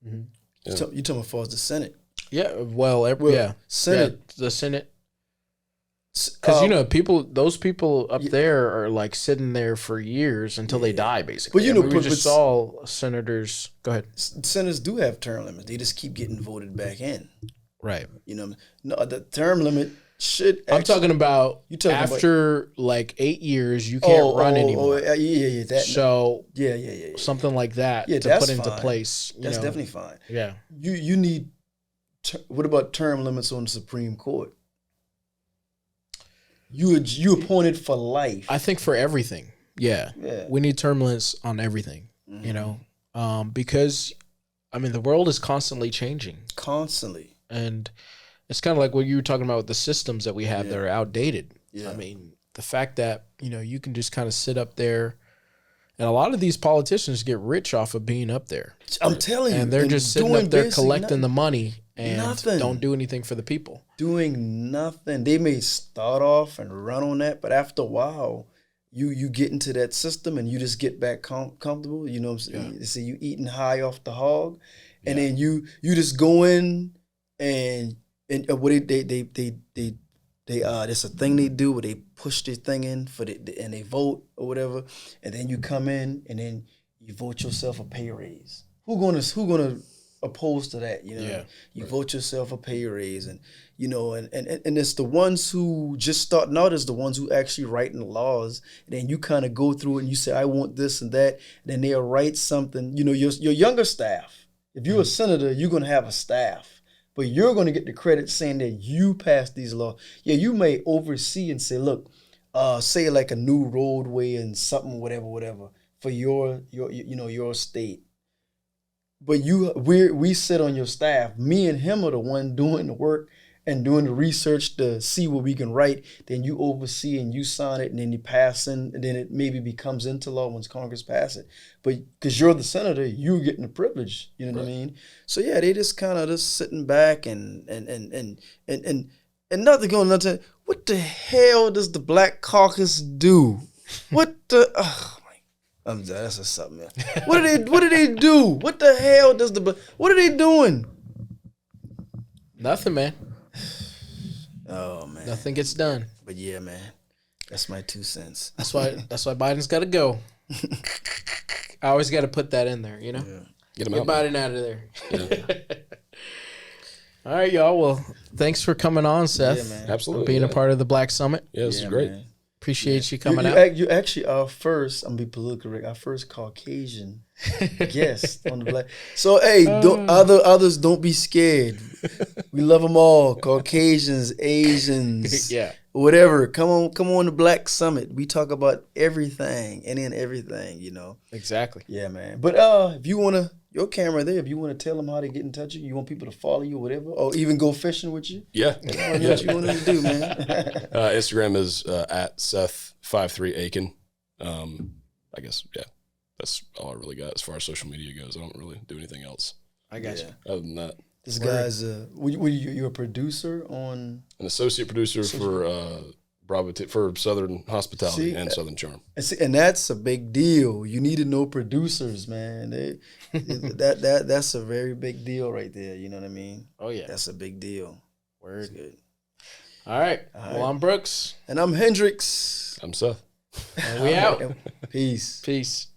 Mm-hmm. Yeah. You talking about as the Senate? Yeah, well, Senate. Yeah, the Senate. Because those people up there are like sitting there for years until they die, basically. But we just saw senators. Go ahead. Senators do have term limits. They just keep getting voted back in. Right. No, the term limit should. I'm talking about after like 8 years, you can't run anymore. Yeah. Yeah. Something like that to put into place. That's definitely fine. Yeah. You need. What about term limits on the Supreme Court? You appointed for life. I think for everything. Yeah. We need term limits on everything. Because the world is constantly changing. Constantly. And it's kind of like what you were talking about with the systems that we have that are outdated. Yeah. The fact that, you can just kind of sit up there, and a lot of these politicians get rich off of being up there. I'm telling you. And they're just sitting up there collecting the money and nothing. Don't do anything for the people. Doing nothing. They may start off and run on that, but after a while, you get into that system and you just get back comfortable. You know what I'm saying? They say you eating high off the hog, and then you just go in and what they there's a thing they do where they push this thing in and they vote or whatever, and then you come in and then you vote yourself a pay raise. Who gonna opposed to that? You vote yourself a pay raise, and and it's the ones who just starting out is the ones who actually writing the laws, and then you kind of go through it and you say, I want this and that, and then they'll write something. Your younger staff, if you're a senator, you're gonna have a staff, but you're gonna get the credit saying that you passed these laws. Yeah, you may oversee and say, look, say like a new roadway and something, whatever for your state. But we sit on your staff. Me and him are the one doing the work and doing the research to see what we can write. Then you oversee and you sign it, and then you pass in, and then it maybe becomes into law once Congress pass it. But because you're the senator, you're getting the privilege. You know what I mean? So yeah, they just kind of just sitting back and nothing going on. What the hell does the Black Caucus do? What the? That's just something. Man. What do they do? What the hell does what are they doing? Nothing, man. Oh man. Nothing gets done. But yeah, man. That's my 2 cents. That's why Biden's gotta go. I always gotta put that in there, Yeah. Get Biden out of there. Yeah. All right, y'all. Well, thanks for coming on, Seth. Yeah, man. Absolutely. Being a part of the Black Summit. Yeah, this is great. Man. Appreciate you coming out. You actually our first, I'm gonna be politically correct, our first Caucasian guest on the Black. So hey, others don't be scared. We love them all. Caucasians, Asians, whatever. Come on the Black Summit. We talk about everything and then everything, Exactly. Yeah, man. But if you wanna, your camera there, if you want to tell them how to get in touch with you want people to follow you or whatever, or even go fishing with you. Yeah. What you want them to do, man. Instagram is at Seth53 Aiken. I guess, that's all I really got as far as social media goes. I don't really do anything else. I got you. Other than that. This guy's, you're a producer on? An associate producer for Bravo for Southern Hospitality and Southern Charm. And that's a big deal. You need to know producers, man. That's a very big deal right there. You know what I mean? Oh, yeah. That's a big deal. Word. That's good. All right. Well, I'm Brooks. And I'm Hendricks. I'm Seth. And we out. Peace. Peace.